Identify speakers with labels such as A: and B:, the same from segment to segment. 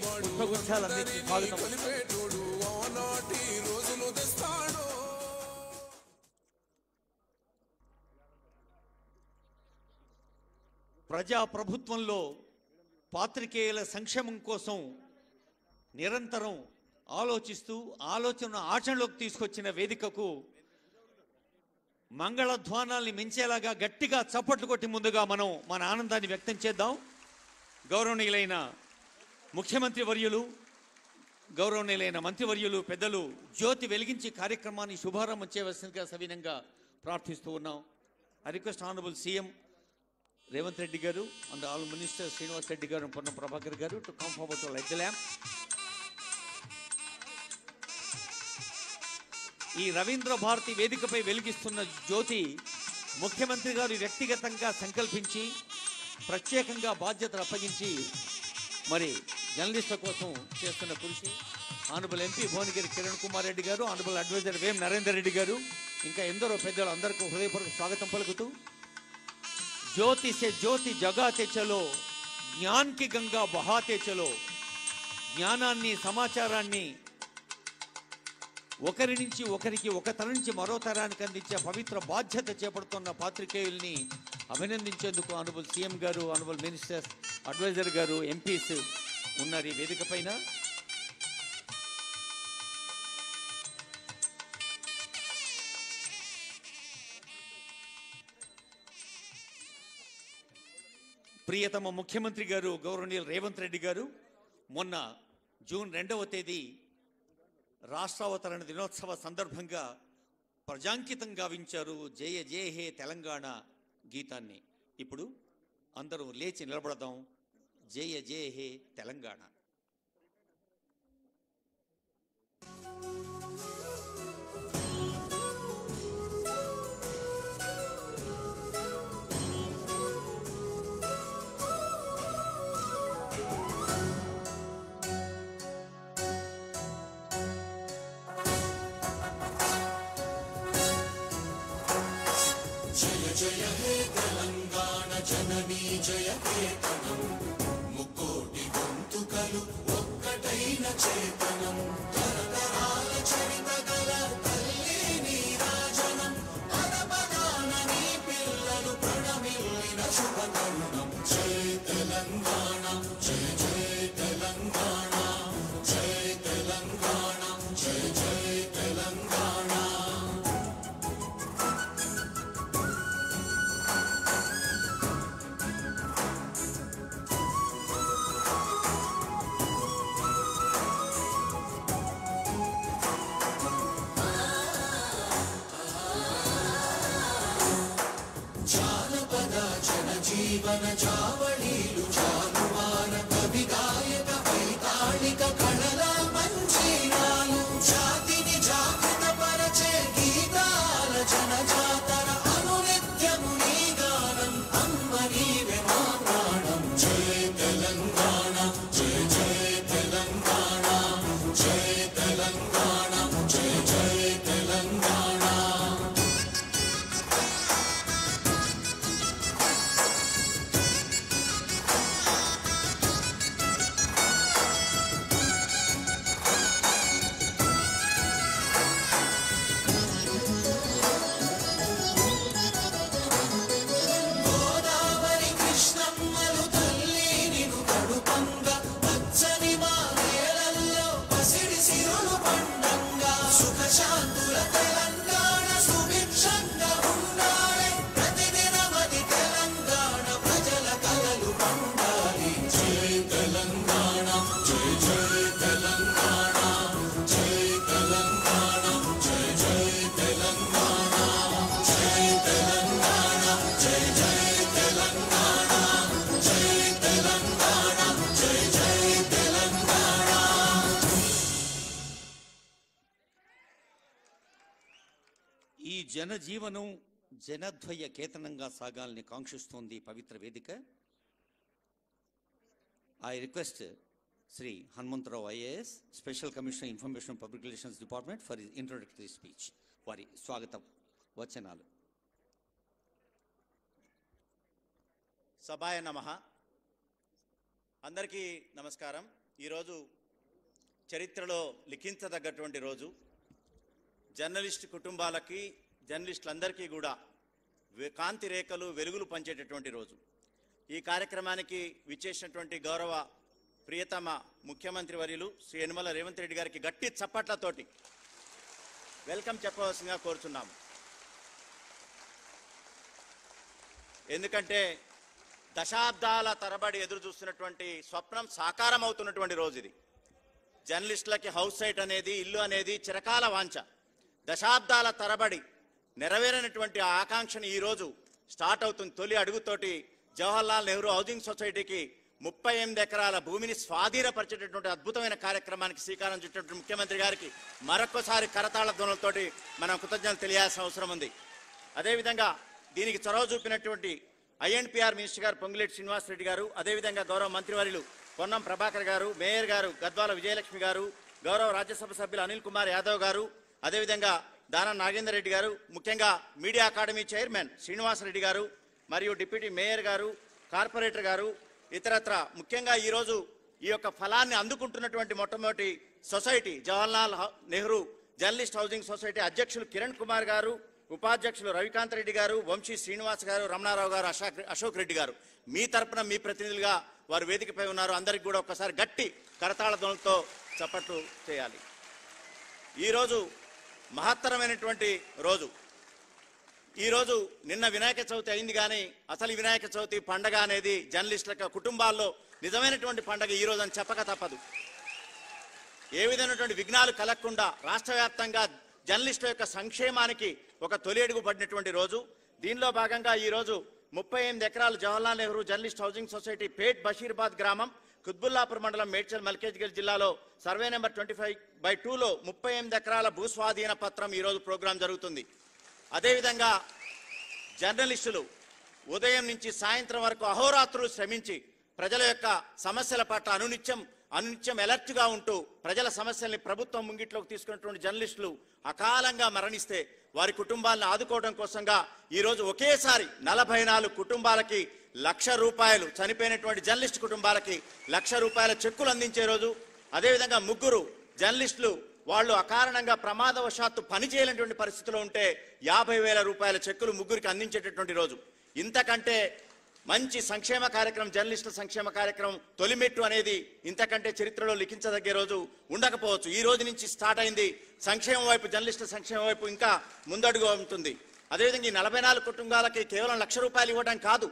A: పుష్పగుచ్చాలన్నిటికీ స్వాగతం. ప్రజా ప్రభుత్వంలో పాత్రికేయుల సంక్షేమం కోసం నిరంతరం ఆలోచిస్తూ ఆచరణలోకి తీసుకొచ్చిన వేదికకు మంగళధ్వానాల్ని మించేలాగా గట్టిగా చప్పట్లు కొట్టి ముందుగా మనం మన ఆనందాన్ని వ్యక్తం చేద్దాం. గౌరవనీయులైన ముఖ్యమంత్రి వర్యులు, గౌరవనీయులైన మంత్రివర్యులు, పెద్దలు జ్యోతి వెలిగించి కార్యక్రమాన్ని శుభారంభం చేయవలసిందిగా సవినంగా ప్రార్థిస్తూ ఉన్నాం. I request honourable CM Revanth Reddy garu and all minister Srinivas Reddy garu, Ponnam Prabhakar garu to come forward to light the lamp. ఈ రవీంద్ర భారతి వేదికపై వెలిగిస్తున్న జ్యోతి ముఖ్యమంత్రి గారు వ్యక్తిగతంగా సంకల్పించి ప్రత్యేకంగా బాధ్యతలు అప్పగించి మరి జర్నలిస్టుల కోసం చేస్తున్న కృషి ఆనరబుల్ ఎంపీ భువనగిరి కిరణ్ కుమార్ రెడ్డి గారు, ఆనరబుల్ అడ్వైజర్ వేం నరేందర్ రెడ్డి గారు, ఇంకా ఎందరో పెద్దలు అందరికీ హృదయపూర్వక స్వాగతం పలుకుతూ జ్యోతి సే జ్యోతి జగాతే చలో, జ్ఞాన్ కి గంగా బహాతే చలో, జ్ఞానాన్ని సమాచారాన్ని ఒకరి నుంచి ఒకరికి, ఒక తరం నుంచి మరో తరానికి అందించే పవిత్ర బాధ్యత చేపడుతున్న పాత్రికేయుల్ని అభినందించేందుకు ఆనరబుల్ సీఎం గారు, ఆనరబుల్ మినిస్టర్స్, అడ్వైజర్ గారు, ఎంపీస్ ఉన్నారు ఈ వేదిక పైన. ప్రియతమ ముఖ్యమంత్రి గారు గౌరవనీయులు రేవంత్ రెడ్డి గారు మొన్న జూన్ 2వ తేదీ రాష్ట్రావతరణ దినోత్సవ సందర్భంగా ప్రజాంకితం గావించారు జయ జయ హే తెలంగాణ గీతాన్ని. ఇప్పుడు అందరూ లేచి నిలబడదాం. జయ జయ హే తెలంగాణ.
B: జయ హే తెలంగాణ జననీ జయ కేతనం, ముక్కోటి గొంతుకలు ఒక్కటైన చేతనం, తరతరాల చరిత గల తల్లి నీరాజనం, పదపదాన నీ పిల్లలు ప్రణమిల్లిన శుభతరుణం. జయ తెలంగాణ జయ జయ తెలంగాణ, జయ తెలంగాణ జయ జయ తెలంగాణ. జీవన చావళీలు చాలువాన కవి గాయక వైతాళిక కళల మంజీరాలు, జాతిని జాగృత పరచే గీతాల జనజాతర అనునిత్యము నీ గానం, అమ్మ నీవే మా ప్రాణం. జయ తెలంగాణ జయ జయ తెలంగాణ, జయ తెలంగాణ జయ జయ తెలంగాణ. శాంతుల తెలంగాణ సుభిక్షంగా ఉండాలి, ప్రతిదినమది తెలంగాణ ప్రజల కలలు పండాలి. జయ తెలంగాణ జయ జయ తెలంగాణ, జయ తెలంగాణ జయ జయ తెలంగాణ, జయ తెలంగాణ జయ జయ తెలంగాణ, జయ తెలంగాణ జయ జయ తెలంగాణ.
A: ఈ జనజీవనం జనద్వయ కేతనంగా సాగాలని కాంక్షిస్తోంది పవిత్ర వేదిక. I request Shri Hanumantha Rao IAS, special commissioner information public relations department for his introductory speech. వారి స్వాగత వచనాలు.
C: సభాయ నమః. అందరికీ నమస్కారం. ఈరోజు చరిత్రలో లిఖించదగ్గటువంటి రోజు. జర్నలిస్ట్ కుటుంబాలకి, జర్నలిస్టులందరికీ కూడా కాంతి రేఖలు, వెలుగులు పంచేటటువంటి రోజు. ఈ కార్యక్రమానికి విచ్చేసినటువంటి గౌరవ ప్రియతమ ముఖ్యమంత్రి వర్యులు శ్రీ యనమల రేవంత్ రెడ్డి గారికి గట్టి చప్పట్లతోటి వెల్కమ్ చెప్పవలసిందిగా కోరుచున్నాము. ఎందుకంటే దశాబ్దాల తరబడి ఎదురు చూస్తున్నటువంటి స్వప్నం సాకారం అవుతున్నటువంటి రోజు ఇది. జర్నలిస్టులకి హౌస్ సైట్ అనేది, ఇల్లు అనేది చిరకాల వాంఛ. దశాబ్దాల తరబడి నెరవేరినటువంటి ఆకాంక్షను ఈరోజు స్టార్ట్ అవుతుంది. తొలి అడుగుతోటి జవహర్లాల్ నెహ్రూ హౌసింగ్ సొసైటీకి 38 ఎకరాల భూమిని స్వాధీనపరిచేటటువంటి అద్భుతమైన కార్యక్రమానికి శ్రీకారం చుట్టినటువంటి ముఖ్యమంత్రి గారికి మరొకసారి కరతాళ ధ్వనులతోటి మనం కృతజ్ఞతలు తెలియాల్సిన అవసరం ఉంది. అదేవిధంగా దీనికి చొరవ చూపినటువంటి ఐఎన్పిఆర్ మినిస్టర్ గారు పొంగులేటి శ్రీనివాసరెడ్డి గారు, అదేవిధంగా గౌరవ మంత్రివర్యులు పొన్నం ప్రభాకర్ గారు, మేయర్ గారు గద్వాల విజయలక్ష్మి గారు, గౌరవ రాజ్యసభ సభ్యులు అనిల్ కుమార్ యాదవ్ గారు, అదేవిధంగా దానం నాగేందర్ రెడ్డి గారు, ముఖ్యంగా మీడియా అకాడమీ చైర్మన్ శ్రీనివాసరెడ్డి గారు, మరియు డిప్యూటీ మేయర్ గారు, కార్పొరేటర్ గారు, ఇతరత్ర ముఖ్యంగా ఈరోజు ఈ యొక్క ఫలాన్ని అందుకుంటున్నటువంటి మొట్టమొదటి society Jawaharlal Nehru journalist housing society అధ్యక్షులు కిరణ్ కుమార్ గారు, ఉపాధ్యక్షులు రవికాంత్ రెడ్డి గారు, వంశీ శ్రీనివాస్ గారు, రమణారావు గారు, అశోక్ రెడ్డి గారు, మీ తరపున మీ ప్రతినిధులుగా వారు వేదికపై ఉన్నారు. అందరికీ కూడా ఒక్కసారి గట్టి కరతాళ ధ్వనులతో చప్పట్లు చేయాలి. ఈరోజు మహత్తరమైనటువంటి రోజు. ఈరోజు నిన్న వినాయక చవితి అయింది, కానీ అసలు వినాయక చవితి పండగ అనేది జర్నలిస్టుల కుటుంబాల్లో నిజమైనటువంటి పండగ ఈరోజు అని చెప్పక తప్పదు. ఏ విధమైనటువంటి విఘ్నాలు కలగకుండా రాష్ట్ర వ్యాప్తంగా జర్నలిస్టుల యొక్క సంక్షేమానికి ఒక తొలి అడుగు పడినటువంటి రోజు. దీనిలో భాగంగా ఈరోజు 38 ఎకరాలు Jawaharlal Nehru journalist housing society Pet Basheerabad గ్రామం, కుత్బుల్లాపూర్ మండలం, మేడ్చల్ మల్కేజ్గిరి జిల్లాలో సర్వే నెంబర్ 25/2లో 38 ఎకరాల భూస్వాధీన పత్రం ఈరోజు ప్రోగ్రాం జరుగుతుంది. అదేవిధంగా జర్నలిస్టులు ఉదయం నుంచి సాయంత్రం వరకు అహోరాత్రులు శ్రమించి ప్రజల యొక్క సమస్యల పట్ల అనునిత్యం అలర్ట్గా ఉంటూ ప్రజల సమస్యల్ని ప్రభుత్వం ముంగిట్లోకి తీసుకున్నటువంటి జర్నలిస్టులు అకాలంగా మరణిస్తే వారి కుటుంబాలను ఆదుకోవడం కోసంగా ఈరోజు ఒకేసారి 44 కుటుంబాలకి ₹1,00,000, చనిపోయినటువంటి జర్నలిస్ట్ కుటుంబాలకి ₹1,00,000 చెక్కులు అందించే రోజు. అదేవిధంగా 3 జర్నలిస్టులు వాళ్ళు అకారణంగా ప్రమాదవశాత్తు పని చేయలేనటువంటి పరిస్థితిలో ఉంటే ₹50,000 చెక్కులు 3కి అందించేటటువంటి రోజు. ఇంతకంటే మంచి సంక్షేమ కార్యక్రమం, జర్నలిస్టుల సంక్షేమ కార్యక్రమం తొలిమెట్టు అనేది ఇంతకంటే చరిత్రలో లిఖించదగ్గే రోజు ఉండకపోవచ్చు. ఈ రోజు నుంచి స్టార్ట్ అయింది సంక్షేమం వైపు, జర్నలిస్టుల సంక్షేమం వైపు ఇంకా ముందడుగు ఉంటుంది. అదేవిధంగా ఈ 44 కుటుంబాలకి కేవలం ₹1,00,000 ఇవ్వడం కాదు,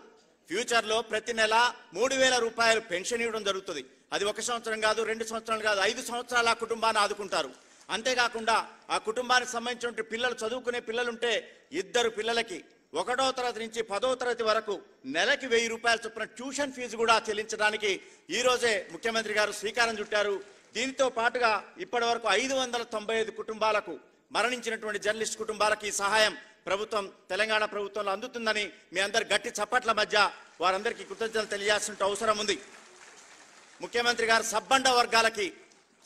C: ఫ్యూచర్లో ప్రతి నెల ₹3,000 పెన్షన్ ఇవ్వడం జరుగుతుంది. అది 1 సంవత్సరం కాదు, 2 సంవత్సరాలు కాదు, 5 సంవత్సరాలు ఆ కుటుంబాన్ని ఆదుకుంటారు. అంతేకాకుండా ఆ కుటుంబానికి సంబంధించిన పిల్లలు, చదువుకునే పిల్లలుంటే 2 పిల్లలకి 1వ తరగతి నుంచి 10వ తరగతి వరకు నెలకి ₹1,000 చొప్పున ట్యూషన్ ఫీజు కూడా చెల్లించడానికి ఈ రోజే ముఖ్యమంత్రి గారు శ్రీకారం చుట్టారు. దీనితో పాటుగా ఇప్పటి వరకు 595 కుటుంబాలకు, మరణించినటువంటి జర్నలిస్ట్ కుటుంబాలకి ఈ సహాయం ప్రభుత్వం, తెలంగాణ ప్రభుత్వంలో అందుతుందని మీ అందరి గట్టి చప్పట్ల మధ్య వారందరికీ కృతజ్ఞతలు తెలియాల్సిన అవసరం ఉంది. ముఖ్యమంత్రి గారు సబ్బండ వర్గాలకి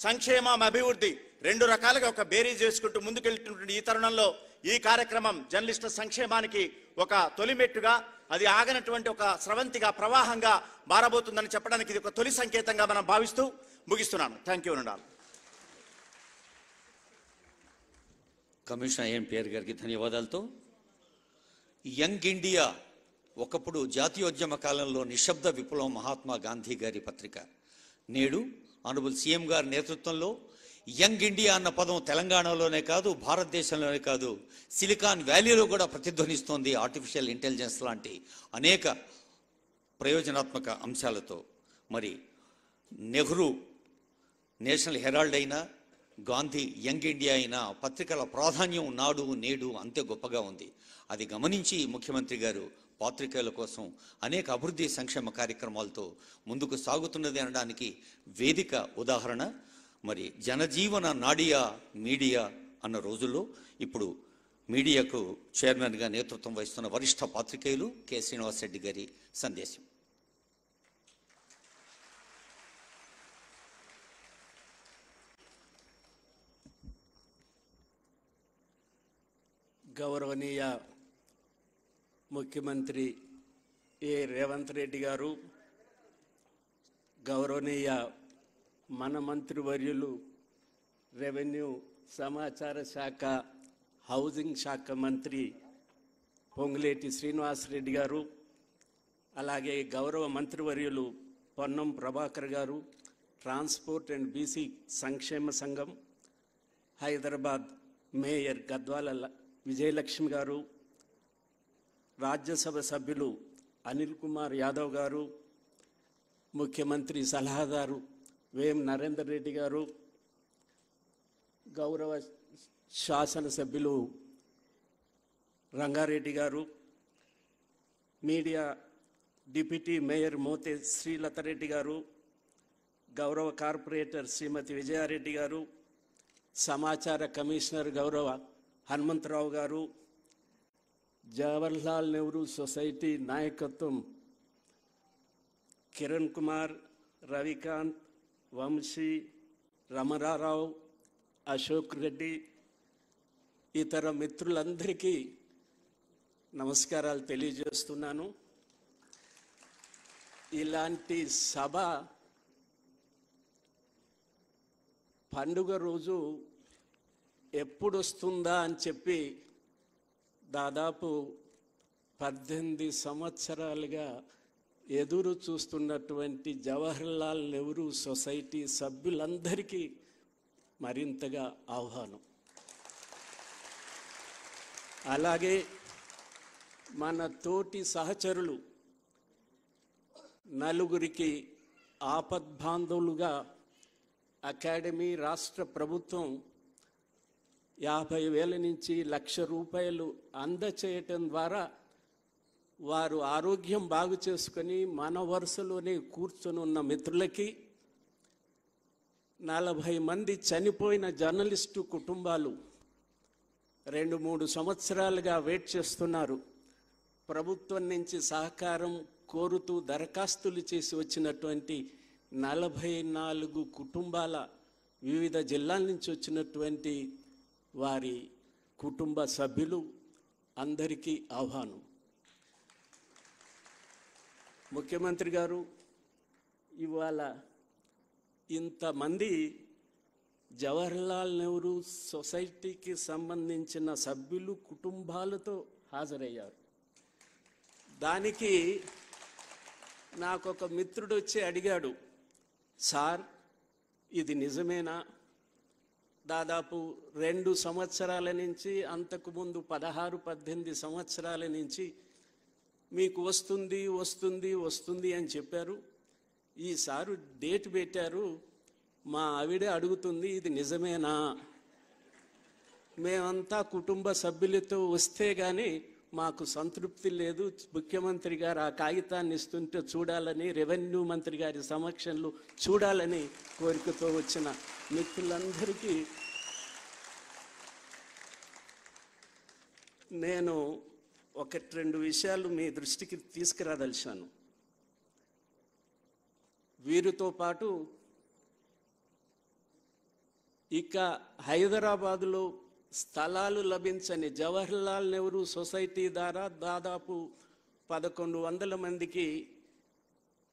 C: సంక్షేమం, అభివృద్ధి 2 రకాలుగా ఒక బేరీజ్ చేసుకుంటూ ముందుకెళ్తున్నటువంటి ఈ తరుణంలో ఈ కార్యక్రమం జర్నలిస్టుల సంక్షేమానికి ఒక తొలిమెట్టుగా, అది ఆగనటువంటి ఒక స్రవంతిగా, ప్రవాహంగా మారబోతుందని చెప్పడానికి ఇది ఒక తొలి సంకేతంగా మనం భావిస్తూ ముగిస్తున్నాను. థ్యాంక్ యూ అనండి.
A: కమిషనర్ ఐఎన్పిఆర్ గారికి ధన్యవాదాలతో యంగ్ ఇండియా ఒకప్పుడు జాతీయోద్యమ కాలంలో నిశ్శబ్ద విప్లవం మహాత్మా గాంధీ గారి పత్రిక. నేడు ఆనరబుల్ సీఎం గారి నేతృత్వంలో యంగ్ ఇండియా అన్న పదం తెలంగాణలోనే కాదు, భారతదేశంలోనే కాదు, సిలికాన్ వ్యాలీలో కూడా ప్రతిధ్వనిస్తోంది. ఆర్టిఫిషియల్ ఇంటెలిజెన్స్ లాంటి అనేక ప్రయోజనాత్మక అంశాలతో. మరి నెహ్రూ నేషనల్ హెరాల్డ్ అయినా, గాంధీ యంగ్ ఇండియా అయినా పత్రికల ప్రాధాన్యం నాడు నేడు అంతే గొప్పగా ఉంది. అది గమనించి ముఖ్యమంత్రి గారు పాత్రికేయుల కోసం అనేక అభివృద్ధి సంక్షేమ కార్యక్రమాలతో ముందుకు సాగుతున్నది అనడానికి వేదిక ఉదాహరణ. మరి జనజీవన నాడియా మీడియా అన్న రోజుల్లో ఇప్పుడు మీడియాకు చైర్మన్గా నేతృత్వం వహిస్తున్న వరిష్ఠ పాత్రికేయులు కె శ్రీనివాసరెడ్డి గారి సందేశం.
D: గౌరవనీయ ముఖ్యమంత్రి రేవంత్ రెడ్డి గారు, గౌరవనీయ మన మంత్రివర్యులు రెవెన్యూ సమాచార శాఖ హౌసింగ్ శాఖ మంత్రి పొంగులేటి శ్రీనివాసరెడ్డి గారు, అలాగే గౌరవ మంత్రివర్యులు పొన్నం ప్రభాకర్ గారు, ట్రాన్స్పోర్ట్ అండ్ బీసీ సంక్షేమ సంఘం హైదరాబాద్ మేయర్ గద్వాల విజయలక్ష్మి గారు, రాజ్యసభ సభ్యులు అనిల్ కుమార్ యాదవ్ గారు, ముఖ్యమంత్రి సలహాదారు వేం నరేందర్ రెడ్డి గారు, గౌరవ శాసనసభ్యులు రంగారెడ్డి గారు, media deputy mayor Mothe Srilatha Reddy గారు, గౌరవ కార్పొరేటర్ శ్రీమతి విజయారెడ్డి గారు, సమాచార కమిషనర్ గౌరవ హనుమంతరావు గారు, జవహర్లాల్ నెహ్రూ సొసైటీ నాయకత్వం కిరణ్ కుమార్, రవికాంత్, వంశీ, రమణారావు, అశోక్ రెడ్డి, ఇతర మిత్రులందరికీ నమస్కారాలు తెలియజేస్తున్నాను. ఇలాంటి సభ పండుగ రోజు ఎప్పుడు వస్తుందా అని చెప్పి దాదాపు 18 సంవత్సరాలుగా ఎదురు చూస్తున్నటువంటి జవహర్లాల్ నెహ్రూ సొసైటీ సభ్యులందరికీ మరింతగా ఆహ్వానం. అలాగే మన తోటి సహచరులు నలుగురికి ఆపద్బాంధవులుగా అకాడమీ రాష్ట్ర ప్రభుత్వం 50,000 నుంచి ₹1,00,000 అందచేయటం ద్వారా వారు ఆరోగ్యం బాగు చేసుకొని మన వరుసలోనే కూర్చొని ఉన్న మిత్రులకి, 40 మంది చనిపోయిన జర్నలిస్టు కుటుంబాలు 2-3 సంవత్సరాలుగా వెయిట్ చేస్తున్నారు. ప్రభుత్వం నుంచి సహకారం కోరుతూ దరఖాస్తులు చేసి వచ్చినటువంటి 44 కుటుంబాల వివిధ జిల్లాల నుంచి వచ్చినటువంటి వారి కుటుంబ సభ్యులు అందరికీ ఆహ్వానం. ముఖ్యమంత్రి గారు, ఇవాళ ఇంతమంది జవహర్లాల్ నెహ్రూ సొసైటీకి సంబంధించిన సభ్యులు కుటుంబాలతో హాజరయ్యారు. దానికి నాకు ఒక మిత్రుడు వచ్చి అడిగాడు, సార్ ఇది నిజమేనా? దాదాపు 2 సంవత్సరాల నుంచి, అంతకుముందు 16-18 సంవత్సరాల నుంచి మీకు వస్తుంది వస్తుంది వస్తుంది అని చెప్పారు. ఈసారి డేట్ పెట్టారు, మా ఆవిడే అడుగుతుంది ఇది నిజమేనా? మేమంతా కుటుంబ సభ్యులతో వస్తే కానీ మాకు సంతృప్తి లేదు. ముఖ్యమంత్రి గారు ఆ కాగితాన్ని ఇస్తుంటే చూడాలని, రెవెన్యూ మంత్రి గారి సమక్షంలో చూడాలని కోరికతో వచ్చిన మిత్రులందరికీ నేను 1-2 విషయాలు మీ దృష్టికి తీసుకురాదలిచాను. వీరితో పాటు ఇక హైదరాబాదులో స్థలాలు లభించని జవహర్లాల్ నెహ్రూ సొసైటీ ద్వారా దాదాపు 1100 మందికి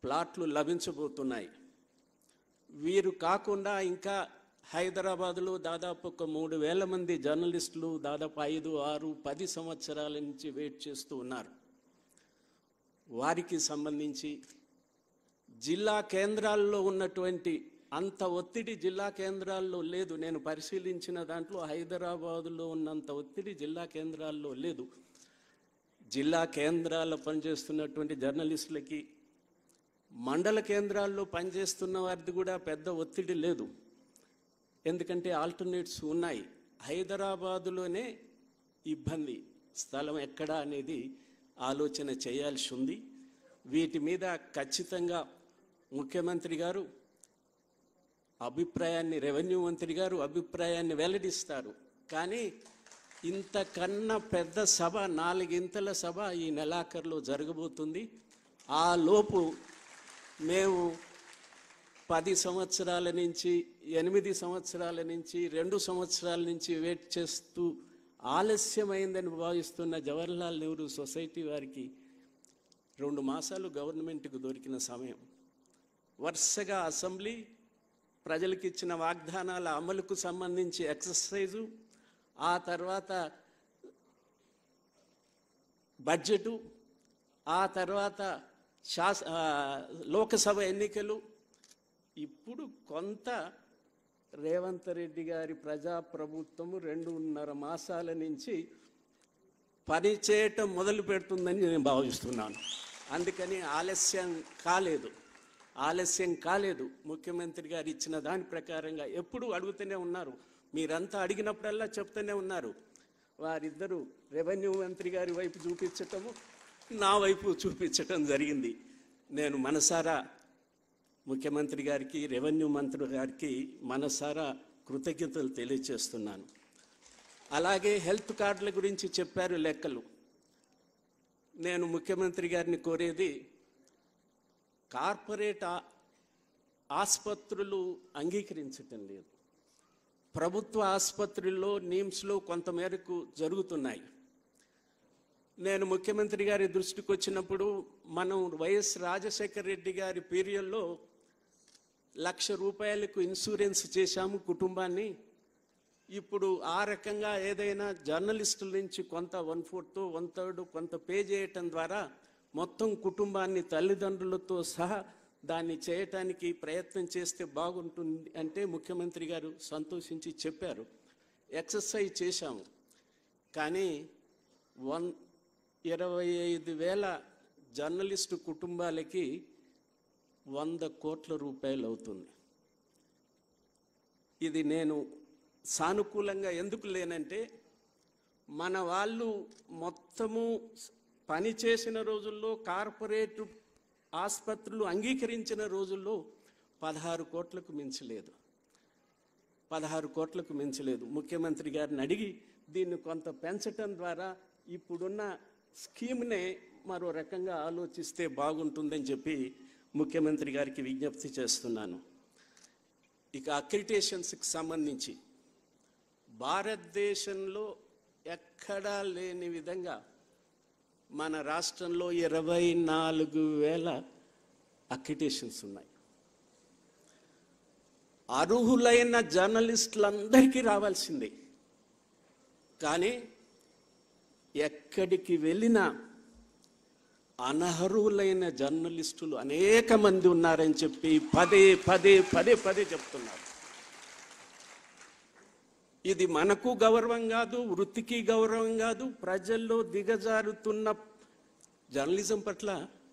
D: ప్లాట్లు లభించబోతున్నాయి. వీరు కాకుండా ఇంకా హైదరాబాదులో దాదాపు ఒక 3,000 మంది జర్నలిస్టులు దాదాపు 5, 6, 10 సంవత్సరాల నుంచి వెయిట్ చేస్తూ ఉన్నారు. వారికి సంబంధించి జిల్లా కేంద్రాల్లో ఉన్నటువంటి అంత ఒత్తిడి జిల్లా కేంద్రాల్లో లేదు. నేను పరిశీలించిన దాంట్లో హైదరాబాదులో ఉన్నంత ఒత్తిడి జిల్లా కేంద్రాల్లో లేదు. జిల్లా కేంద్రాల్లో పనిచేస్తున్నటువంటి జర్నలిస్టులకి, మండల కేంద్రాల్లో పనిచేస్తున్న వారిది కూడా పెద్ద ఒత్తిడి లేదు. ఎందుకంటే ఆల్టర్నేట్స్ ఉన్నాయి. హైదరాబాదులోనే ఇబ్బంది, స్థలం ఎక్కడా అనేది ఆలోచన చేయాల్సి ఉంది. వీటి మీద ఖచ్చితంగా ముఖ్యమంత్రి గారు అభిప్రాయాన్ని, రెవెన్యూ మంత్రి గారు అభిప్రాయాన్ని వెల్లడిస్తారు. కానీ ఇంతకన్నా పెద్ద సభ, 4 సభ ఈ నెలాఖరులో జరగబోతుంది. ఆ లోపు మేము 10 సంవత్సరాల నుంచి, 8 సంవత్సరాల నుంచి, 2 సంవత్సరాల నుంచి వెయిట్ చేస్తూ ఆలస్యమైందని భావిస్తున్న జవహర్లాల్ నెహ్రూ సొసైటీ వారికి 2 మాసాలు గవర్నమెంట్కు దొరికిన సమయం. వరుసగా అసెంబ్లీ, ప్రజలకు ఇచ్చిన వాగ్దానాల అమలుకు సంబంధించి ఎక్సర్సైజు, ఆ తర్వాత బడ్జెటు, ఆ తర్వాత లోకసభ ఎన్నికలు. ఇప్పుడు కొంత రేవంత్ రెడ్డి గారి ప్రజాప్రభుత్వము 2.5 మాసాల నుంచి పని చేయటం మొదలు పెడుతుందని నేను భావిస్తున్నాను. అందుకని ఆలస్యం కాలేదు. ముఖ్యమంత్రి గారు ఇచ్చిన దాని ప్రకారంగా ఎప్పుడు అడుగుతూనే ఉన్నారు. మీరంతా అడిగినప్పుడల్లా చెప్తూనే ఉన్నారు. వారిద్దరూ రెవెన్యూ మంత్రి గారి వైపు చూపించటము, నా వైపు చూపించటం జరిగింది. నేను మనసారా ముఖ్యమంత్రి గారికి, రెవెన్యూ మంత్రి గారికి మనసారా కృతజ్ఞతలు తెలియజేస్తున్నాను. అలాగే హెల్త్ కార్డుల గురించి చెప్పారు లెక్కలు. నేను ముఖ్యమంత్రి గారిని కోరేది, కార్పొరేట్ ఆసుపత్రులు అంగీకరించటం లేదు. ప్రభుత్వ ఆసుపత్రుల్లో, నిమ్స్లో కొంతమేరకు జరుగుతున్నాయి. నేను ముఖ్యమంత్రి గారి దృష్టికి వచ్చినప్పుడు, మనం వైఎస్ రాజశేఖర రెడ్డి గారి పీరియడ్లో 1,00,000 రూపాయలకు ఇన్సూరెన్స్ చేశాము కుటుంబాన్ని. ఇప్పుడు ఆ రకంగా ఏదైనా జర్నలిస్టుల నుంచి కొంత 1/4 1/3 కొంత పే చేయటం ద్వారా మొత్తం కుటుంబాన్ని తల్లిదండ్రులతో సహా దాన్ని చేయటానికి ప్రయత్నం చేస్తే బాగుంటుంది అంటే ముఖ్యమంత్రి గారు సంతోషించి చెప్పారు. ఎక్సర్సైజ్ చేశాము. కానీ 25,000 జర్నలిస్టు కుటుంబాలకి 100 కోట్ల రూపాయలు అవుతుంది. ఇది నేను సానుకూలంగా ఎందుకు లేనంటే, మన వాళ్ళు మొత్తము పని చేసిన రోజుల్లో, కార్పొరేట్ ఆసుపత్రులు అంగీకరించిన రోజుల్లో 16 కోట్లకు మించలేదు. 16 కోట్లకు మించలేదు. ముఖ్యమంత్రి గారిని అడిగి దీన్ని కొంత పెంచటం ద్వారా ఇప్పుడున్న స్కీమ్నే మరో రకంగా ఆలోచిస్తే బాగుంటుందని చెప్పి ముఖ్యమంత్రి గారికి విజ్ఞప్తి చేస్తున్నాను. ఇక అక్రిడిటేషన్స్కి సంబంధించి భారతదేశంలో ఎక్కడా లేని విధంగా మన రాష్ట్రంలో 24,000 అక్రిడిటేషన్స్ ఉన్నాయి. అర్హులైన జర్నలిస్టులందరికీ రావాల్సిందే. కానీ ఎక్కడికి వెళ్ళినా అనర్హులైన జర్నలిస్టులు అనేక మంది ఉన్నారని చెప్పి పదే చెప్తున్నారు. ఇది మనకు గౌరవం కాదు, వృత్తికి గౌరవం కాదు. ప్రజల్లో దిగజారుతున్న జర్నలిజం పట్ల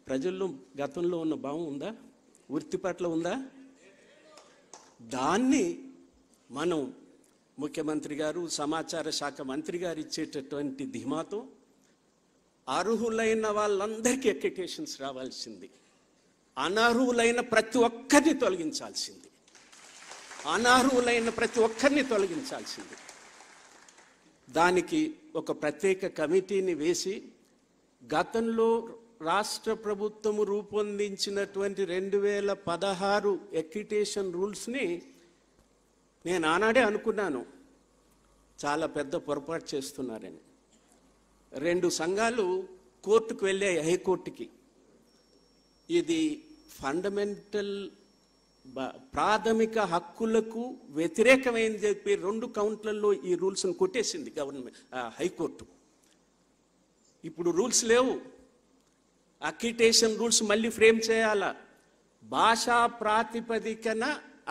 D: ప్రజల్లో గతంలో ఉన్న భావం ఉందా? వృత్తి పట్ల ఉందా? దాన్ని మనం ముఖ్యమంత్రి గారు, సమాచార శాఖ మంత్రి గారు ఇచ్చేటటువంటి ధీమాతో అర్హులైన వాళ్ళందరికీ అక్రిడిటేషన్స్ రావాల్సింది. అనర్హులైన ప్రతి ఒక్కరిని తొలగించాల్సింది. దానికి ఒక ప్రత్యేక కమిటీని వేసి గతంలో రాష్ట్ర ప్రభుత్వము రూపొందించినటువంటి 2016 అక్రిడిటేషన్ రూల్స్ని నేను ఆనాడే అనుకున్నాను చాలా పెద్ద పొరపాటు చేస్తున్నారని. 2 సంఘాలు కోర్టుకు వెళ్ళాయి, హైకోర్టుకి. ఇది ఫండమెంటల్ ప్రాథమిక హక్కులకు వ్యతిరేకమైంది చెప్పి 2 కౌంట్లలో ఈ రూల్స్ను కొట్టేసింది హైకోర్టు. ఇప్పుడు రూల్స్ లేవు. అక్రిడిటేషన్ రూల్స్ మళ్ళీ ఫ్రేమ్ చేయాలా. భాషా ప్రాతిపదికన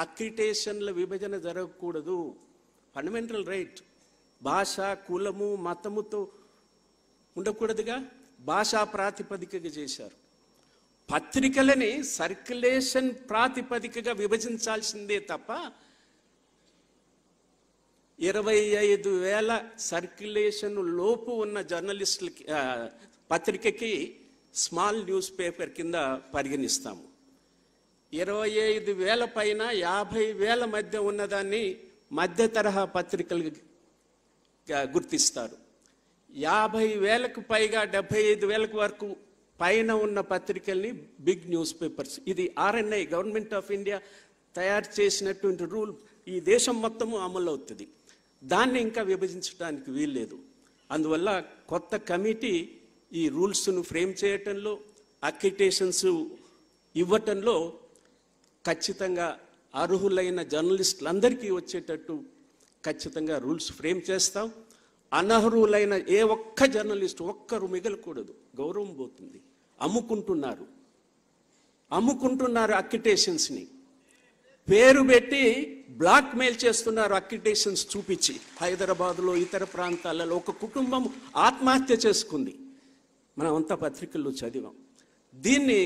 D: అక్రిడిటేషన్ల విభజన జరగకూడదు. Fundamental right. భాష, కులము, మతముతో ఉండకూడదుగా. భాషా ప్రాతిపదికగా చేశారు. పత్రికలని సర్క్యులేషన్ ప్రాతిపదికగా విభజించాల్సిందే తప్ప 25,000 సర్క్యులేషన్ లోపు ఉన్న జర్నలిస్టులకి పత్రికకి స్మాల్ న్యూస్ పేపర్ కింద పరిగణిస్తాము. 25,000 పైన 50,000 మధ్య ఉన్నదాన్ని మధ్య తరహా పత్రికలు గుర్తిస్తారు. 50,000కు పైగా 75,000 వరకు పైన ఉన్న పత్రికల్ని బిగ్ న్యూస్ పేపర్స్. ఇది RNI, గవర్నమెంట్ ఆఫ్ ఇండియా తయారు చేసినటువంటి రూల్ ఈ దేశం మొత్తము అమలు అవుతుంది. దాన్ని ఇంకా విభజించడానికి వీల్లేదు. అందువల్ల కొత్త కమిటీ ఈ రూల్స్ను ఫ్రేమ్ చేయటంలో, అక్రిడిటేషన్స్ ఇవ్వటంలో ఖచ్చితంగా అర్హులైన జర్నలిస్టులందరికీ వచ్చేటట్టు ఖచ్చితంగా రూల్స్ ఫ్రేమ్ చేస్తాం. అనర్హులైన ఏ ఒక్క జర్నలిస్టు ఒక్కరు మిగలకూడదు, గౌరవం పోతుంది. అమ్ముకుంటున్నారు అక్యుటేషన్స్ని, పేరు పెట్టి బ్లాక్ మెయిల్ చేస్తున్నారు. అక్యుటేషన్స్ చూపించి హైదరాబాద్లో ఇతర ప్రాంతాలలో ఒక కుటుంబం ఆత్మహత్య చేసుకుంది, మనమంతా పత్రికల్లో చదివాం. దీన్ని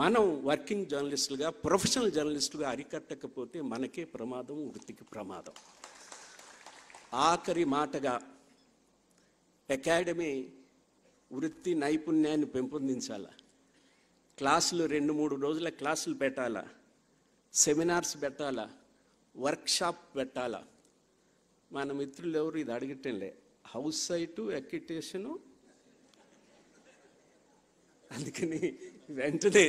D: మనం వర్కింగ్ జర్నలిస్టులుగా, ప్రొఫెషనల్ జర్నలిస్టులుగా అరికట్టకపోతే మనకే ప్రమాదం, వృత్తికి ప్రమాదం. ఆఖరి మాటగా అకాడమీ వృత్తి నైపుణ్యాన్ని పెంపొందించాలా, క్లాసులు 2-3 రోజుల క్లాసులు పెట్టాలా, సెమినార్స్ పెట్టాలా, వర్క్షాప్ పెట్టాలా. మన మిత్రులు ఎవరు ఇది అడగటంలే, హౌస్ సైటు అక్యుటేషను. అందుకని వెంటనే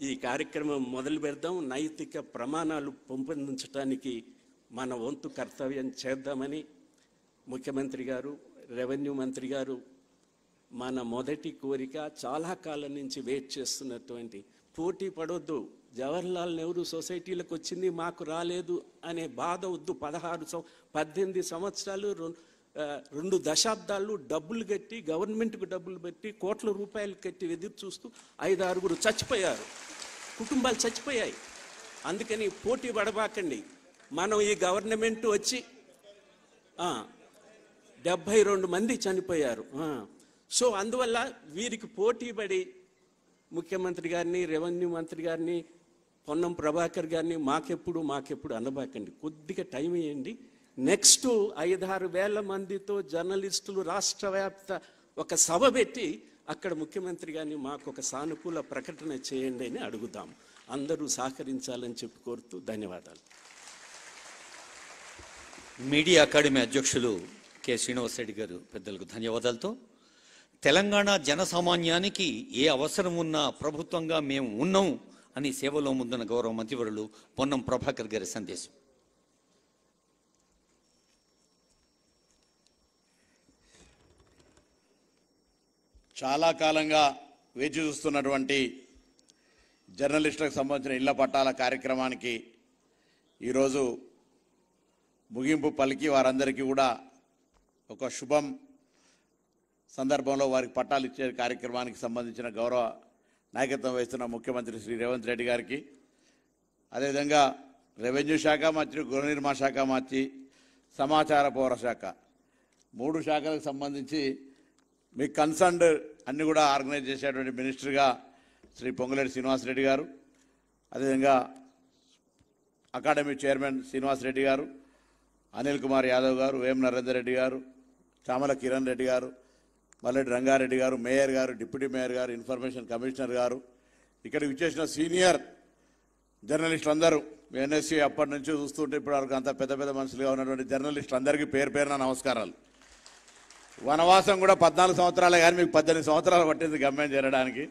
D: ఈ కార్యక్రమం మొదలు పెడదాం. నైతిక ప్రమాణాలు పెంపొందించడానికి మన వంతు కర్తవ్యం చేద్దామని ముఖ్యమంత్రి గారు, రెవెన్యూ మంత్రి గారు మన మొదటి కోరిక, చాలా కాలం నుంచి వెయిట్ చేస్తున్నటువంటి, పోటీ పడొద్దు, జవహర్లాల్ నెహ్రూ సొసైటీలకు వచ్చింది మాకు రాలేదు అనే బాధ వద్దు. 18 సంవత్సరాలు 2 దశాబ్దాలు డబ్బులు కట్టి, గవర్నమెంట్కు డబ్బులు పెట్టి, కోట్ల రూపాయలు కట్టి ఎదురు చూస్తూ 5-6 చచ్చిపోయారు, కుటుంబాలు చచ్చిపోయాయి. అందుకని పోటీ పడబాకండి. మనం ఈ గవర్నమెంట్ వచ్చి 72 మంది చనిపోయారు. సో అందువల్ల వీరికి పోటీ పడి ముఖ్యమంత్రి గారిని, రెవెన్యూ మంత్రి గారిని, పొన్నం ప్రభాకర్ గారిని మాకెప్పుడు అనబాకండి. కొద్దిగా టైం ఇవ్వండి. నెక్స్ట్ 5-6 వేల మందితో జర్నలిస్టులు రాష్ట్ర వ్యాప్త ఒక సభ పెట్టి అక్కడ ముఖ్యమంత్రి గారిని మాకు ఒక సానుకూల ప్రకటన చేయండి అని అడుగుదాం. అందరూ సహకరించాలని చెప్పి కోరుతూ ధన్యవాదాలు.
A: మీడియా అకాడమీ అధ్యక్షులు కె. శ్రీనివాస్ రెడ్డి గారు పెద్దలకు ధన్యవాదాలతో, తెలంగాణ జనసామాన్యానికి ఏ అవసరం ఉన్నా ప్రభుత్వంగా మేము ఉన్నాం అని సేవలో ముందున్న గౌరవ మంత్రివర్యులు పొన్నం ప్రభాకర్ గారి సందేశం.
E: చాలా కాలంగా వేచి చూస్తున్నటువంటి జర్నలిస్టులకు సంబంధించిన ఇళ్ల పట్టాల కార్యక్రమానికి ఈరోజు ముగింపు పలికి వారందరికీ కూడా ఒక శుభం సందర్భంలో వారికి పట్టాలు ఇచ్చే కార్యక్రమానికి సంబంధించిన గౌరవ నాయకత్వం వహిస్తున్న ముఖ్యమంత్రి శ్రీ రేవంత్ రెడ్డి గారికి, అదేవిధంగా రెవెన్యూ శాఖ మంత్రి, గృహ నిర్మాణ శాఖ మంత్రి, సమాచార పౌర శాఖ 3 శాఖలకు సంబంధించి మీ కన్సర్న్డ్ అన్ని కూడా ఆర్గనైజ్ చేసేటువంటి మినిస్టర్గా శ్రీ పొంగులేటి శ్రీనివాసరెడ్డి గారు, అదేవిధంగా అకాడమీ చైర్మన్ శ్రీనివాసరెడ్డి గారు, అనిల్ కుమార్ యాదవ్ గారు, వేం నరేందర్ రెడ్డి గారు, చామల కిరణ్ రెడ్డి గారు, మల్లెడ్డి రంగారెడ్డి గారు, మేయర్ గారు, డిప్యూటీ మేయర్ గారు, ఇన్ఫర్మేషన్ కమిషనర్ గారు, ఇక్కడికి విచ్చేసిన సీనియర్ జర్నలిస్టులు అందరూ, ఎన్ఎస్సీ అప్పటి నుంచి చూస్తుంటే ఇప్పటి వరకు అంతా పెద్ద పెద్ద మనుషులుగా ఉన్నటువంటి జర్నలిస్టులు అందరికీ పేరు పేరున నమస్కారాలు. వనవాసం కూడా 14 సంవత్సరాలే కానీ మీకు 18 సంవత్సరాలు పట్టింది గమ్యం చేరడానికి.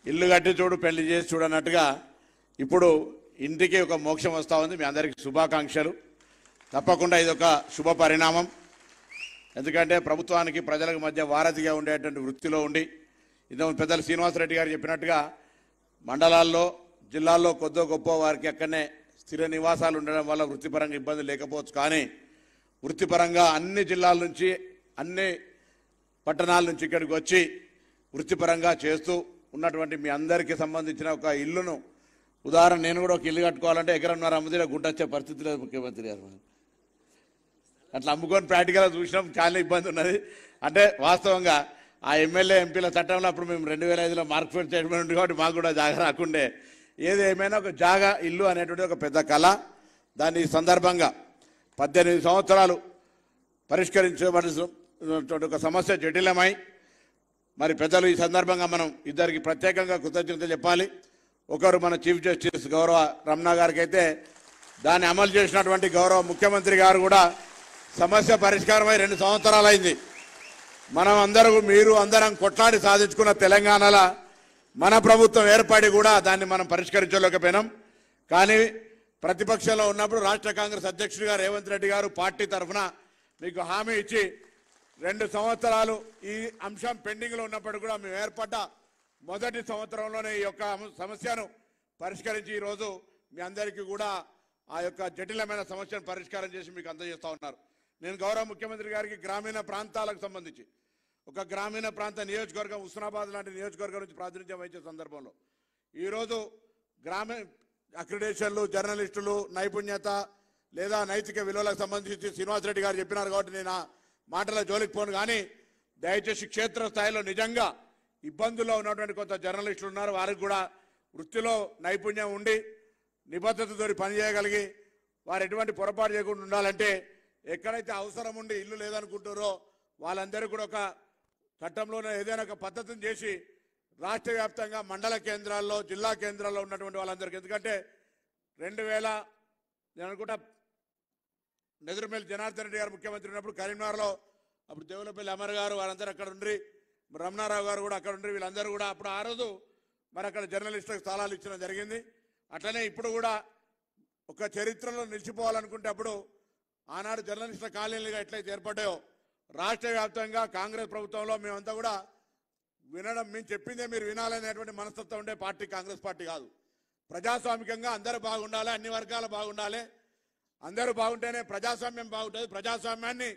E: ఇల్లు కట్టి చూడు, పెళ్లి చేసి చూడన్నట్టుగా ఇప్పుడు ఇంటికి ఒక మోక్షం వస్తూ ఉంది. మీ అందరికీ శుభాకాంక్షలు. తప్పకుండా ఇది ఒక శుభ పరిణామం. ఎందుకంటే ప్రభుత్వానికి ప్రజలకు మధ్య వారధిగా ఉండేటువంటి వృత్తిలో ఉండి, ఇంతకు పెద్దలు శ్రీనివాసరెడ్డి గారు చెప్పినట్టుగా మండలాల్లో, జిల్లాల్లో కొద్దో గొప్ప వారికి అక్కడనే స్థిర నివాసాలు ఉండడం వల్ల వృత్తిపరంగా ఇబ్బంది లేకపోవచ్చు. కానీ వృత్తిపరంగా అన్ని జిల్లాల నుంచి, అన్ని పట్టణాల నుంచి ఇక్కడికి వచ్చి వృత్తిపరంగా చేస్తూ ఉన్నటువంటి మీ అందరికీ సంబంధించిన ఒక ఇల్లును, ఉదాహరణ నేను కూడా ఒక ఇల్లు కట్టుకోవాలంటే ఎకరన్నర అమ్ముతే గుంటొచ్చే పరిస్థితి లేదు ముఖ్యమంత్రి గారు. అట్లా అమ్ముకొని ప్రాక్టికల్గా చూసినాం, చాలా ఇబ్బంది ఉన్నది. అంటే వాస్తవంగా ఆ ఎమ్మెల్యే ఎంపీల చట్టంలో అప్పుడు మేము 2005లో మార్కెట్ చైర్మన్ ఉంది కాబట్టి మాకు కూడా జాగా రాకుండే. ఏది ఏమైనా ఒక జాగా, ఇల్లు అనేటువంటి ఒక పెద్ద కళ. దాన్ని ఈ సందర్భంగా 18 సంవత్సరాలు పరిష్కరించబడినటువంటి ఒక సమస్య జటిలమై, మరి పెద్దలు ఈ సందర్భంగా మనం ఇద్దరికి ప్రత్యేకంగా కృతజ్ఞత చెప్పాలి. ఒకరు మన చీఫ్ జస్టిస్ గౌరవ రమణ గారికి అయితే, దాన్ని అమలు చేసినటువంటి గౌరవ ముఖ్యమంత్రి గారు కూడా సమస్య పరిష్కారమై 2 సంవత్సరాలు అయింది. మనం అందరూ, మీరు అందరం కొట్లాడి సాధించుకున్న తెలంగాణలో మన ప్రభుత్వం ఏర్పడి కూడా దాన్ని మనం పరిష్కరించలేకపోయినాం. కానీ ప్రతిపక్షంలో ఉన్నప్పుడు రాష్ట్ర కాంగ్రెస్ అధ్యక్షుడిగా రేవంత్ రెడ్డి గారు పార్టీ తరఫున మీకు హామీ ఇచ్చి 2 సంవత్సరాలు ఈ అంశం పెండింగ్లో ఉన్నప్పుడు కూడా మేము ఏర్పడ్డ మొదటి సంవత్సరంలోనే ఈ యొక్క సమస్యను పరిష్కరించి ఈరోజు మీ అందరికీ కూడా ఆ యొక్క జటిలమైన సమస్యను పరిష్కారం చేసి మీకు అందజేస్తూ ఉన్నారు. నేను గౌరవ ముఖ్యమంత్రి గారికి గ్రామీణ ప్రాంతాలకు సంబంధించి ఒక గ్రామీణ ప్రాంత నియోజకవర్గం హుస్నాబాద్ లాంటి నియోజకవర్గం నుంచి ప్రాతినిధ్యం వహించే సందర్భంలో ఈరోజు గ్రామీణ అక్రిడేషన్లు, జర్నలిస్టులు, నైపుణ్యత లేదా నైతిక విలువలకు సంబంధించి శ్రీనివాసరెడ్డి గారు చెప్పినారు కాబట్టి నేను ఆ మాటల జోలికి పోను. కానీ దయచేసి క్షేత్రస్థాయిలో నిజంగా ఇబ్బందుల్లో ఉన్నటువంటి కొంత జర్నలిస్టులు ఉన్నారు. వారికి కూడా వృత్తిలో నైపుణ్యం ఉండి నిబద్ధతతో పనిచేయగలిగి వారు ఎటువంటి పొరపాటు చేయకుండా ఉండాలంటే ఎక్కడైతే అవసరం ఉండి ఇల్లు లేదనుకుంటారో వాళ్ళందరూ కూడా ఒక చట్టంలోనే ఏదైనా ఒక పద్ధతిని చేసి రాష్ట్ర వ్యాప్తంగా మండల కేంద్రాల్లో, జిల్లా కేంద్రాల్లో ఉన్నటువంటి వాళ్ళందరికీ, ఎందుకంటే 2000 నేను అనుకుంటా నెదురుమల్లి జనార్దన్ రెడ్డి గారు ముఖ్యమంత్రి ఉన్నప్పుడు కరీంనగర్లో అప్పుడు దేవులపల్లి అమర్ గారు వారందరూ అక్కడ ఉండి, రమణారావు గారు కూడా అక్కడ ఉండి, వీళ్ళందరూ కూడా అప్పుడు ఆ రోజు మరి అక్కడ జర్నలిస్టులకు స్థలాలు ఇచ్చడం జరిగింది. అట్లనే ఇప్పుడు కూడా ఒక చరిత్రలో నిలిచిపోవాలనుకుంటే అప్పుడు ఆనాడు జర్నలిస్టుల కాలనీలుగా ఎట్లయితే ఏర్పడ్డాయో రాష్ట్ర వ్యాప్తంగా కాంగ్రెస్ ప్రభుత్వంలో మేమంతా కూడా వినడం, మేము చెప్పిందే మీరు వినాలనేటువంటి మనస్తత్వం ఉండే పార్టీ కాంగ్రెస్ పార్టీ కాదు. ప్రజాస్వామికంగా అందరూ బాగుండాలి, అన్ని వర్గాలు బాగుండాలి, అందరూ బాగుంటేనే ప్రజాస్వామ్యం బాగుంటుంది. ప్రజాస్వామ్యాన్ని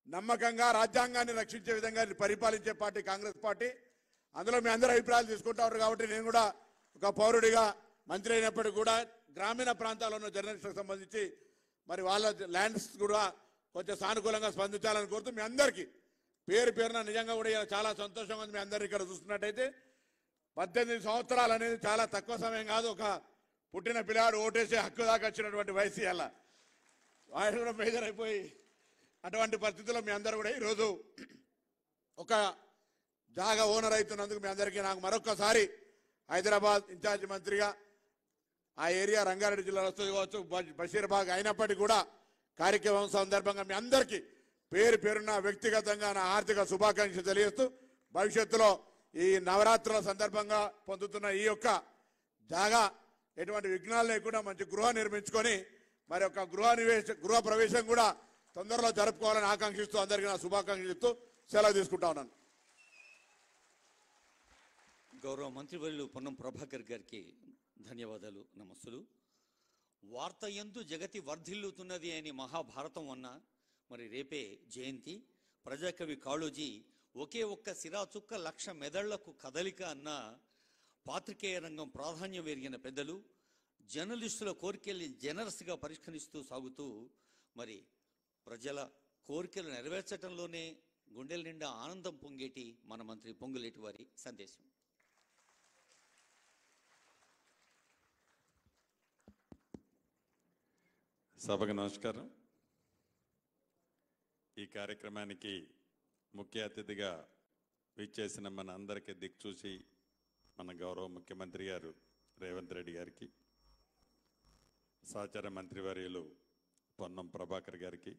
E: నమ్మకంగా రాజ్యాంగాన్ని రక్షించే విధంగా పరిపాలించే పార్టీ కాంగ్రెస్ పార్టీ. అందులో మీ అందరూ అభిప్రాయాలు తీసుకుంటా ఉన్నారు కాబట్టి నేను కూడా ఒక పౌరుడిగా మంత్రి అయినప్పటికీ కూడా గ్రామీణ ప్రాంతాల్లో ఉన్న జర్నలిస్టులకు సంబంధించి మరి వాళ్ళ ల్యాండ్స్ కూడా కొంచెం సానుకూలంగా స్పందించాలని కోరుతూ మీ అందరికీ పేరు పేరున నిజంగా కూడా చాలా సంతోషంగా ఉంది. మీ అందరు ఇక్కడ చూస్తున్నట్టయితే 18 సంవత్సరాలు అనేది చాలా తక్కువ సమయం కాదు. ఒక పుట్టిన పిల్లాడు ఓటేసే హక్కు దాకా వచ్చినటువంటి వయసు అలా ఆయన కూడా మేజర్ అయిపోయి అటువంటి పరిస్థితుల్లో మీ అందరూ కూడా ఈరోజు ఒక జాగా ఓనర్ అవుతున్నందుకు మీ అందరికీ నాకు మరొకసారి హైదరాబాద్ ఇన్ఛార్జ్ మంత్రిగా ఆ ఏరియా రంగారెడ్డి జిల్లాలో వస్తుంది కావచ్చు, బషీర్బాగ్ అయినప్పటికీ కూడా కార్యక్రమం సందర్భంగా మీ అందరికీ పేరు పేరున్న వ్యక్తిగతంగా నా ఆర్థిక శుభాకాంక్షలు తెలియజేస్తూ భవిష్యత్తులో ఈ నవరాత్రుల సందర్భంగా పొందుతున్న ఈ యొక్క జాగా ఎటువంటి విఘ్నాలు లేకుండా మంచి గృహ నిర్మించుకొని మరి ఒక గృహ ప్రవేశం కూడా తొందరలో జరుపుకోవాలని ఆకాంక్షిస్తూ అందరికీ నా శుభాకాంక్షలు ఇస్తూ సెలవు తీసుకుంటా ఉన్నాను.
A: గౌరవ మంత్రివర్యులు పొన్నం ప్రభాకర్ గారికి ధన్యవాదాలు, నమస్సులు. వార్త యందు జగతి వర్ధిల్లుతున్నది అని మహాభారతం అన్న మరి రేపే జయంతి. ప్రజాకవి కాళోజీ ఒకే ఒక్క సిరాచుక్క 1,00,000 మెదళ్లకు కదలిక అన్న పాత్రికేయ రంగం ప్రాధాన్యం ఎరిగిన పెద్దలు, జర్నలిస్టుల కోరికల్ని జనరస్గా పరిష్కరిస్తూ సాగుతూ మరి ప్రజల కోరికలు నెరవేర్చడంలోనే గుండెల నిండా ఆనందం పొంగేటి మన మంత్రి పొంగులేటి వారి సందేశం.
F: సభకు నమస్కారం. ఈ కార్యక్రమానికి ముఖ్య అతిథిగా విచ్చేసిన మన అందరికీ దిక్చూసి మన గౌరవ ముఖ్యమంత్రి గారు రేవంత్ రెడ్డి గారికి, సహచర మంత్రివర్యులు పొన్నం ప్రభాకర్ గారికి,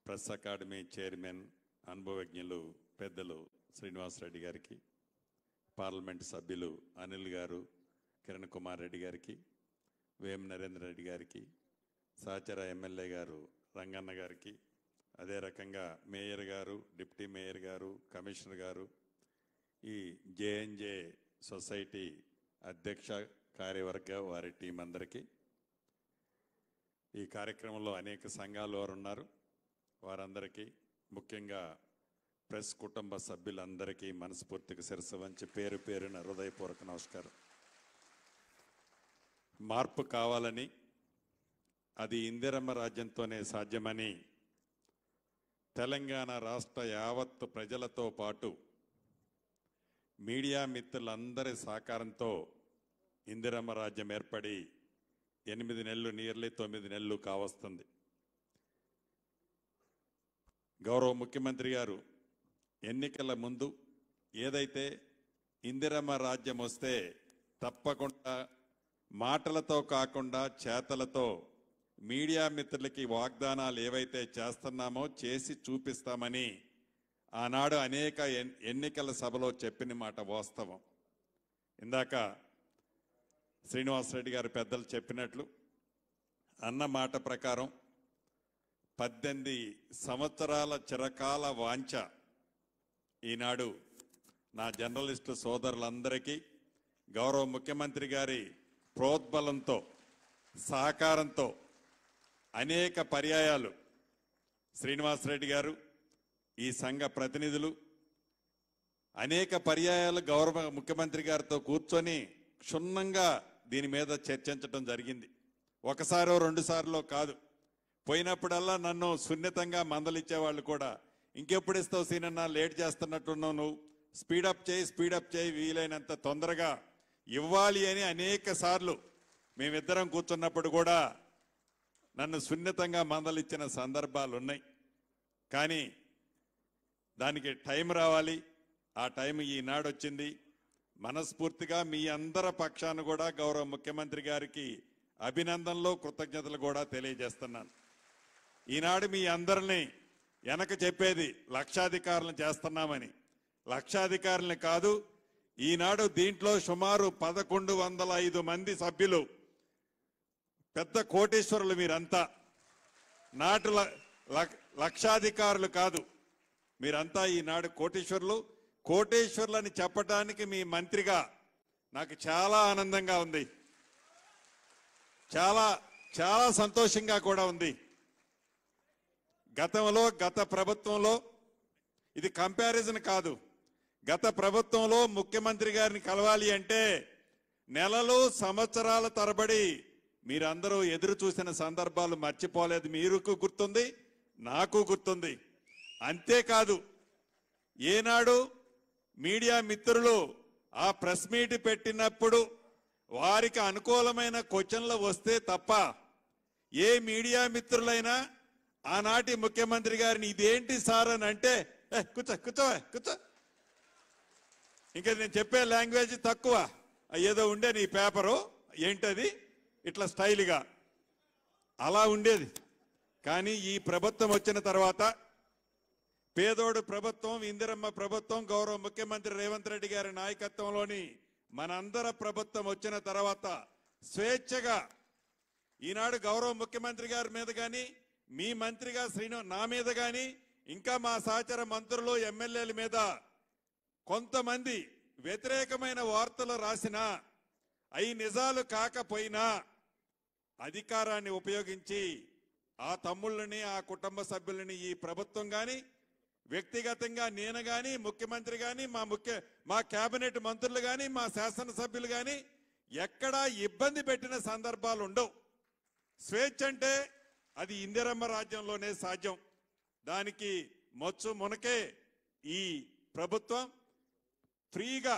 F: ప్రెస్ అకాడమీ చైర్మన్ అనుభవజ్ఞులు పెద్దలు శ్రీనివాసరెడ్డి గారికి, పార్లమెంట్ సభ్యులు అనిల్ గారు, కిరణ్ కుమార్ రెడ్డి గారికి, వేం నరేంద్ర రెడ్డి గారికి, సహచర ఎమ్మెల్యే గారు రంగన్న గారికి, అదే రకంగా మేయర్ గారు, డిప్యూటీ మేయర్ గారు, కమిషనర్ గారు, ఈ జేఎన్జే సొసైటీ అధ్యక్ష కార్యవర్గ వారి టీం అందరికీ, ఈ కార్యక్రమంలో అనేక సంఘాలు వారు ఉన్నారు, వారందరికీ ముఖ్యంగా ప్రెస్ కుటుంబ సభ్యులందరికీ మనస్ఫూర్తిగా శిరస్సు వంచి పేరు పేరున హృదయపూర్వక నమస్కారం. మార్పు కావాలని, అది ఇందిరమ్మ రాజ్యంతోనే సాధ్యమని తెలంగాణ రాష్ట్ర యావత్తు ప్రజలతో పాటు మీడియా మిత్రులందరి సహకారంతో ఇందిరమ్మ రాజ్యం ఏర్పడి 8 నెలలు, నియర్లీ 9 నెలలు కావస్తుంది. గౌరవ ముఖ్యమంత్రి గారు ఎన్నికల ముందు ఏదైతే ఇందిరమ్మ రాజ్యం వస్తే తప్పకుండా మాటలతో కాకుండా చేతలతో మీడియా మిత్రులకి వాగ్దానాలు ఏవైతే చేస్తున్నామో చేసి చూపిస్తామని ఆనాడు అనేక ఎన్నికల సభలో చెప్పిన మాట వాస్తవం. ఇందాక శ్రీనివాసరెడ్డి గారు పెద్దలు చెప్పినట్లు అన్న మాట ప్రకారం 18 సంవత్సరాల చిరకాల వాంఛ ఈనాడు నా జర్నలిస్టు సోదరులందరికీ గౌరవ ముఖ్యమంత్రి గారి ప్రోద్బలంతో సహకారంతో అనేక పర్యాయాలు శ్రీనివాసరెడ్డి గారు ఈ సంఘ ప్రతినిధులు అనేక పర్యాయాలు గౌరవ ముఖ్యమంత్రి గారితో కూర్చొని క్షుణ్ణంగా దీని మీద చర్చించడం జరిగింది. ఒకసారో రెండు సార్లో కాదు. పోయినప్పుడల్లా నన్ను సున్నితంగా మందలిచ్చేవాళ్ళు కూడా, ఇంకెప్పుడు ఇస్తావు సీనన్నా, లేట్ చేస్తున్నట్టున్నావు, నువ్వు స్పీడప్ చేయి, వీలైనంత తొందరగా ఇవ్వాలి అని అనేక సార్లు మేమిద్దరం కూర్చున్నప్పుడు కూడా నన్ను సున్నితంగా మందలిచ్చిన సందర్భాలు ఉన్నాయి. కానీ దానికి టైం రావాలి. ఆ టైం ఈనాడు వచ్చింది. మనస్ఫూర్తిగా మీ అందరి పక్షాన కూడా గౌరవ ముఖ్యమంత్రి గారికి అభినందనలు, కృతజ్ఞతలు కూడా తెలియజేస్తున్నాను. ఈనాడు మీ అందరినీ వెనక చెప్పేది లక్షాధికారులను చేస్తున్నామని. లక్షాధికారులని కాదు, ఈనాడు దీంట్లో సుమారు 1105 మంది సభ్యులు, పెద్ద కోటీశ్వరులు మీరంతా. నాటు లక్షాధికారులు కాదు, మీరంతా ఈనాడు కోటీశ్వరులు. కోటీశ్వరులని చెప్పడానికి మీ మంత్రిగా నాకు చాలా ఆనందంగా ఉంది, చాలా చాలా సంతోషంగా కూడా ఉంది. గత ప్రభుత్వంలో ఇది కంపారిజన్ కాదు. గత ప్రభుత్వంలో ముఖ్యమంత్రి గారిని కలవాలి అంటే నెలలు సంవత్సరాల తరబడి మీరందరూ ఎదురు చూసిన సందర్భాలు మర్చిపోలేదు. మీకు గుర్తుంది, నాకు గుర్తుంది. అంతేకాదు, ఏనాడు మీడియా మిత్రులు ఆ ప్రెస్ మీట్ పెట్టినప్పుడు వారికి అనుకూలమైన క్వశ్చన్లు వస్తే తప్ప ఏ మీడియా మిత్రులైనా ఆనాటి ముఖ్యమంత్రి గారిని ఇదేంటి సార్ అని అంటే కూర్చో ఇంకా నేను చెప్పే లాంగ్వేజ్ తక్కువ, ఏదో ఉండే నీ పేపరు ఏంటది ఇట్లా స్టైల్గా అలా ఉండేది. కానీ ఈ ప్రభుత్వం వచ్చిన తర్వాత, పేదోడు ప్రభుత్వం, ఇందిరమ్మ ప్రభుత్వం, గౌరవ ముఖ్యమంత్రి రేవంత్ రెడ్డి గారి నాయకత్వంలోని మనందరి ప్రభుత్వం వచ్చిన తర్వాత స్వేచ్ఛగా ఈనాడు గౌరవ ముఖ్యమంత్రి గారి మీద కానీ, మీ మంత్రిగా నా మీద కానీ, ఇంకా మా సహచర మంత్రులు ఎమ్మెల్యేల మీద కొంతమంది వ్యతిరేకమైన వార్తలు రాసినా, అవి నిజాలు కాకపోయినా అధికారాన్ని ఉపయోగించి ఆ తమ్ముళ్ళని, ఆ కుటుంబ సభ్యులని ఈ ప్రభుత్వం కానీ, వ్యక్తిగతంగా నేను కానీ, ముఖ్యమంత్రి కానీ, మా కేబినెట్ మంత్రులు కానీ, మా శాసనసభ్యులు కానీ ఎక్కడా ఇబ్బంది పెట్టిన సందర్భాలు ఉండవు. స్వేచ్ఛ అంటే అది ఇందిరమ్మ రాజ్యంలోనే సాధ్యం. దానికి మొచ్చు మునకే ఈ ప్రభుత్వం ఫ్రీగా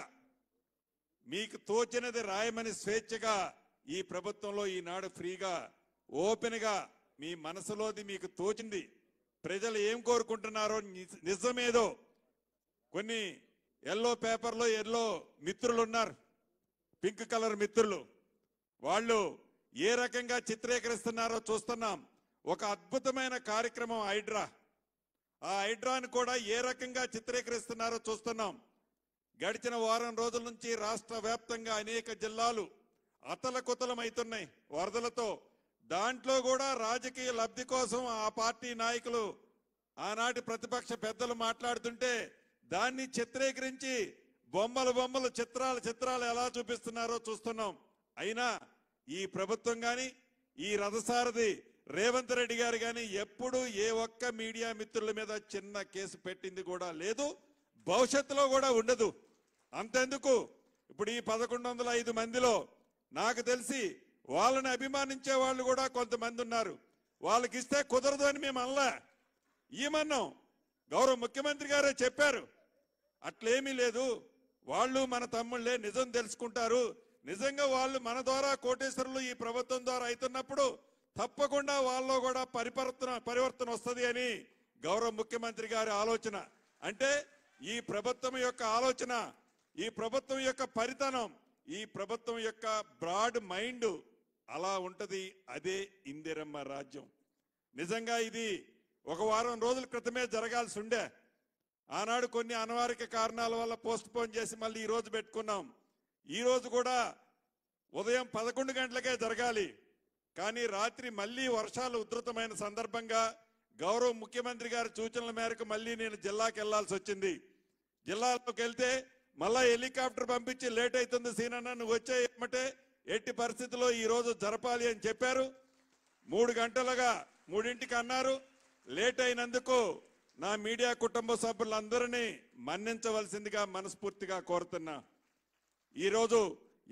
F: మీకు తోచినది రాయమని స్వేచ్ఛగా ఈ ప్రభుత్వంలో ఈనాడు ఫ్రీగా ఓపెన్గా మీ మనసులోది మీకు తోచింది ప్రజలు ఏం కోరుకుంటున్నారో నిజమేదో. కొన్ని ఎల్లో పేపర్లో ఎల్లో మిత్రులు ఉన్నారు, పింక్ కలర్ మిత్రులు, వాళ్ళు ఏ రకంగా చిత్రీకరిస్తున్నారో చూస్తున్నాం. ఒక అద్భుతమైన కార్యక్రమం హైడ్రా, ఆ హైడ్రాను కూడా ఏ రకంగా చిత్రీకరిస్తున్నారో చూస్తున్నాం. గడిచిన వారం రోజుల నుంచి రాష్ట్ర వ్యాప్తంగా అనేక జిల్లాలు అతలకుతలమవుతున్నాయి వరదలతో. దాంట్లో కూడా రాజకీయ లబ్ధి కోసం ఆ పార్టీ నాయకులు, ఆనాటి ప్రతిపక్ష పెద్దలు మాట్లాడుతుంటే దాన్ని చిత్రీకరించి బొమ్మలు చిత్రాలు ఎలా చూపిస్తున్నారో చూస్తున్నాం. అయినా ఈ ప్రభుత్వం కానీ, ఈ రథసారథి రేవంత్ రెడ్డి గారు కానీ ఎప్పుడు ఏ ఒక్క మీడియా మిత్రుల మీద చిన్న కేసు పెట్టింది కూడా లేదు, భవిష్యత్తులో కూడా ఉండదు. అంతెందుకు, ఇప్పుడు ఈ 1105 మందిలో నాకు తెలిసి వాళ్ళని అభిమానించే వాళ్ళు కూడా కొంతమంది ఉన్నారు. వాళ్ళకి ఇస్తే కుదరదు అని మేము అనలే, ఏమన్నాం. గౌరవ ముఖ్యమంత్రి గారే చెప్పారు, అట్లేమీ లేదు, వాళ్ళు మన తమ్ముళ్ళే, నిజం తెలుసుకుంటారు, నిజంగా వాళ్ళు మన ద్వారా కోటేశ్వరులు ఈ ప్రభుత్వం ద్వారా అవుతున్నప్పుడు తప్పకుండా వాళ్ళలో కూడా పరివర్తన వస్తుంది అని గౌరవ ముఖ్యమంత్రి గారి ఆలోచన. అంటే ఈ ప్రభుత్వం యొక్క ఆలోచన, ఈ ప్రభుత్వం యొక్క పరితనం, ఈ ప్రభుత్వం యొక్క బ్రాడ్ మైండ్ అలా ఉంటది. అదే ఇందిరమ్మ రాజ్యం. నిజంగా ఇది ఒక వారం రోజుల క్రితమే జరగాల్సి ఉండే, ఆనాడు కొన్ని అనివార్య కారణాల వల్ల పోస్ట్ పోన్ చేసి మళ్ళీ ఈ రోజు పెట్టుకున్నాం. ఈ రోజు కూడా ఉదయం 11 గంటలకే జరగాలి. కానీ రాత్రి మళ్ళీ వర్షాలు ఉధృతమైన సందర్భంగా గౌరవ ముఖ్యమంత్రి గారి సూచనల మేరకు మళ్ళీ నేను జిల్లాకి వెళ్లాల్సి వచ్చింది. జిల్లాలోకి వెళ్తే మళ్ళా హెలికాప్టర్ పంపించి లేట్ అవుతుంది సీనన్న, నువ్వు వచ్చే ఏమంటే ఎట్టి పరిస్థితుల్లో ఈరోజు జరపాలి అని చెప్పారు. 3 గంటలుగా 3ంటికి అన్నారు. లేట్ అయినందుకు నా మీడియా కుటుంబ సభ్యులందరినీ మన్నించవలసిందిగా మనస్ఫూర్తిగా కోరుతున్నా. ఈరోజు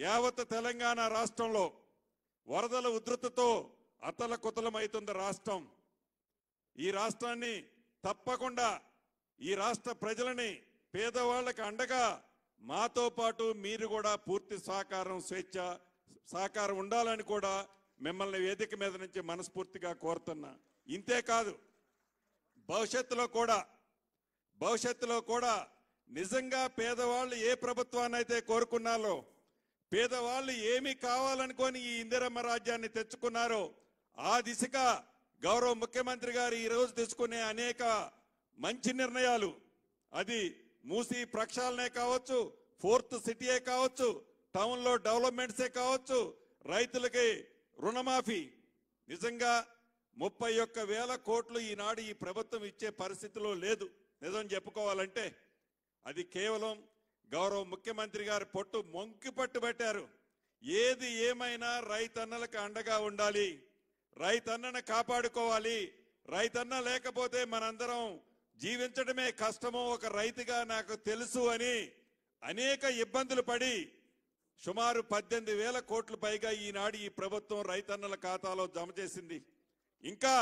F: యావత్ తెలంగాణ రాష్ట్రంలో వరదల ఉధృతితో అతలకుతలమవుతుంది రాష్ట్రం. ఈ రాష్ట్రాన్ని తప్పకుండా ఈ రాష్ట్ర ప్రజలని పేదవాళ్ళకి అండగా మాతో పాటు మీరు కూడా పూర్తి సహకారం ఉండాలని కూడా మిమ్మల్ని వేదిక మీద నుంచి మనస్ఫూర్తిగా కోరుతున్నా. ఇంతేకాదు భవిష్యత్తులో కూడా నిజంగా పేదవాళ్ళు ఏ ప్రభుత్వాన్ని అయితే కోరుకున్నారో, పేదవాళ్ళు ఏమి కావాలనుకొని ఈ ఇందిరమ్మ రాజ్యాన్ని తెచ్చుకున్నారో ఆ దిశగా గౌరవ ముఖ్యమంత్రి గారు ఈరోజు తీసుకునే అనేక మంచి నిర్ణయాలు, అది మూసీ ప్రక్షాళనే కావచ్చు, 4th సిటీయే కావచ్చు, టౌన్లో డెవలప్మెంట్సే కావచ్చు, రైతులకి రుణమాఫీ, నిజంగా 31,000 కోట్లు ఈనాడు ఈ ప్రభుత్వం ఇచ్చే పరిస్థితిలో లేదు. నిజం చెప్పుకోవాలంటే అది కేవలం గౌరవ ముఖ్యమంత్రి గారు మొంకి పట్టు పెట్టారు. ఏది ఏమైనా రైతన్నలకు అండగా ఉండాలి, రైతన్నను కాపాడుకోవాలి. రైతన్న లేకపోతే మనందరం జీవించడమే కష్టమో ఒక రైతుగా నాకు తెలుసు అని అనేక ఇబ్బందులు పడి సుమారు 18,000 కోట్లు పైగా ఈనాడు ఈ ప్రభుత్వం రైతన్నల ఖాతాలో జమ చేసింది. ఇంకా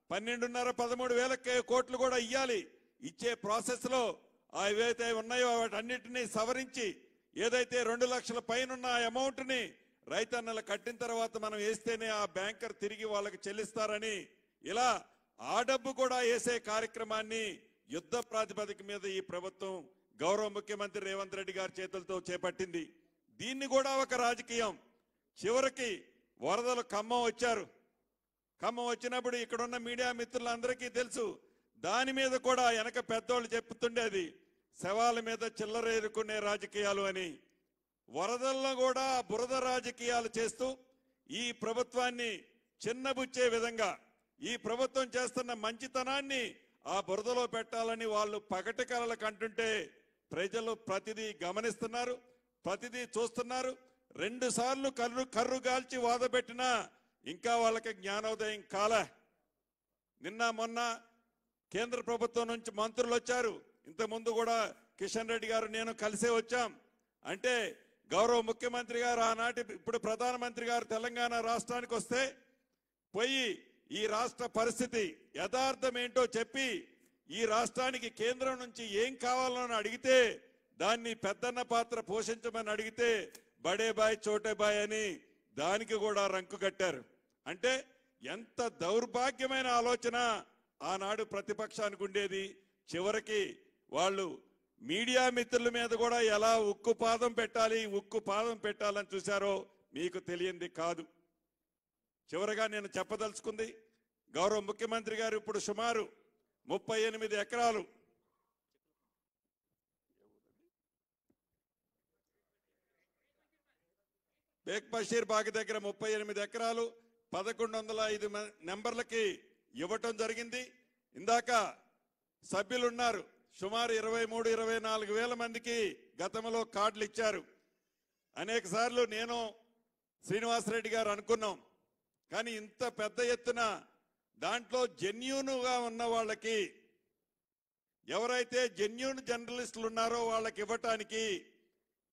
F: 12,500-13,000 కోట్లు కూడా ఇవ్వాలి. ఇచ్చే ప్రాసెస్లో ఏవైతే ఉన్నాయో వాటన్నిటినీ సవరించి ఏదైతే 2 లక్షల పైన అమౌంట్ని రైతన్నలు కట్టిన తర్వాత మనం వేస్తేనే ఆ బ్యాంకర్ తిరిగి వాళ్ళకి చెల్లిస్తారని ఇలా ఆ డబ్బు కూడా వేసే కార్యక్రమాన్ని యుద్ధ ప్రాతిపదిక మీద ఈ ప్రభుత్వం గౌరవ ముఖ్యమంత్రి రేవంత్ రెడ్డి గారి చేతులతో చేపట్టింది. దీన్ని కూడా ఒక రాజకీయం. చివరికి వరదలు ఖమ్మం వచ్చారు. ఖమ్మం వచ్చినప్పుడు ఇక్కడున్న మీడియా మిత్రులందరికీ తెలుసు, దాని మీద కూడా వెనక పెద్దోళ్ళు చెప్తుండేది శవాల మీద చిల్లరేరుకునే రాజకీయాలు అని. వరదల్లో కూడా బురద రాజకీయాలు చేస్తూ ఈ ప్రభుత్వాన్ని చిన్నబుచ్చే విధంగా ఈ ప్రభుత్వం చేస్తున్న మంచితనాన్ని ఆ బురదలో పెట్టాలని వాళ్ళు పగటి కలలకు అంటుంటే ప్రజలు ప్రతిదీ గమనిస్తున్నారు, ప్రతిదీ చూస్తున్నారు. 2 సార్లు కర్రు గాల్చి వాదపెట్టినా ఇంకా వాళ్ళకి జ్ఞానోదయం కాలే. నిన్న మొన్న కేంద్ర ప్రభుత్వం నుంచి మంత్రులు వచ్చారు. ఇంతకుముందు కూడా కిషన్ రెడ్డి గారు నేను కలిసే వచ్చాం. అంటే గౌరవ ముఖ్యమంత్రి గారు ఆనాటి ఇప్పుడు ప్రధానమంత్రి గారు తెలంగాణ రాష్ట్రానికి వస్తే పోయి ఈ రాష్ట్ర పరిస్థితి యథార్థం ఏంటో చెప్పి ఈ రాష్ట్రానికి కేంద్రం నుంచి ఏం కావాలని అడిగితే దాన్ని పెద్దన్న పాత్ర పోషించమని అడిగితే బడే బాయ్ చోటే బాయ్ అని దానికి కూడా రంకు కట్టారు. అంటే ఎంత దౌర్భాగ్యమైన ఆలోచన ఆనాడు ప్రతిపక్షానికి ఉండేది. చివరికి వాళ్ళు మీడియా మిత్రుల మీద కూడా ఎలా ఉక్కు పాదం పెట్టాలని చూశారో మీకు తెలియంది కాదు. చివరగా నేను చెప్పదలుచుకుంది, గౌరవ ముఖ్యమంత్రి గారు ఇప్పుడు సుమారు 38 ఎకరాలు బేగ్ బషీర్ బాగ్ దగ్గర 38 ఎకరాలు 1105 నెంబర్లకి ఇవ్వటం జరిగింది. ఇందాక సభ్యులున్నారు, సుమారు 23-24 వేల మందికి గతంలో కార్డులు ఇచ్చారు. అనేక సార్లు నేను శ్రీనివాసరెడ్డి గారు అనుకున్నాం, కానీ ఇంత పెద్ద ఎత్తున దాంట్లో జెన్యూన్గా ఉన్న వాళ్ళకి, ఎవరైతే జెన్యూన్ జర్నలిస్టులు ఉన్నారో వాళ్ళకి ఇవ్వటానికి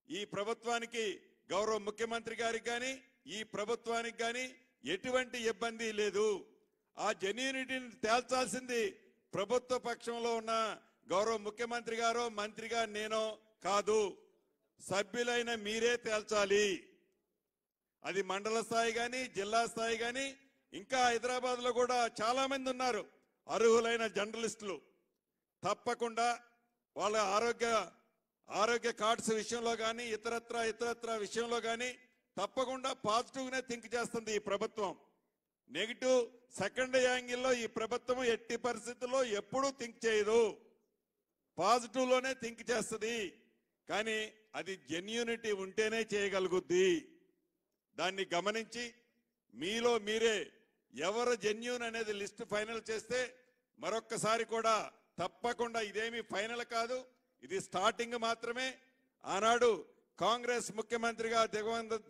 F: ఈ ప్రభుత్వానికి గౌరవ ముఖ్యమంత్రి గారికి కానీ ఈ ప్రభుత్వానికి కానీ ఎటువంటి ఇబ్బంది లేదు. ఆ జెన్యూనిటీని తేల్చాల్సింది ప్రభుత్వ పక్షంలో ఉన్న గౌరవ ముఖ్యమంత్రి గారో మంత్రిగా నేనో కాదు, సభ్యులైన మీరే తేల్చాలి. అది మండల స్థాయి కానీ జిల్లా స్థాయి కానీ ఇంకా హైదరాబాద్ లో కూడా చాలా మంది ఉన్నారు అర్హులైన జర్నలిస్టులు. తప్పకుండా వాళ్ళ ఆరోగ్య కార్డ్స్ విషయంలో కానీ ఇతరత్ర విషయంలో కానీ తప్పకుండా పాజిటివ్గానే థింక్ చేస్తుంది ఈ ప్రభుత్వం. నెగిటివ్ సెకండ్ యాంగిల్లో ఈ ప్రభుత్వం ఎట్టి పరిస్థితుల్లో ఎప్పుడూ థింక్ చేయదు, పాజిటివ్లోనే థింక్ చేస్తుంది. కానీ అది జెన్యూనిటీ ఉంటేనే చేయగలుగుద్ది. దాన్ని గమనించి మీలో మీరే ఎవరు జెన్యూన్ అనేది లిస్ట్ ఫైనల్ చేస్తే మరొక్కసారి కూడా తప్పకుండా ఇదేమీ ఫైనల్ కాదు, ఇది స్టార్టింగ్ మాత్రమే. ఆనాడు కాంగ్రెస్ ముఖ్యమంత్రిగా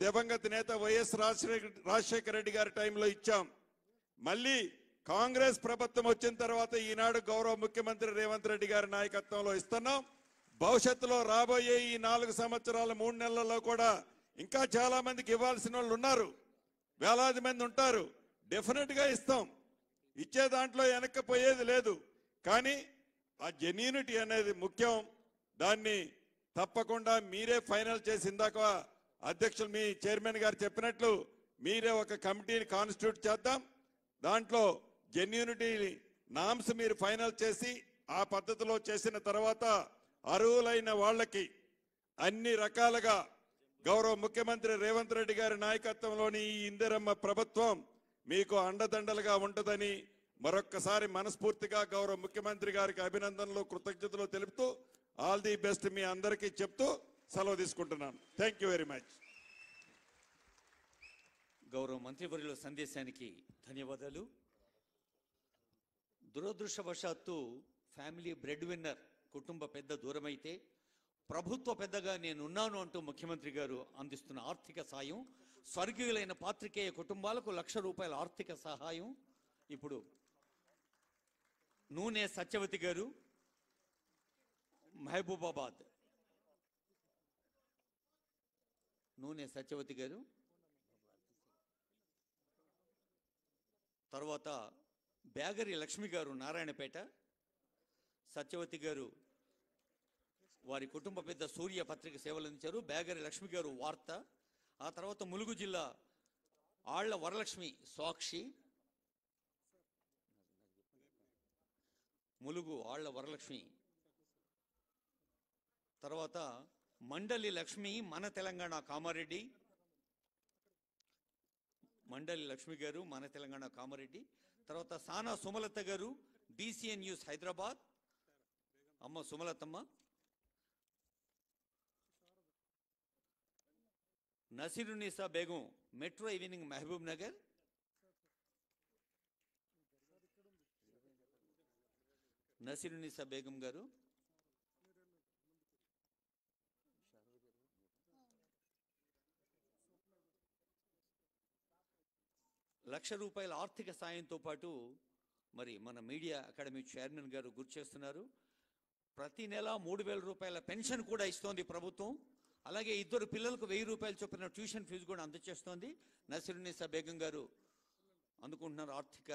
F: దివంగత నేత వైఎస్ రాజశేఖర రెడ్డి గారి టైంలో ఇచ్చాం. మళ్ళీ కాంగ్రెస్ ప్రభుత్వం వచ్చిన తర్వాత ఈనాడు గౌరవ ముఖ్యమంత్రి రేవంత్ రెడ్డి గారి నాయకత్వంలో ఇస్తున్నాం. భవిష్యత్తులో రాబోయే ఈ 4 సంవత్సరాల 3 నెలల్లో కూడా ఇంకా చాలా మందికి ఇవ్వాల్సిన వాళ్ళు ఉన్నారు, వేలాది మంది ఉంటారు. డెఫినెట్ గా ఇస్తాం, ఇచ్చే దాంట్లో వెనక్కిపోయేది లేదు. కానీ ఆ జెన్యూనిటీ అనేది ముఖ్యం. దాన్ని తప్పకుండా మీరే ఫైనల్ చేసి, ఇందాక అధ్యక్షులు మీ చైర్మన్ గారు చెప్పినట్లు మీరే ఒక కమిటీని కాన్స్టిట్యూట్ చేద్దాం. దాంట్లో జెన్యూనిటీ నామ్స్ మీరు ఫైనల్ చేసి ఆ పద్ధతిలో చేసిన తర్వాత అర్హులైన వాళ్ళకి అన్ని రకాలుగా గౌరవ ముఖ్యమంత్రి రేవంత్ రెడ్డి గారి నాయకత్వంలోని ఈ ఇందిరమ్మ ప్రభుత్వం మీకు అండదండలుగా ఉంటుందని మరొక్కసారి మనస్ఫూర్తిగా గౌరవ ముఖ్యమంత్రి గారికి అభినందనలు, కృతజ్ఞతలు తెలుపుతూ ఆల్ ది బెస్ట్ మీ అందరికీ చెప్తూ సెలవు తీసుకుంటున్నాను. Thank you very much.
A: గౌరవ మంత్రివర్యుల సందేశానికి ధన్యవాదాలు. దురదృష్టవశాత్తు ఫ్యామిలీ బ్రెడ్ విన్నర్ కుటుంబ పెద్ద దూరమైతే ప్రభుత్వ పెద్దగా నేనున్నాను అంటూ ముఖ్యమంత్రి గారు అందిస్తున్న ఆర్థిక సాయం, స్వర్గీయులైన పాత్రికేయ కుటుంబాలకు ₹1,00,000 ఆర్థిక సహాయం. ఇప్పుడు నూనె సత్యవతి గారు, మహబూబాబాద్. నూనె సత్యవతి గారు, తర్వాత బ్యాగరి లక్ష్మి గారు నారాయణపేట, సత్యవతి గారు వారి కుటుంబ పెద్ద సూర్య పత్రిక సేవలు అందించారు. బ్యాగరి లక్ష్మి గారు వార్త. ఆ తర్వాత ములుగు జిల్లా ఆళ్ల వరలక్ష్మి సాక్షి, ములుగు ఆళ్ల వరలక్ష్మి. తర్వాత మండలి లక్ష్మి మన తెలంగాణ కామారెడ్డి, మండలి లక్ష్మి గారు మన తెలంగాణ కామారెడ్డి. తర్వాత సానా సుమలత గారు BCN న్యూస్ హైదరాబాద్, అమ్మ సుమలతమ్మ. Naseerunnisa Begum metro evening Mahabub Nagar. నసీరునిసా బేగం గారు, ₹1,00,000 ఆర్థిక సాయంతో పాటు మరి మన మీడియా అకాడమీ చైర్మన్ గారు గుర్తు చేస్తున్నారు, ప్రతి నెల ₹3,000 పెన్షన్ కూడా ఇస్తోంది ప్రభుత్వం. అలాగే 2 పిల్లలకు ₹1,000 చొప్పున ట్యూషన్ ఫీజు కూడా అందజేస్తోంది. నసీరునిసా బేగం గారు అందుకుంటున్నారు ఆర్థిక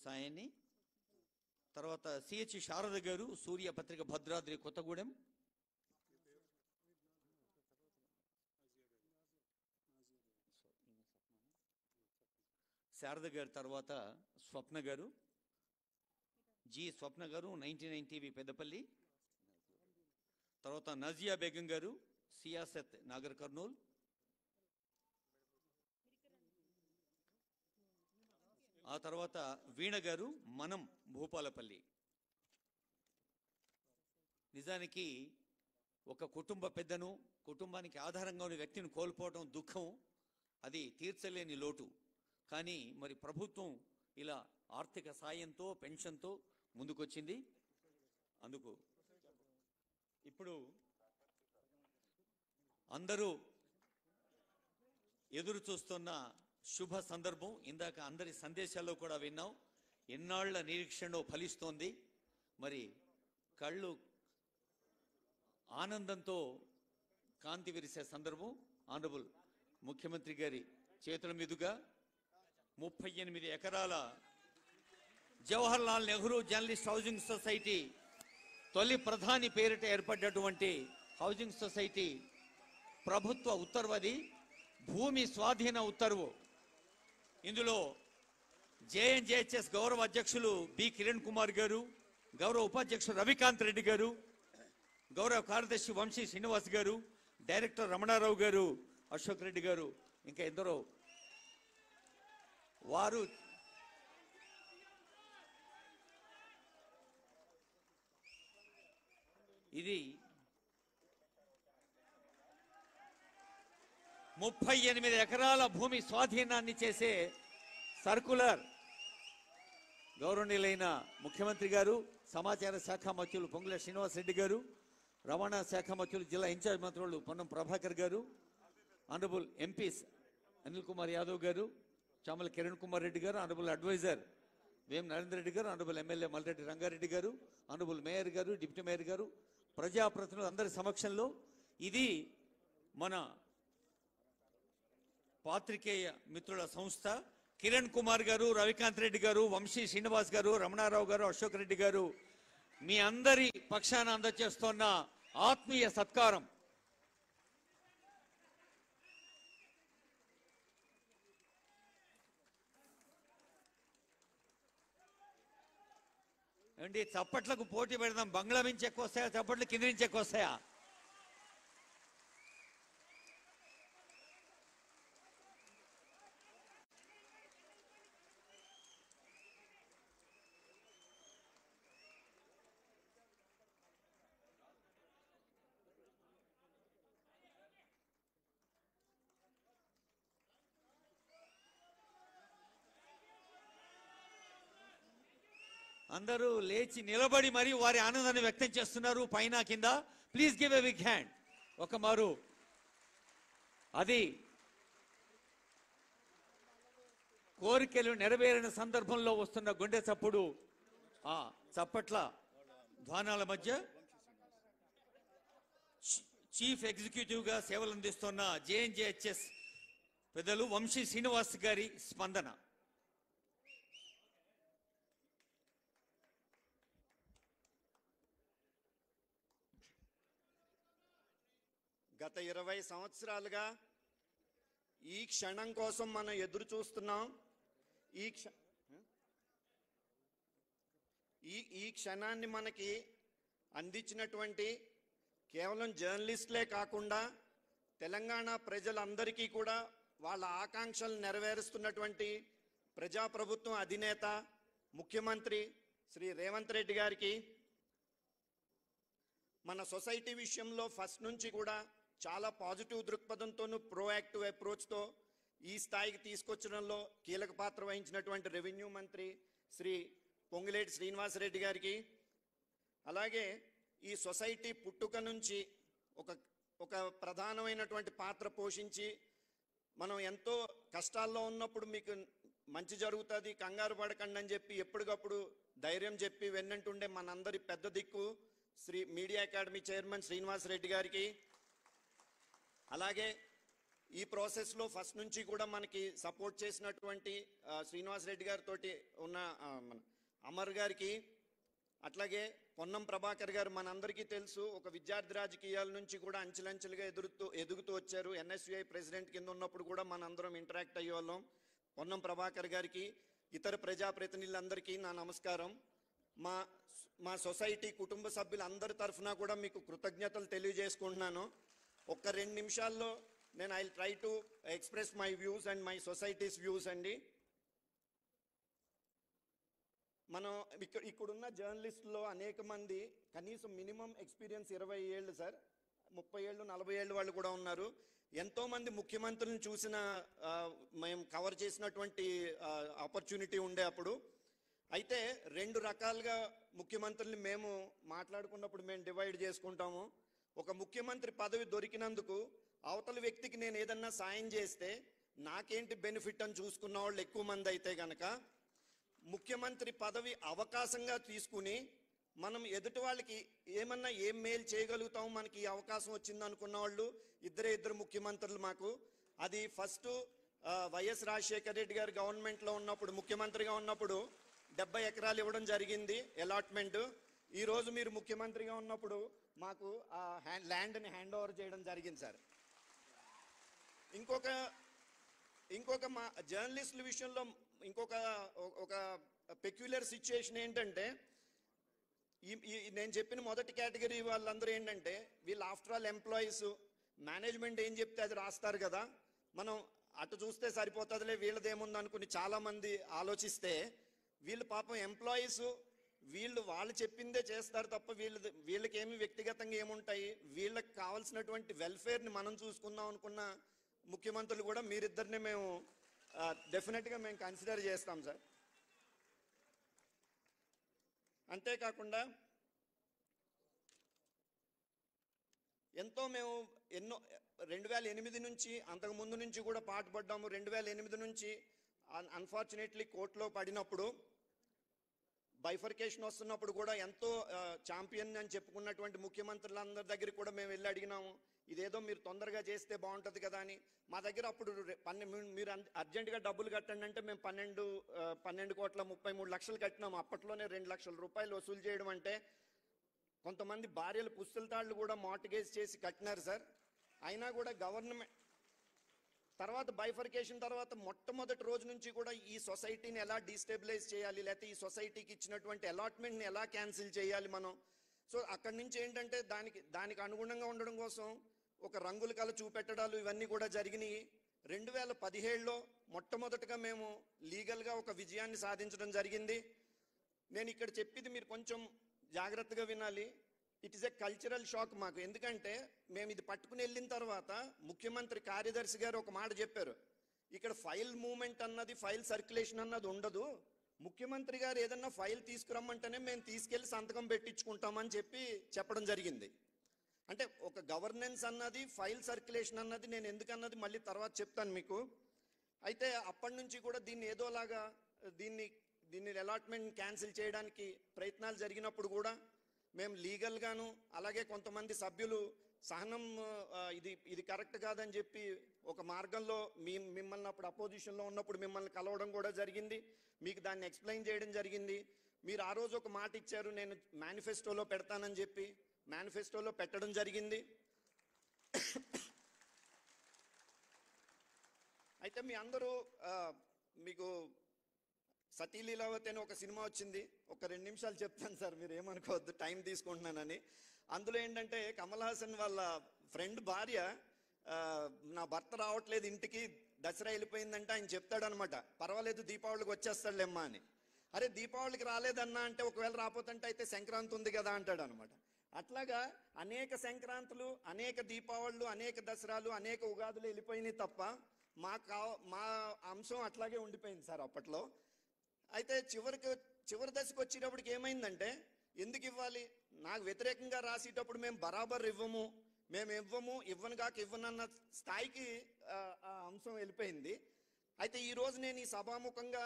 A: సాయాన్ని. తర్వాత CH శారద గారు సూర్య పత్రిక భద్రాద్రి కొత్తగూడెం. శారద గారు తర్వాత స్వప్న గారు, స్వప్న గారు 99 TV పెద్దపల్లి. తర్వాత నజియా బేగం గారు సియాసత్ నాగర్ కర్నూల్. ఆ తర్వాత వీణ గారు మనం భూపాలపల్లి. నిజానికి ఒక కుటుంబ పెద్దను, కుటుంబానికి ఆధారంగా ఉన్న వ్యక్తిని కోల్పోవడం దుఃఖం, అది తీర్చలేని లోటు. కానీ మరి ప్రభుత్వం ఇలా ఆర్థిక సాయంతో పెన్షన్తో ముందుకొచ్చింది. అందుకు ఇప్పుడు అందరూ ఎదురు చూస్తున్న శుభ సందర్భం. ఇందాక అందరి సందేశాల్లో కూడా విన్నాం, ఎన్నాళ్ల నిరీక్షణ ఫలిస్తోంది. మరి కళ్ళు ఆనందంతో కాంతి విరిసే సందర్భం. ఆనరబుల్ ముఖ్యమంత్రి గారి చేతుల మీదుగా 38 ఎకరాల Jawahar Lal Nehru journalist housing society, తొలి ప్రధాని పేరిట ఏర్పడ్డటువంటి హౌసింగ్ సొసైటీ ప్రభుత్వ ఉత్తర్వది భూమి స్వాధీన ఉత్తర్వు. ఇందులో JNJHS గౌరవ అధ్యక్షులు బి కిరణ్ కుమార్ గారు, గౌరవ ఉపాధ్యక్షులు రవికాంత్ రెడ్డి గారు, గౌరవ కార్యదర్శి వంశీ శ్రీనివాస్ గారు, డైరెక్టర్ రమణారావు గారు, అశోక్ రెడ్డి గారు, ఇంకా ఎందరో వారు ఇది 38 ఎకరాల భూమి స్వాధీనాన్ని చేసే సర్కులర్ గౌరవనీయులైన ముఖ్యమంత్రి గారు, సమాచార శాఖ మంత్రులు పొంగుల శ్రీనివాస్ రెడ్డి గారు, రవాణా శాఖ మంత్రులు జిల్లా ఇన్ఛార్జ్ మంత్రులు పొన్నం ప్రభాకర్ గారు, ఆనరబుల్ ఎంపీస్ అనిల్ కుమార్ యాదవ్ గారు, చామల కిరణ్ కుమార్ రెడ్డి గారు, ఆనరబుల్ అడ్వైజర్ వేం నరేందర్ రెడ్డి గారు, ఆనరబుల్ ఎమ్మెల్యే మల్రెడ్డి రంగారెడ్డి గారు, ఆనరబుల్ మేయర్ గారు, డిప్యూటీ మేయర్ గారు, ప్రజాప్రతినిధులు అందరి సమక్షంలో ఇది మన పాత్రికేయ మిత్రుల సంస్థ కిరణ్ కుమార్ గారు, రవికాంత్ రెడ్డి గారు, వంశీ శ్రీనివాస్ గారు, రమణారావు గారు, అశోక్ రెడ్డి గారు మీ అందరి పక్షాన అందజేస్తున్న ఆత్మీయ సత్కారం. ఏమండి చప్పట్లకు పోటీ పెడదాం. బంగ్లా నుంచి ఎక్కువ వస్తాయా చప్పట్లు, కింద నుంచి ఎక్కువ వస్తాయా? అందరూ లేచి నిలబడి మరి వారి ఆనందాన్ని వ్యక్తం చేస్తున్నారు పైన కింద. Please give a big hand. ఒక మారు అది కోరికలు నెరవేరిన సందర్భంలో వస్తున్న గుండె చప్పుడు. ఆ చప్పట్ల ధ్వానాల మధ్య చీఫ్ ఎగ్జిక్యూటివ్ గా సేవలు అందిస్తున్న జేఎన్జేహెచ్ఎస్ పెద్దలు వంశీ శ్రీనివాస్ గారి స్పందన.
G: గత 20 సంవత్సరాలుగా ఈ క్షణం కోసం మనం ఎదురు చూస్తున్నాం. ఈ క్షణాన్ని మనకి అందించినటువంటి కేవలం జర్నలిస్టులే కాకుండా తెలంగాణ ప్రజలందరికీ కూడా వాళ్ళ ఆకాంక్షలు నెరవేరుస్తున్నటువంటి ప్రజాప్రభుత్వం అధినేత ముఖ్యమంత్రి శ్రీ రేవంత్ రెడ్డి గారికి, మన సొసైటీ విషయంలో ఫస్ట్ నుంచి కూడా చాలా పాజిటివ్ దృక్పథంతోనూ ప్రోయాక్టివ్ అప్రోచ్తో ఈ స్థాయికి తీసుకొచ్చడంలో కీలక పాత్ర వహించినటువంటి రెవెన్యూ మంత్రి శ్రీ పొంగులేటి శ్రీనివాసరెడ్డి గారికి, అలాగే ఈ సొసైటీ పుట్టుక నుంచి ఒక ప్రధానమైనటువంటి పాత్ర పోషించి మనం ఎంతో కష్టాల్లో ఉన్నప్పుడు మీకు మంచి జరుగుతుంది కంగారు పడకండి అని చెప్పి ఎప్పటికప్పుడు ధైర్యం చెప్పి వెన్నంటుండే మనందరి పెద్ద దిక్కు Shri media academy chairman Srinivasa Reddy గారికి, అలాగే ఈ ప్రాసెస్లో ఫస్ట్ నుంచి కూడా మనకి సపోర్ట్ చేసినటువంటి శ్రీనివాసరెడ్డి గారితో ఉన్న అమర్ గారికి, అట్లాగే పొన్నం ప్రభాకర్ గారు మనందరికీ తెలుసు ఒక విద్యార్థి రాజకీయాల నుంచి కూడా అంచెలంచెలుగా ఎదుగుతూ వచ్చారు. ఎన్ఎస్యుఐ ప్రెసిడెంట్ కింద ఉన్నప్పుడు కూడా మనందరం ఇంటరాక్ట్ అయ్యేవాళ్ళం. పొన్నం ప్రభాకర్ గారికి, ఇతర ప్రజాప్రతినిధులందరికీ నా నమస్కారం. మా సొసైటీ కుటుంబ సభ్యులందరి తరఫున కూడా మీకు కృతజ్ఞతలు తెలియజేసుకుంటున్నాను. ఒక్క 2 నిమిషాల్లో నేను I try to express my views and my societies views అండి. మనం ఇక్కడున్న జర్నలిస్టులో అనేక మంది కనీసం మినిమం ఎక్స్పీరియన్స్ 20 ఏళ్ళు సార్, 30 ఏళ్ళు 40 ఏళ్ళు వాళ్ళు కూడా ఉన్నారు. ఎంతోమంది ముఖ్యమంత్రులను చూసిన మేము కవర్ చేసినటువంటి ఆపర్చునిటీ ఉండే అప్పుడు. అయితే 2 రకాలుగా ముఖ్యమంత్రుల్ని మేము మాట్లాడుకున్నప్పుడు మేము డివైడ్ చేసుకుంటాము. ఒక ముఖ్యమంత్రి పదవి దొరికినందుకు అవతల వ్యక్తికి నేను ఏదన్నా సాయం చేస్తే నాకేంటి బెనిఫిట్ అని చూసుకున్న వాళ్ళు ఎక్కువ మంది అయితే గనక, ముఖ్యమంత్రి పదవి అవకాశంగా తీసుకుని మనం ఎదుటి వాళ్ళకి ఏమన్నా ఏం మేలు చేయగలుగుతాం మనకి ఈ అవకాశం వచ్చింది అనుకున్న వాళ్ళు ఇద్దరు ముఖ్యమంత్రులు మాకు. అది ఫస్ట్ వైఎస్ రాజశేఖర రెడ్డి గారు గవర్నమెంట్లో ఉన్నప్పుడు ముఖ్యమంత్రిగా ఉన్నప్పుడు 70 ఎకరాలు ఇవ్వడం జరిగింది అలాట్మెంట్. ఈరోజు మీరు ముఖ్యమంత్రిగా ఉన్నప్పుడు మాకు ఆ ల్యాండ్ని హ్యాండ్ ఓవర్ చేయడం జరిగింది సార్. ఇంకొక మా జర్నలిస్టుల విషయంలో ఒక పెక్యులర్ సిచ్యుయేషన్ ఏంటంటే, నేను చెప్పిన మొదటి కేటగిరీ వాళ్ళందరూ ఏంటంటే వీళ్ళు ఆఫ్టర్ ఆల్ ఎంప్లాయీస్, మేనేజ్మెంట్ ఏం చెప్తే అది రాస్తారు కదా, మనం అటు చూస్తే సరిపోతుందిలే వీళ్ళదేముంది అనుకుని చాలామంది ఆలోచిస్తే, వీళ్ళు పాపం ఎంప్లాయీస్, వాళ్ళు చెప్పిందే చేస్తారు తప్ప వీళ్ళకి ఏమి వ్యక్తిగతంగా ఏముంటాయి, వీళ్ళకి కావాల్సినటువంటి వెల్ఫేర్ని మనం చూసుకుందాం అనుకున్న ముఖ్యమంత్రులు కూడా మీరిద్దరిని మేము డెఫినెట్గా మేము కన్సిడర్ చేస్తాం సార్. అంతేకాకుండా ఎంతో మేము ఎన్నో 2008 నుంచి అంతకుముందు నుంచి కూడా పాటుపడ్డాము. 2008 నుంచి అన్ఫార్చునేట్లీ కోర్టులో పడినప్పుడు బైఫర్కేషన్ వస్తున్నప్పుడు కూడా ఎంతో ఛాంపియన్ అని చెప్పుకున్నటువంటి ముఖ్యమంత్రులందరి దగ్గర కూడా మేము వెళ్ళి అడిగినాము, ఇదేదో మీరు తొందరగా చేస్తే బాగుంటుంది కదా అని. మా దగ్గర అప్పుడు మీరు అర్జెంటుగా డబ్బులు కట్టండి అంటే మేము 12,33,00,000 కట్టినాము. అప్పట్లోనే 2 లక్షల రూపాయలు వసూలు చేయడం అంటే, కొంతమంది భార్యలు పుస్తల తాళ్ళు కూడా మార్టిగేజ్ చేసి కట్టినారు సార్. అయినా కూడా గవర్నమెంట్ తర్వాత బైఫర్కేషన్ తర్వాత మొట్టమొదటి రోజు నుంచి కూడా ఈ సొసైటీని ఎలా డీస్టెబిలైజ్ చేయాలి, లేకపోతే ఈ సొసైటీకి ఇచ్చినటువంటి అలాట్మెంట్ని ఎలా క్యాన్సిల్ చేయాలి మనం. సో అక్కడి నుంచి ఏంటంటే దానికి అనుగుణంగా ఉండడం కోసం ఒక రంగుల కళ చూపెట్టడాలు ఇవన్నీ కూడా జరిగినాయి. 2017లో మొట్టమొదటిగా మేము లీగల్గా ఒక విజయాన్ని సాధించడం జరిగింది. నేను ఇక్కడ చెప్పింది మీరు కొంచెం జాగ్రత్తగా వినాలి. It is a cultural shock మాకు. ఎందుకంటే మేము ఇది పట్టుకుని వెళ్ళిన తర్వాత ముఖ్యమంత్రి కార్యదర్శి గారు ఒక మాట చెప్పారు, ఇక్కడ ఫైల్ మూవ్మెంట్ అన్నది, ఫైల్ సర్క్యులేషన్ అన్నది ఉండదు, ముఖ్యమంత్రి గారు ఏదన్నా ఫైల్ తీసుకురమ్మంటేనే మేము తీసుకెళ్లి సంతకం పెట్టించుకుంటామని చెప్పడం జరిగింది. అంటే ఒక గవర్నెన్స్ అన్నది, ఫైల్ సర్క్యులేషన్ అన్నది నేను ఎందుకన్నది మళ్ళీ తర్వాత చెప్తాను మీకు. అయితే అప్పటి నుంచి కూడా దీన్ని ఏదోలాగా దీన్ని అలాట్మెంట్ క్యాన్సిల్ చేయడానికి ప్రయత్నాలు జరిగినప్పుడు కూడా మేము లీగల్గాను, అలాగే కొంతమంది సభ్యులు సహనం ఇది కరెక్ట్ కాదని చెప్పి ఒక మార్గంలో మిమ్మల్ని అప్పుడు అపోజిషన్లో ఉన్నప్పుడు మిమ్మల్ని కలవడం కూడా జరిగింది, మీకు దాన్ని ఎక్స్ప్లెయిన్ చేయడం జరిగింది. మీరు ఆ రోజు ఒక మాట ఇచ్చారు, నేను మేనిఫెస్టోలో పెడతానని చెప్పి మేనిఫెస్టోలో పెట్టడం జరిగింది. అయితే మీ అందరూ మీకు సతీ లీలావతి అని ఒక సినిమా వచ్చింది, ఒక 2 నిమిషాలు చెప్తాను సార్, మీరు ఏమనుకోవద్దు టైం తీసుకుంటున్నానని. అందులో ఏంటంటే కమల్ హాసన్ వాళ్ళ ఫ్రెండ్ భార్య, నా భర్త రావట్లేదు ఇంటికి, దసరా వెళ్ళిపోయిందంటే ఆయన చెప్తాడనమాట, పర్వాలేదు దీపావళికి వచ్చేస్తాడులేమ్మా అని. అరే దీపావళికి రాలేదన్నా అంటే, ఒకవేళ రాపోతుంటే అయితే సంక్రాంతి ఉంది కదా అంటాడు అనమాట. అట్లాగా అనేక సంక్రాంతులు, అనేక దీపావళులు, అనేక దసరాలు, అనేక ఉగాదులు వెళ్ళిపోయినాయి తప్ప మా అంశం అట్లాగే ఉండిపోయింది సార్ అప్పట్లో. అయితే చివరి దశకు వచ్చేటప్పటికి ఏమైందంటే, ఎందుకు ఇవ్వాలి, నాకు వ్యతిరేకంగా రాసేటప్పుడు మేము బరాబర్ ఇవ్వను కాక ఇవ్వనన్న స్థాయికి ఆ అంశం వెళ్ళిపోయింది. అయితే ఈరోజు నేను ఈ సభాముఖంగా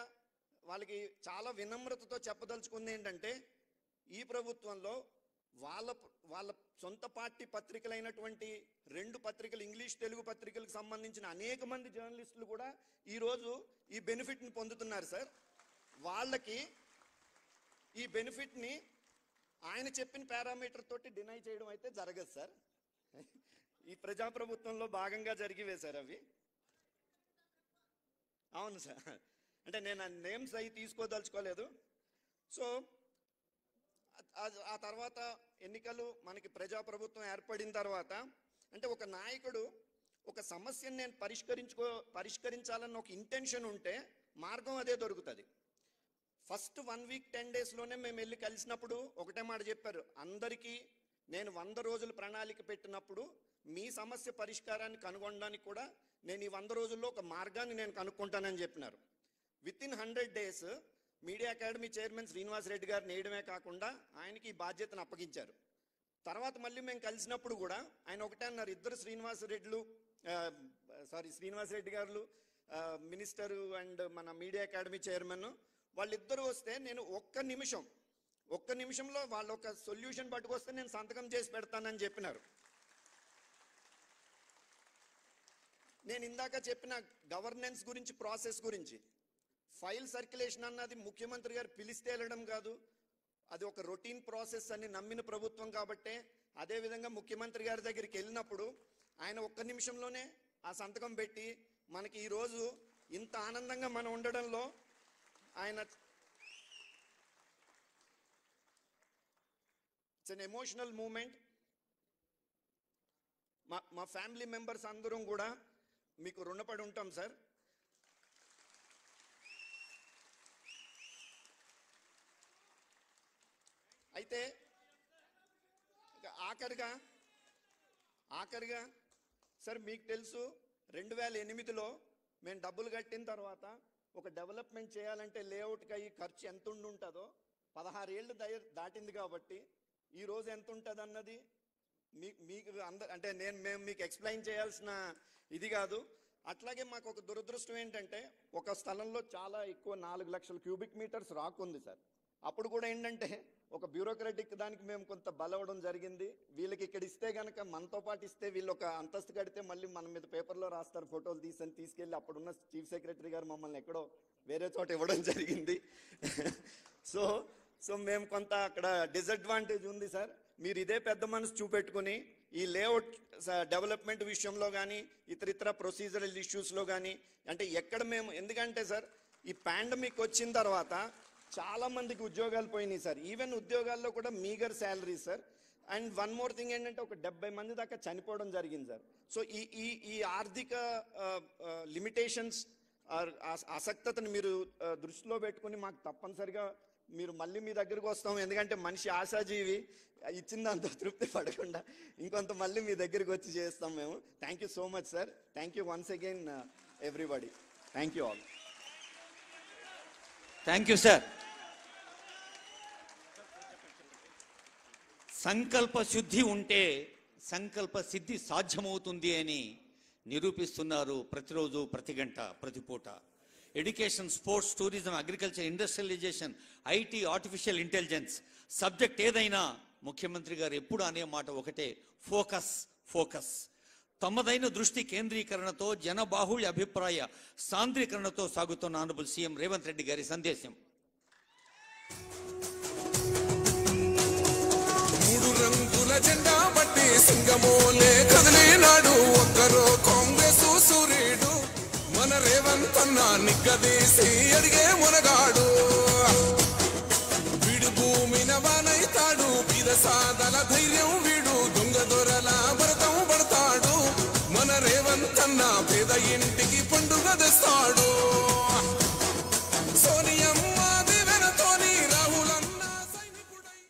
G: వాళ్ళకి చాలా వినమ్రతతో చెప్పదలుచుకుంది ఏంటంటే, ఈ ప్రభుత్వంలో వాళ్ళ సొంత పార్టీ పత్రికలైనటువంటి 2 పత్రికలు, ఇంగ్లీష్ తెలుగు పత్రికలకు సంబంధించిన అనేక మంది జర్నలిస్టులు కూడా ఈరోజు ఈ బెనిఫిట్ని పొందుతున్నారు సార్. వాళ్ళకి ఈ బెనిఫిట్ని ఆయన చెప్పిన పారామీటర్ తోటి డినై చేయడం అయితే జరగదు సార్. ఈ ప్రజాప్రభుత్వంలో భాగంగా జరిగివే సార్ అవి. అవును సార్, అంటే నేను నేమ్స్ అవి తీసుకోదలుచుకోలేదు. సో ఆ తర్వాత ఎన్నికలు మనకి ప్రజాప్రభుత్వం ఏర్పడిన తర్వాత, అంటే ఒక నాయకుడు ఒక సమస్యను నేను పరిష్కరించాలన్న ఒక ఇంటెన్షన్ ఉంటే మార్గం అదే దొరుకుతుంది. ఫస్ట్ 1 వీక్ 10 డేస్లోనే మేము వెళ్ళి కలిసినప్పుడు ఒకటే మాట చెప్పారు, అందరికీ నేను 100 రోజులు ప్రణాళిక పెట్టినప్పుడు మీ సమస్య పరిష్కారాన్ని కనుగొనడానికి కూడా నేను ఈ 100 రోజుల్లో ఒక మార్గాన్ని నేను కనుక్కుంటానని చెప్పినారు. With in 100 days media academy chairman Srinivas Reddy గారిని వేయడమే కాకుండా ఆయనకి ఈ బాధ్యతను అప్పగించారు. తర్వాత మళ్ళీ మేము కలిసినప్పుడు కూడా ఆయన ఒకటే అన్నారు, ఇద్దరు శ్రీనివాస్ రెడ్డి గారు మినిస్టరు అండ్ మన మీడియా అకాడమీ చైర్మన్, వాళ్ళిద్దరూ వస్తే నేను ఒక్క నిమిషంలో వాళ్ళు ఒక సొల్యూషన్ పట్టుకొస్తే నేను సంతకం చేసి పెడతానని చెప్పినారు. నేను ఇందాక చెప్పిన గవర్నెన్స్ గురించి, ప్రాసెస్ గురించి, ఫైల్ సర్క్యులేషన్ అన్నది ముఖ్యమంత్రి గారు పిలిస్తే వెళ్ళడం కాదు, అది ఒక రొటీన్ ప్రాసెస్ అని నమ్మిన ప్రభుత్వం కాబట్టే, అదేవిధంగా ముఖ్యమంత్రి గారి దగ్గరికి వెళ్ళినప్పుడు ఆయన ఒక్క నిమిషంలోనే ఆ సంతకం పెట్టి మనకి ఈరోజు ఇంత ఆనందంగా మనం ఉండడంలో ఆయన ఇట్స్ ఎన్ ఎమోషనల్ మూమెంట్. మా ఫ్యామిలీ మెంబర్స్ అందరం కూడా మీకు రుణపడి ఉంటాం సార్. అయితే ఆఖరిగా సార్ మీకు తెలుసు 2008లో మేము డబ్బులు కట్టిన తర్వాత ఒక డెవలప్మెంట్ చేయాలంటే లేఅవుట్కి అయ్యి ఖర్చు ఎంత ఉంటుందో 16 ఏళ్ళు దాటింది కాబట్టి ఈరోజు ఎంత ఉంటుంది అన్నది మీకు అంటే మేము మీకు ఎక్స్ప్లెయిన్ చేయాల్సిన ఇది కాదు. అట్లాగే మాకు ఒక దురదృష్టం ఏంటంటే ఒక స్థలంలో చాలా ఎక్కువ 4 లక్షల క్యూబిక్ మీటర్స్ రాక్ ఉంది సార్. అప్పుడు కూడా ఏంటంటే ఒక బ్యూరోక్రటిక్ దానికి మేము కొంత బలవడం జరిగింది. వీళ్ళకి ఇక్కడ ఇస్తే కనుక మనతో పాటు ఇస్తే వీళ్ళు ఒక అంతస్తు కడితే మళ్ళీ మన మీద పేపర్లో రాస్తారు, ఫోటోలు తీసని తీసుకెళ్ళి అప్పుడున్న చీఫ్ సెక్రటరీ గారు మమ్మల్ని ఎక్కడో వేరే చోట ఇవ్వడం జరిగింది. సో మేము కొంత అక్కడ డిసడ్వాంటేజ్ ఉంది సార్. మీరు ఇదే పెద్ద మనసు చూపెట్టుకుని ఈ లేఅవుట్ డెవలప్మెంట్ విషయంలో కానీ ఇతర ప్రొసీజరల్ ఇష్యూస్లో కానీ అంటే ఎక్కడ మేము, ఎందుకంటే సార్ ఈ పాండమిక్ వచ్చిన తర్వాత చాలా మందికి ఉద్యోగాలు పోయినాయి సార్. ఈవెన్ ఉద్యోగాల్లో కూడా meagre salary sir. And one more thing ఏంటంటే ఒక 70 మంది దాకా చనిపోవడం జరిగింది సార్. సో ఈ ఆర్థిక లిమిటేషన్స్ ఆసక్తతను మీరు దృష్టిలో పెట్టుకుని మాకు తప్పనిసరిగా మీరు మళ్ళీ మీ దగ్గరకు వస్తాం. ఎందుకంటే మనిషి ఆశాజీవి, ఇచ్చిందంత తృప్తి పడకుండా ఇంకొంత మళ్ళీ మీ దగ్గరికి వచ్చి చేస్తాం మేము. Thank you so much sir. Thank you once again everybody. Thank you all.
A: Thank you sir. సంకల్ప శుద్ధి ఉంటే సంకల్ప సిద్ధి సాధ్యమవుతుంది అని నిరూపిస్తున్నారు ప్రతిరోజు, ప్రతి గంట, ప్రతి పూట. Education, sports, tourism, agriculture, industrialisation, IT, artificial intelligence, subject ఏదైనా ముఖ్యమంత్రి గారు ఎప్పుడు అనే మాట ఒకటే, ఫోకస్ ఫోకస్. తమదైన దృష్టి కేంద్రీకరణతో, జనబాహుళ్య అభిప్రాయ సాంద్రీకరణతో సాగుతున్న ఆనరబుల్ సీఎం రేవంత్ రెడ్డి గారి సందేశం.
B: 3 రంగుల జెండా బట్టి సింగమోలే కదిలినాడు ఒక్కరో కాంగ్రెస్ సూర్యుడు. మన రేవంత్ అన్న నిగ్గదీసి అడిగే మునగాడు. వీడు భూమిన వానైతాడు, బీద సాదల ధైర్యం వీడు, దొంగ దొరల భరతం పడతాడు. మన రేవంత్ అన్న పేద ఇంటికి పండుగ తెస్తాడు. సోనియమ్మ దివెనతోని రాహులన్న సైనికుడై.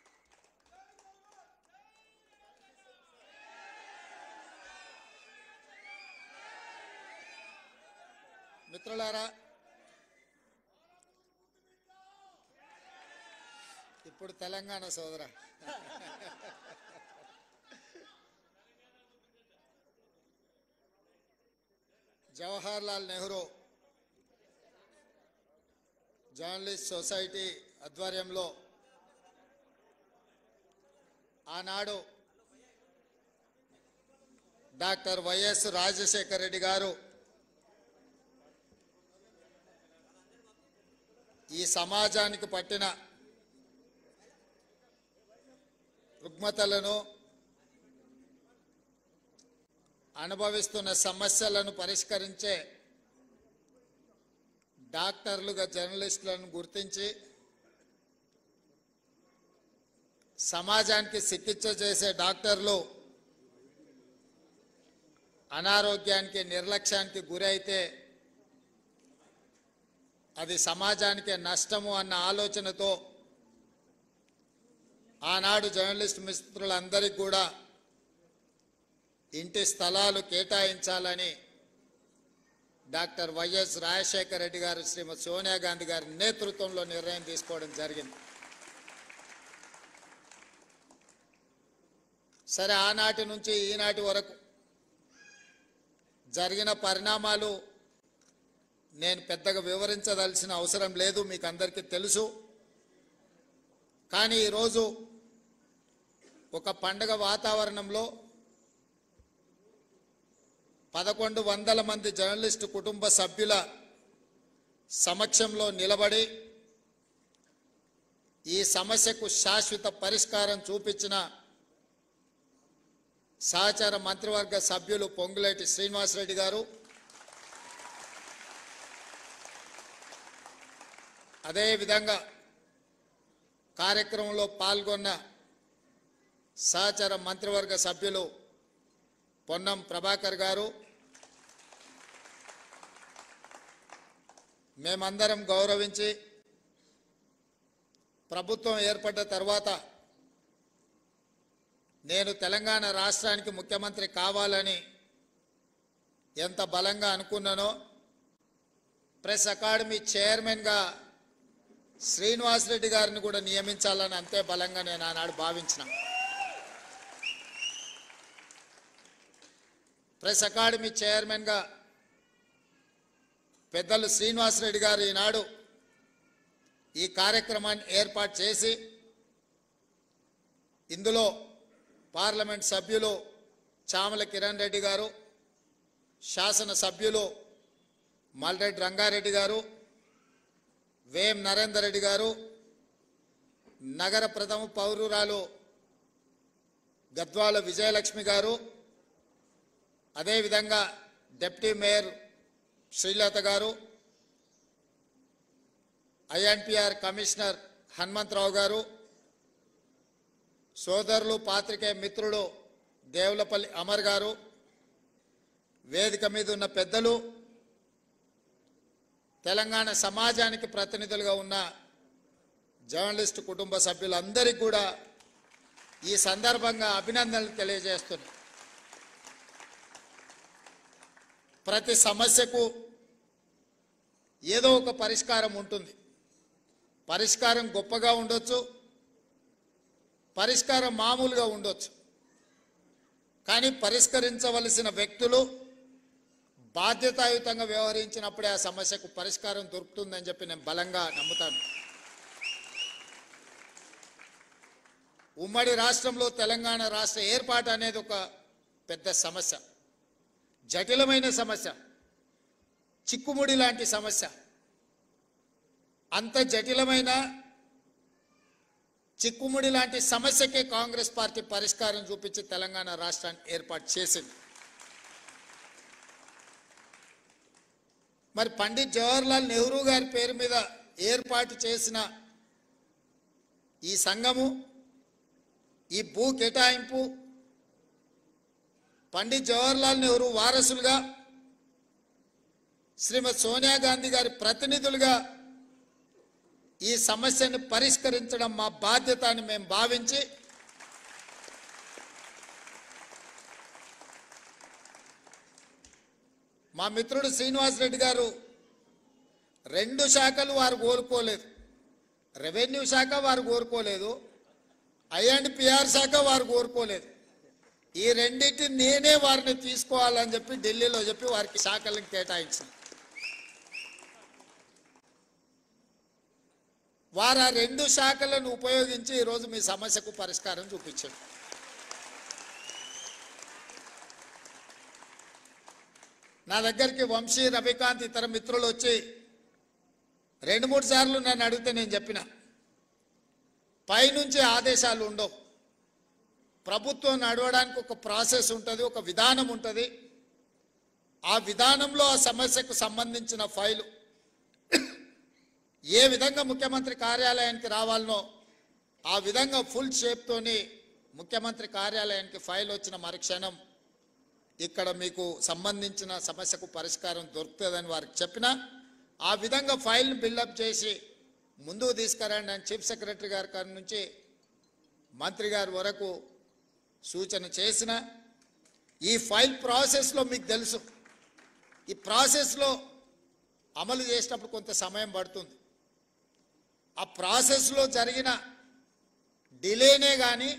H: మిత్రులారా, ఇప్పుడు తెలంగాణ సోదర జవహర్ లాల్ నెహ్రూ జర్నలిస్ట్ సొసైటీ ఆధ్వర్యంలో ఆనాడు డాక్టర్ వైఎస్ రాజశేఖర రెడ్డి గారు ఈ సమాజానికి పట్టిన రుగ్మతలను, అనుభవిస్తున్న సమస్యలను పరిష్కరించే డాక్టర్లుగా జర్నలిస్టులను గుర్తించి సమాజానికి చికిత్స చేసే డాక్టర్లు అనారోగ్యానికి, నిర్లక్ష్యానికి గురైతే అది సమాజానికి నష్టము అన్న ఆలోచనతో ఆనాడు జర్నలిస్ట్ మిత్రులందరికీ కూడా ఇంటి స్థలాలు కేటాయించాలని డాక్టర్ వైఎస్ రాజశేఖర రెడ్డి గారు, శ్రీమతి సోనియా గాంధీ గారి నేతృత్వంలో నిర్ణయం తీసుకోవడం జరిగింది. సరే, ఆనాటి నుంచి ఈనాటి వరకు జరిగిన పరిణామాలు నేను పెద్దగా వివరించదలసిన అవసరం లేదు, మీకు అందరికీ తెలుసు. కానీ ఈరోజు ఒక పండగ వాతావరణంలో 1100 మంది జర్నలిస్టు కుటుంబ సభ్యుల సమక్షంలో నిలబడి ఈ సమస్యకు శాశ్వత పరిష్కారం చూపించిన సహచార మంత్రివర్గ సభ్యులు పొంగులేటి శ్రీనివాసరెడ్డి గారు, అదేవిధంగా కార్యక్రమంలో పాల్గొన్న సహచార మంత్రివర్గ సభ్యులు పొన్నం ప్రభాకర్ గారు, మేమందరం గౌరవించి ప్రభుత్వం ఏర్పడ్డ తర్వాత నేను తెలంగాణ రాష్ట్రానికి ముఖ్యమంత్రి కావాలని ఎంత బలంగా అనుకున్నానో, ప్రెస్ అకాడమీ చైర్మన్గా శ్రీనివాసరెడ్డి గారిని కూడా నియమించాలని అంతే బలంగా నేను ఆనాడు భావించిన. ప్రెస్ అకాడమీ చైర్మన్గా పెద్దలు శ్రీనివాసరెడ్డి గారు ఈనాడు ఈ కార్యక్రమాన్ని ఏర్పాటు చేసి ఇందులో పార్లమెంట్ సభ్యులు చామల కిరణ్ రెడ్డి గారు, శాసన సభ్యులు మల్రెడ్డి రంగారెడ్డి గారు, వేం నరేందర్ రెడ్డి గారు, నగర ప్రథమ పౌరురాలు గద్వాల విజయలక్ష్మి గారు, అదేవిధంగా డిప్యూటీ మేయర్ శ్రీలత గారు, ఐఎన్పిఆర్ కమిషనర్ హనుమంతరావు గారు, సోదరులు పాత్రికేయ మిత్రులు దేవులపల్లి అమర్ గారు, వేదిక మీద ఉన్న పెద్దలు, తెలంగాణ సమాజానికి ప్రతినిధులుగా ఉన్న జర్నలిస్టు కుటుంబ సభ్యులందరికీ కూడా ఈ సందర్భంగా అభినందనలు తెలియజేస్తున్నాను. ప్రతి సమస్యకు ఏదో ఒక పరిష్కారం ఉంటుంది. పరిష్కారం గొప్పగా ఉండొచ్చు, పరిష్కారం మామూలుగా ఉండొచ్చు. కానీ పరిష్కరించవలసిన వ్యక్తులు బాధ్యతాయుతంగా వ్యవహరించినప్పుడే ఆ సమస్యకు పరిష్కారం దొరుకుతుందని చెప్పి నేను బలంగా నమ్ముతాను. ఉమ్మడి రాష్ట్రంలో తెలంగాణ రాష్ట్ర ఏర్పాటు అనేది ఒక పెద్ద సమస్య, జటిలమైన సమస్య, చిక్కుముడి లాంటి సమస్య. అంత జటిలమైన చిక్కుముడి లాంటి సమస్యకే కాంగ్రెస్ పార్టీ పరిష్కారం చూపించి తెలంగాణ రాష్ట్రాన్ని ఏర్పాటు చేసింది. మరి పండిట్ జవహర్లాల్ నెహ్రూ గారి పేరు మీద ఏర్పాటు చేసిన ఈ సంఘము, ఈ భూ కేటాయింపు పండిట్ జవహర్లాల్ నెహ్రూ వారసులుగా శ్రీమతి సోనియా గాంధీ గారి ప్రతినిధులుగా ఈ సమస్యను పరిష్కరించడం మా బాధ్యత అని మేము భావించి మా మిత్రుడు శ్రీనివాసరెడ్డి గారు 2 శాఖలు వారు కోరుకోలేదు. రెవెన్యూ శాఖ వారు కోరుకోలేదు, ఐఎండ్పిఆర్ శాఖ వారు కోరుకోలేదు. ఈ రెండింటిని నేనే వారిని తీసుకోవాలని చెప్పి ఢిల్లీలో చెప్పి వారికి శాఖలను కేటాయించింది. వారు ఆ 2 శాఖలను ఉపయోగించి ఈరోజు మీ సమస్యకు పరిష్కారం చూపించారు. నా దగ్గరికి వంశీ, రవికాంత్ ఇతర మిత్రులు వచ్చి 2-3 సార్లు నన్ను అడిగితే నేను చెప్పిన, పైనుంచి ఆదేశాలు ఉండవు. ప్రభుత్వం నడవడానికి ఒక ప్రాసెస్ ఉంటుంది, ఒక విధానం ఉంటుంది. ఆ విధానంలో ఆ సమస్యకు సంబంధించిన ఫైలు ఏ విధంగా ముఖ్యమంత్రి కార్యాలయానికి రావాలనో ఆ విధంగా ఫుల్ షేప్తోని ముఖ్యమంత్రి కార్యాలయానికి ఫైల్ వచ్చిన మరుక్షణం ఇక్కడ మీకు సంబంధించిన సమస్యకు పరిష్కారం దొరుకుతుందని వారికి చెప్పిన, ఆ విధంగా ఫైల్ని బిల్డప్ చేసి ముందుకు తీసుకురండి అని చీఫ్ సెక్రటరీ గారి నుంచి మంత్రి గారి వరకు సూచన చేసిన. ఈ ఫైల్ ప్రాసెస్లో మీకు తెలుసు, ఈ ప్రాసెస్లో అమలు చేసేటప్పుడు కొంత సమయం పడుతుంది. ఆ ప్రాసెస్లో జరిగిన డిలేనే కానీ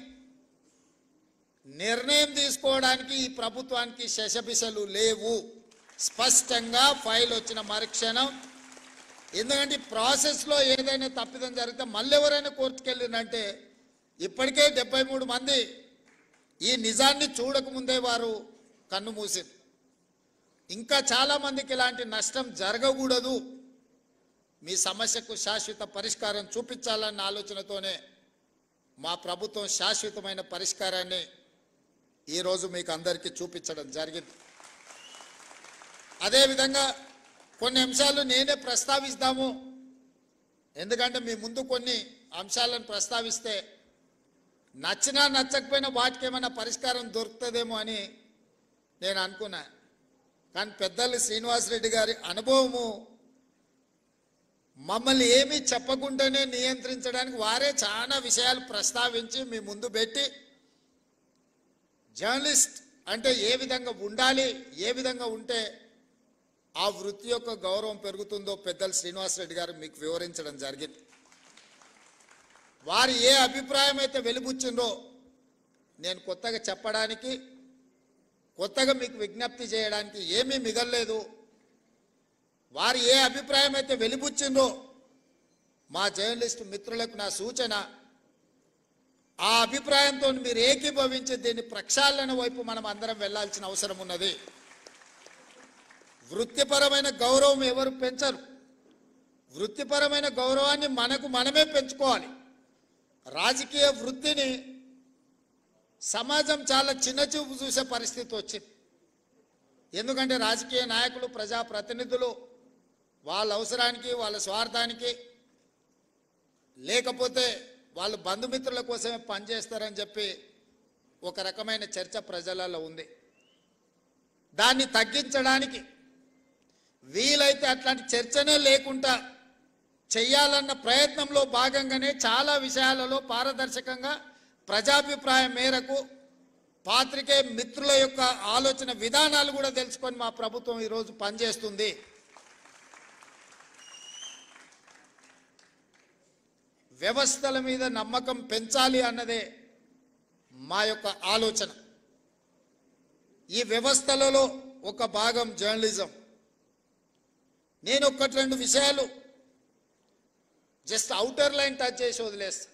H: నిర్ణయం తీసుకోవడానికి ఈ ప్రభుత్వానికి శశబిశలు లేవు. స్పష్టంగా ఫైల్ వచ్చిన మరుక్షణం, ఎందుకంటే ప్రాసెస్లో ఏదైనా తప్పిదం జరిగితే మళ్ళీ ఎవరైనా కోర్టుకు వెళ్ళిందంటే ఇప్పటికే 73 మంది ఈ నిజాన్ని చూడకముందే వారు కన్ను మూసింది. ఇంకా చాలామందికి ఇలాంటి నష్టం జరగకూడదు, మీ సమస్యకు శాశ్వత పరిష్కారం చూపించాలన్న ఆలోచనతోనే మా ప్రభుత్వం శాశ్వతమైన పరిష్కారాన్ని ఈరోజు మీకు అందరికీ చూపించడం జరిగింది. అదేవిధంగా కొన్ని అంశాలు నేనే ప్రస్తావిస్తాము, ఎందుకంటే మీ ముందు కొన్ని అంశాలను ప్రస్తావిస్తే నచ్చినా నచ్చకపోయినా వాటికి ఏమైనా పరిష్కారం దొరుకుతుందేమో అని నేను అనుకున్నా. కానీ పెద్దలు శ్రీనివాసరెడ్డి గారి అనుభవము మమ్మల్ని ఏమీ చెప్పకుండానే నియంత్రించడానికి వారే చాలా విషయాలు ప్రస్తావించి మీ ముందు పెట్టి, జర్నలిస్ట్ అంటే ఏ విధంగా ఉండాలి, ఏ విధంగా ఉంటే ఆ వృత్తి యొక్క గౌరవం పెరుగుతుందో పెద్దలు శ్రీనివాసరెడ్డి గారు మీకు వివరించడం జరిగింది. వారు ఏ అభిప్రాయం అయితే వెలిబుచ్చిందో నేను కొత్తగా చెప్పడానికి కొత్తగా మీకు విజ్ఞప్తి చేయడానికి ఏమీ మిగలలేదు. వారు ఏ అభిప్రాయం అయితే వెలిబుచ్చిందో మా జర్నలిస్టు మిత్రులకు నా సూచన, ఆ అభిప్రాయంతో మీరు ఏకీభవించి దీన్ని ప్రక్షాళన వైపు మనం అందరం వెళ్లాల్సిన అవసరం ఉన్నది. వృత్తిపరమైన గౌరవం ఎవరు పెంచరు. వృత్తిపరమైన గౌరవాన్ని మనకు మనమే పెంచుకోవాలి. రాజకీయ వృత్తిని సమాజం చాలా చిన్నచూపు చూసే పరిస్థితి వచ్చింది. ఎందుకంటే రాజకీయ నాయకులు, ప్రజాప్రతినిధులు వాళ్ళ అవసరానికి, వాళ్ళ స్వార్థానికి, లేకపోతే వాళ్ళు బంధుమిత్రుల కోసమే పనిచేస్తారని చెప్పి ఒక రకమైన చర్చ ప్రజలలో ఉంది. దాన్ని తగ్గించడానికి వీలైతే అట్లాంటి చర్చనే లేకుండా చెయ్యాలన్న ప్రయత్నంలో భాగంగానే చాలా విషయాలలో పారదర్శకంగా ప్రజాభిప్రాయం మేరకు పాత్రికేయ మిత్రుల యొక్క ఆలోచన విధానాలు కూడా తెలుసుకొని మా ప్రభుత్వం ఈరోజు పనిచేస్తుంది. వ్యవస్థల మీద నమ్మకం పెంచాలి అన్నదే మా యొక్క ఆలోచన. ఈ వ్యవస్థలలో ఒక భాగం జర్నలిజం. నేను ఒకటి రెండు విషయాలు జస్ట్ అవుటర్ లైన్ టచ్ చేసి వదిలేస్తా.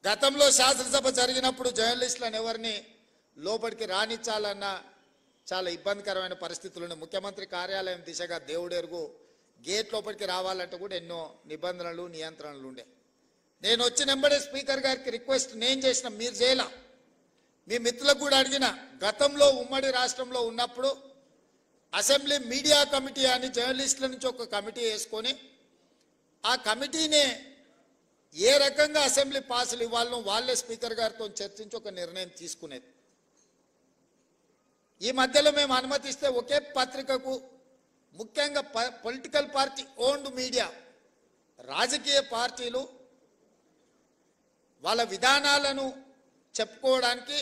H: గతంలో శాసనసభ జరిగినప్పుడు జర్నలిస్టులను ఎవరిని లోపలికి రానిచ్చాలన్నా చాలా ఇబ్బందికరమైన పరిస్థితులు. ముఖ్యమంత్రి కార్యాలయం దిశగా దేవుడెరుగు గేట్ లోపలికి రావాలంటే కూడా ఎన్నో నిబంధనలు, నియంత్రణలు ఉండే. నేను వచ్చిన వెంబడే స్పీకర్ గారికి రిక్వెస్ట్ నేను చేసిన, మీరు చేయలా, మీ మిత్రులకు కూడా అడిగిన. గతంలో ఉమ్మడి రాష్ట్రంలో ఉన్నప్పుడు అసెంబ్లీ మీడియా కమిటీ అని జర్నలిస్టుల నుంచి ఒక కమిటీ వేసుకొని ఆ కమిటీనే ఏ రకంగా అసెంబ్లీ పాసులు ఇవ్వాలనో వాళ్ళే స్పీకర్ గారితో చర్చించి ఒక నిర్ణయం తీసుకునేది. ఈ మధ్యలో మేము అనుమతిస్తే ఒకే పత్రికకు, ముఖ్యంగా పొలిటికల్ పార్టీ ఓన్డ్ మీడియా, రాజకీయ పార్టీలు వాళ్ళ విధానాలను చెప్పుకోవడానికి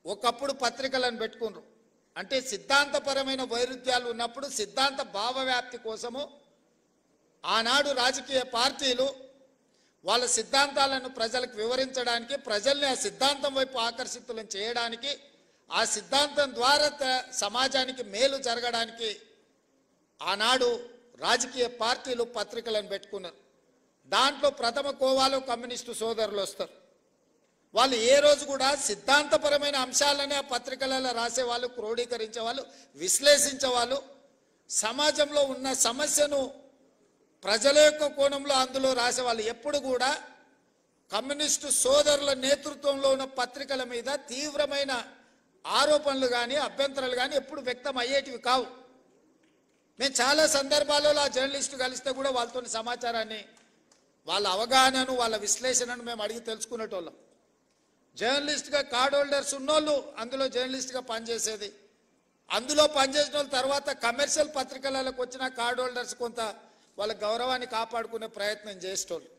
H: ఒకప్పుడు పత్రికలను పెట్టుకున్నారు. అంటే సిద్ధాంతపరమైన వైరుధ్యాలు ఉన్నప్పుడు సిద్ధాంత భావవ్యాప్తి కోసము ఆనాడు రాజకీయ పార్టీలు వాళ్ళ సిద్ధాంతాలను ప్రజలకు వివరించడానికి, ప్రజల్ని ఆ సిద్ధాంతం వైపు ఆకర్షితులను చేయడానికి, ఆ సిద్ధాంతం ద్వారా సమాజానికి మేలు జరగడానికి ఆనాడు రాజకీయ పార్టీలు పత్రికలను పెట్టుకున్నారు. దాంట్లో ప్రథమ కోవాలో కమ్యూనిస్టు సోదరులు వస్తారు. వాళ్ళు ఏ రోజు కూడా సిద్ధాంతపరమైన అంశాలనే ఆ పత్రికలలో రాసేవాళ్ళు, క్రోడీకరించేవాళ్ళు, విశ్లేషించేవాళ్ళు. సమాజంలో ఉన్న సమస్యను ప్రజల యొక్క కోణంలో అందులో రాసేవాళ్ళు. ఎప్పుడు కూడా కమ్యూనిస్టు సోదరుల నేతృత్వంలో ఉన్న పత్రికల మీద తీవ్రమైన ఆరోపణలు కానీ, అభ్యంతరాలు కానీ ఎప్పుడు వ్యక్తం అయ్యేటివి కావు. మేము చాలా సందర్భాలలో ఆ జర్నలిస్టు కలిస్తే కూడా వాళ్ళతో సమాచారాన్ని, వాళ్ళ అవగాహనను, వాళ్ళ విశ్లేషణను మేము అడిగి తెలుసుకునేటోళ్ళం. జర్నలిస్ట్గా కార్డ్ హోల్డర్స్ ఉన్నోళ్ళు అందులో జర్నలిస్ట్గా పనిచేసేది. అందులో పనిచేసిన వాళ్ళ తర్వాత కమర్షియల్ పత్రికలకు వచ్చిన కార్డ్ హోల్డర్స్ కొంత వాళ్ళ గౌరవాన్ని కాపాడుకునే ప్రయత్నం చేసేటోళ్ళు.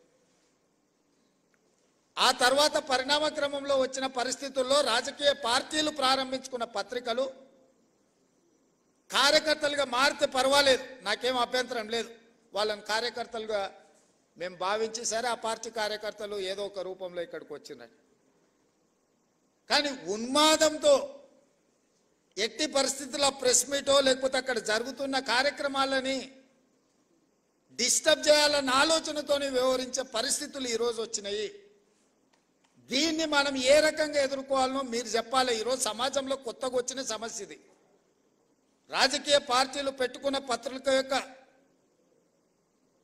H: ఆ తర్వాత పరిణామ క్రమంలో వచ్చిన పరిస్థితుల్లో రాజకీయ పార్టీలు ప్రారంభించుకున్న పత్రికలు కార్యకర్తలుగా మారితే పర్వాలేదు, నాకేం అభ్యంతరం లేదు. వాళ్ళని కార్యకర్తలుగా మేము భావించి సరే ఆ పార్టీ కార్యకర్తలు ఏదో ఒక రూపంలో ఇక్కడికి వచ్చినారు. కానీ ఉన్మాదంతో ఎట్టి పరిస్థితుల్లో ప్రెస్ మీటో లేకపోతే అక్కడ జరుగుతున్న కార్యక్రమాలని డిస్టర్బ్ చేయాలన్న ఆలోచనతో వ్యవహరించే పరిస్థితులు ఈరోజు వచ్చినాయి. దీన్ని మనం ఏ రకంగా ఎదుర్కోవాలనో మీరు చెప్పాలి. ఈరోజు సమాజంలో కొత్తగా వచ్చిన సమస్య ఇది. రాజకీయ పార్టీలు పెట్టుకున్న పత్రిక యొక్క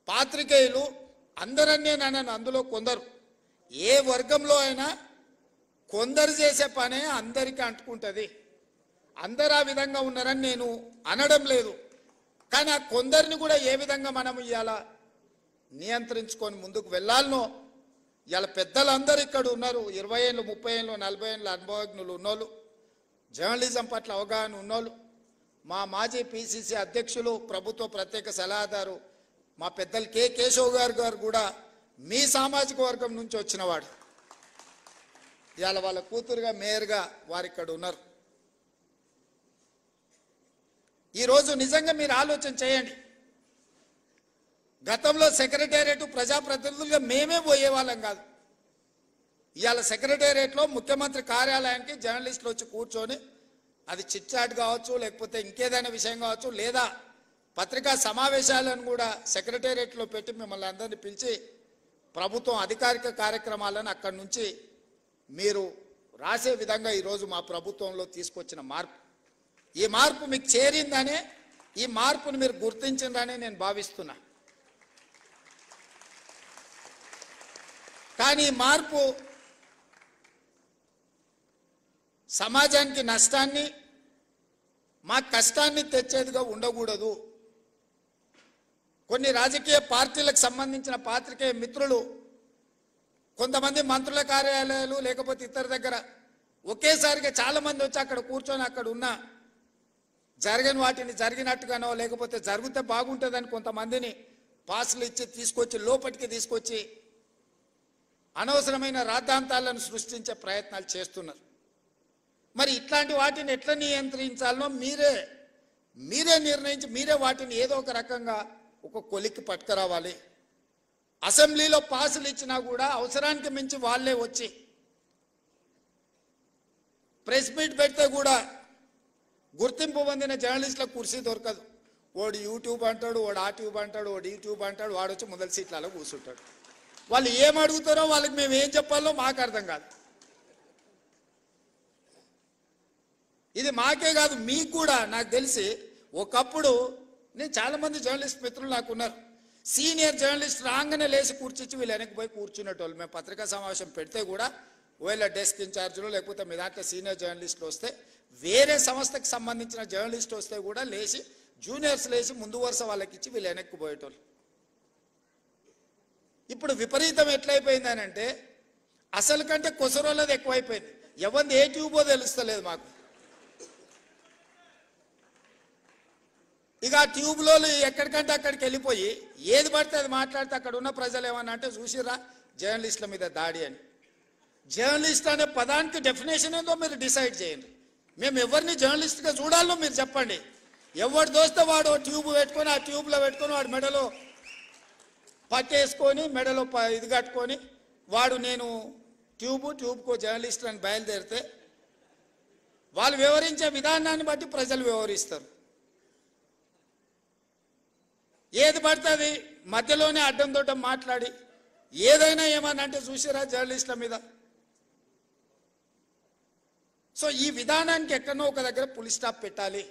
H: పాత్రికేయులు అందరన్నే నన్ను, అందులో కొందరు, ఏ వర్గంలో అయినా కొందరు చేసే పనే అందరికీ అంటుకుంటుంది. అందరు ఆ విధంగా ఉన్నారని నేను అనడం లేదు. కానీ ఆ కొందరిని కూడా ఏ విధంగా మనం ఇవాళ నియంత్రించుకొని ముందుకు వెళ్ళాలనో, ఇవాళ పెద్దలందరూ ఇక్కడ ఉన్నారు. 20 ఏళ్ళు, 30 ఏళ్ళు, 40 ఏళ్ళు అనుభవజ్ఞులు ఉన్నోళ్ళు, జర్నలిజం పట్ల అవగాహన ఉన్నోళ్ళు. మా మాజీ పిసిసి అధ్యక్షులు, ప్రభుత్వ ప్రత్యేక సలహాదారు మా పెద్దలు కె కేశవ్ గారు కూడా మీ సామాజిక వర్గం నుంచి వచ్చినవాడు. ఇవాళ వాళ్ళ కూతురుగా మేయర్గా వారు ఇక్కడ ఉన్నారు. ఈరోజు నిజంగా మీరు ఆలోచన చేయండి. గతంలో సెక్రటేరియట్ ప్రజాప్రతినిధులుగా మేమే పోయేవాళ్ళం కాదు. ఇవాళ సెక్రటేరియట్లో ముఖ్యమంత్రి కార్యాలయానికి జర్నలిస్టులు వచ్చి కూర్చొని అది చిట్ చాట్ కావచ్చు, లేకపోతే ఇంకేదైనా విషయం కావచ్చు, లేదా పత్రికా సమావేశాలను కూడా సెక్రటేరియట్లో పెట్టి మిమ్మల్ని అందరినీ పిలిచి ప్రభుత్వం అధికారిక కార్యక్రమాలను అక్కడి నుంచి మీరు రాసే విధంగా ఈరోజు మా ప్రభుత్వంలో తీసుకొచ్చిన మార్పు, ఈ మార్పు మీకు చేరిందనే, ఈ మార్పును మీరు గుర్తించిందనే నేను భావిస్తున్నా. కానీ ఈ మార్పు సమాజానికి నష్టాన్ని, మా కష్టాన్ని తెచ్చేదిగా ఉండకూడదు. కొన్ని రాజకీయ పార్టీలకు సంబంధించిన పాత్రికేయ మిత్రులు, కొంతమంది మంత్రుల కార్యాలయాలు లేకపోతే ఇతర దగ్గర ఒకేసారిగా చాలామంది వచ్చి అక్కడ కూర్చొని అక్కడ ఉన్న జరగని వాటిని జరిగినట్టుగానో లేకపోతే జరిగితే బాగుంటుందని కొంతమందిని పాసులు ఇచ్చి తీసుకొచ్చి లోపలికి తీసుకొచ్చి అనవసరమైన రాద్ధాంతాలను సృష్టించే ప్రయత్నాలు చేస్తున్నారు. మరి ఇట్లాంటి వాటిని ఎట్లా నియంత్రించాలనో మీరే నిర్ణయించి మీరే వాటిని ఏదో ఒక రకంగా ఒక కొలిక్కి పట్టుకురావాలి. అసెంబ్లీలో పాసులు ఇచ్చినా కూడా అవసరానికి మించి వాళ్ళే వచ్చి ప్రెస్ మీట్ పెడితే కూడా గుర్తింపు పొందిన జర్నలిస్టులకు కుర్చీ దొరకదు. వాడు యూట్యూబ్ అంటాడు, వాడు ఆ ట్యూబ్ అంటాడు, వాడు యూట్యూబ్ అంటాడు, వాడు వచ్చి మొదటి సీట్లలో కూర్చుంటాడు. వాళ్ళు ఏం అడుగుతారో వాళ్ళకి మేము ఏం చెప్పాలో మాకు అర్థం కాదు. ఇది మాకే కాదు, మీకు కూడా. నాకు తెలిసి ఒకప్పుడు నేను చాలామంది జర్నలిస్ట్ మిత్రులు నాకు ఉన్నారు, సీనియర్ జర్నలిస్ట్ రాగానే లేచి కూర్చొచ్చి వీళ్ళు వెనక్కి పోయి కూర్చునేటోళ్ళు. మేము పత్రికా సమావేశం పెడితే కూడా ఒకవేళ డెస్క్ ఇన్ఛార్జీలు లేకపోతే మీ దాంట్లో సీనియర్ జర్నలిస్టులు వస్తే, వేరే సంస్థకి సంబంధించిన జర్నలిస్ట్ వస్తే కూడా లేచి జూనియర్స్ లేచి ముందు వరుస వాళ్ళకి ఇచ్చి వీళ్ళు వెనక్కి పోయేటోళ్ళు. ఇప్పుడు విపరీతం ఎట్లయిపోయిందని అంటే అసలు కంటే కొసరోళ్ళది ఎక్కువైపోయింది. ఎవరిది ఏ ట్యూబో తెలుస్తలేదు మాకు. ఇక ఆ ట్యూబ్లో ఎక్కడికంటే అక్కడికి వెళ్ళిపోయి ఏది పడితే అది మాట్లాడితే అక్కడ ఉన్న ప్రజలు ఏమన్నా అంటే చూసిరా జర్నలిస్టుల మీద దాడి అని. జర్నలిస్ట్ అనే పదానికి డెఫినేషన్ ఏందో మీరు డిసైడ్ చేయండి. మేము ఎవరిని జర్నలిస్ట్గా చూడాలో మీరు చెప్పండి. ఎవరు దోస్తే వాడు ట్యూబ్ పెట్టుకొని ఆ ట్యూబ్లో పెట్టుకొని వాడు మెడలో పట్టేసుకొని మెడలో ఇది కట్టుకొని వాడు నేను ట్యూబ్కో జర్నలిస్ట్ అని బయలుదేరితే వాళ్ళు వివరించే విధానాన్ని బట్టి ప్రజలు వివరిస్తారు. ఏది పడుతుంది మధ్యలోనే అడ్డం దొడ్డం మాట్లాడి ఏదైనా ఏమన్నా అంటే చూసారా జర్నలిస్టుల మీద. సో ఈ విధానానికి ఎక్కడో ఒక దగ్గర పులి స్టాప్ పెట్టాలి.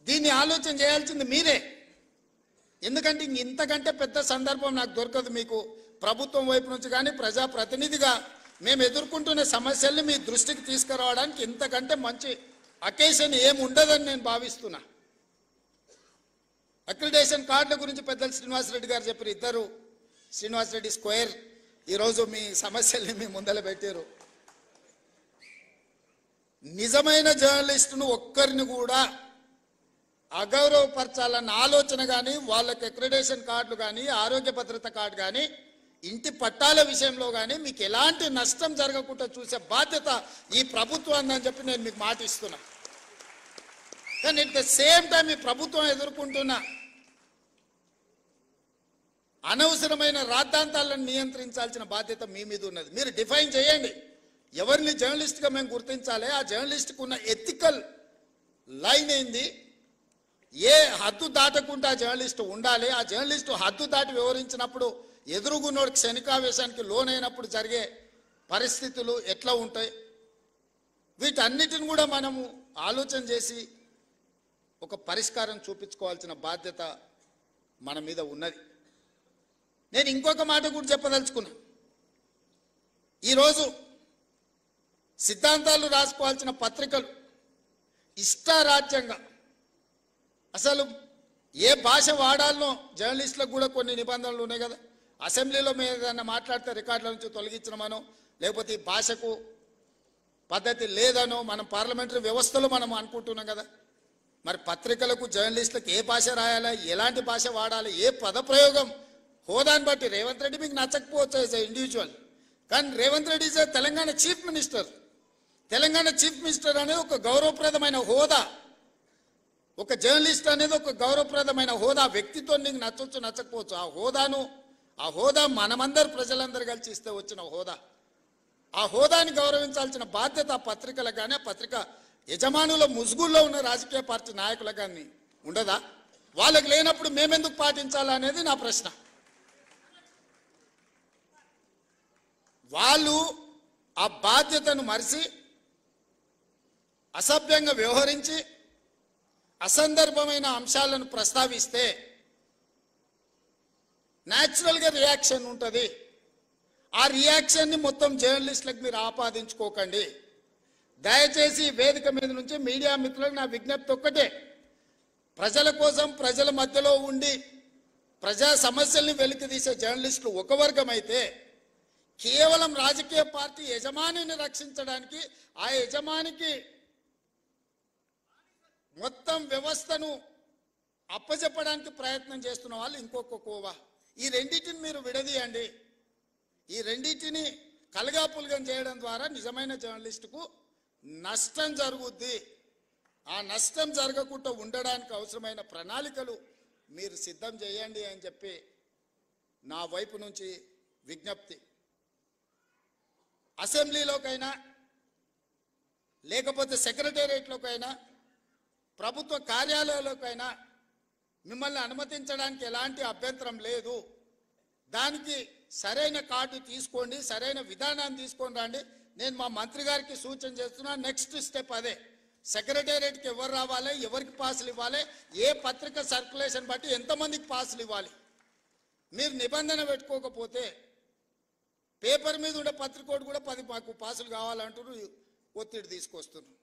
H: దీన్ని ఆలోచన చేయాల్సింది మీరే. ఎందుకంటే ఇంతకంటే పెద్ద సందర్భం నాకు దొరకదు మీకు ప్రభుత్వం వైపు నుంచి కానీ ప్రజాప్రతినిధిగా మేము ఎదుర్కొంటున్న సమస్యల్ని మీ దృష్టికి తీసుకురావడానికి ఇంతకంటే మంచి అకేషన్ ఏమి ఉండదని నేను భావిస్తున్నా. అక్రిడేషన్ కార్డుల గురించి పెద్దలు శ్రీనివాసరెడ్డి గారు చెప్పారు. ఇద్దరు శ్రీనివాసరెడ్డి స్క్వేర్ ఈరోజు మీ సమస్యల్ని మీ ముందర పెట్టారు. నిజమైన జర్నలిస్టును ఒక్కరిని కూడా అగౌరవపరచాలన్న ఆలోచన కానీ వాళ్ళకి అక్రిడేషన్ కార్డులు కానీ ఆరోగ్య భద్రత కార్డు కానీ ఇంటి పట్టాల విషయంలో కానీ మీకు ఎలాంటి నష్టం జరగకుండా చూసే బాధ్యత ఈ ప్రభుత్వం అని చెప్పి నేను మీకు మాట ఇస్తున్నా. కానీ అట్ ద సేమ్ టైం ఈ ప్రభుత్వం ఎదుర్కొంటున్న అనవసరమైన రాద్ధాంతాలను నియంత్రించాల్సిన బాధ్యత మీ మీద ఉన్నది. మీరు డిఫైన్ చేయండి ఎవరిని జర్నలిస్ట్గా మేము గుర్తించాలి, ఆ జర్నలిస్ట్కి ఉన్న ఎథికల్ లైన్ ఏంది, ఏ హద్దు దాటకుండా జర్నలిస్టు ఉండాలి, ఆ జర్నలిస్టు హద్దు దాటి వివరించినప్పుడు ఎదురుగున్నోడు క్షణికావేశానికి లోనైనప్పుడు జరిగే పరిస్థితులు ఎట్లా ఉంటాయి, వీటన్నిటిని కూడా మనము ఆలోచన చేసి ఒక పరిష్కారం చూపించుకోవాల్సిన బాధ్యత మన మీద ఉన్నది. నేను ఇంకొక మాట కూడా చెప్పదలుచుకున్నా. ఈరోజు సిద్ధాంతాలు రాసుకోవాల్సిన పత్రికలు ఇష్టారాజ్యంగా అసలు ఏ భాష వాడాలనో జర్నలిస్టులకు కూడా కొన్ని నిబంధనలు ఉన్నాయి కదా. అసెంబ్లీలో మేము ఏదైనా మాట్లాడితే రికార్డుల నుంచి తొలగించడమనో లేకపోతే ఈ భాషకు పద్ధతి లేదనో మనం పార్లమెంటరీ వ్యవస్థలో మనం అనుకుంటున్నాం కదా. మరి పత్రికలకు జర్నలిస్టులకు ఏ భాష రాయాలా, ఎలాంటి భాష వాడాలి, ఏ పదప్రయోగం హోదాని బట్టి రేవంత్ రెడ్డి మీకు నచ్చకపోవచ్చు యాజ్ ఎ ఇండివిజువల్, కానీ Revanth Reddy is Telangana chief minister. Telangana chief minister అనేది ఒక గౌరవప్రదమైన హోదా, ఒక జర్నలిస్ట్ అనేది ఒక గౌరవప్రదమైన హోదా. వ్యక్తితో నీకు నచ్చవచ్చు నచ్చకపోవచ్చు, ఆ హోదా మనమందరు ప్రజలందరూ కలిసి ఇస్తే వచ్చిన హోదా. ఆ హోదాని గౌరవించాల్సిన బాధ్యత ఆ పత్రికలకు కానీ ఆ పత్రిక యజమానుల ముసుగుల్లో ఉన్న రాజకీయ పార్టీ నాయకులకు కానీ ఉండదా? వాళ్ళకి లేనప్పుడు మేమెందుకు పాటించాలా అనేది నా ప్రశ్న. వాళ్ళు ఆ బాధ్యతను మరిచి అసభ్యంగా వ్యవహరించి అసందర్భమైన అంశాలను ప్రస్తావిస్తే న్యాచురల్గా రియాక్షన్ ఉంటుంది. ఆ రియాక్షన్ని మొత్తం జర్నలిస్టులకు మీరు ఆపాదించుకోకండి. దయచేసి వేదిక మీద నుంచి మీడియా మిత్రులకు నా విజ్ఞప్తి ఒక్కటే, ప్రజల కోసం ప్రజల మధ్యలో ఉండి ప్రజా సమస్యల్ని వెలికితీసే జర్నలిస్టులు ఒక వర్గం అయితే, కేవలం రాజకీయ పార్టీ యజమానిని రక్షించడానికి ఆ యజమానికి మొత్తం వ్యవస్థను అప్పచెప్పడానికి ప్రయత్నం చేస్తున్న వాళ్ళు ఇంకొక కోవా. ఈ రెండింటిని మీరు విడదీయండి. ఈ రెండింటిని కలగాపులగం చేయడం ద్వారా నిజమైన జర్నలిస్టుకు నష్టం జరుగుద్ది. ఆ నష్టం జరగకుండా ఉండడానికి అవసరమైన ప్రణాళికలు మీరు సిద్ధం చేయండి అని చెప్పి నా వైపు నుంచి విజ్ఞప్తి. అసెంబ్లీలోకైనా లేకపోతే సెక్రటేరియట్లోకైనా ప్రభుత్వ కార్యాలయాల్లోకైనా మిమ్మల్ని అనుమతించడానికి ఎలాంటి అభ్యంతరం లేదు. దానికి సరైన కార్డు తీసుకోండి, సరైన విధానాన్ని తీసుకొని రండి. నేను మా మంత్రి గారికి సూచన చేస్తున్నా. నెక్స్ట్ స్టెప్ అదే. సెక్రటేరియట్కి ఎవరు రావాలి, ఎవరికి పాసులు ఇవ్వాలి, ఏ పత్రిక సర్క్యులేషన్ బట్టి ఎంతమందికి పాసులు ఇవ్వాలి. మీరు నిబంధన పెట్టుకోకపోతే పేపర్ మీద ఉండే పత్రికోడు కూడా 10 మాకు పాసులు కావాలంటున్నారు, ఒత్తిడి తీసుకొస్తున్నారు.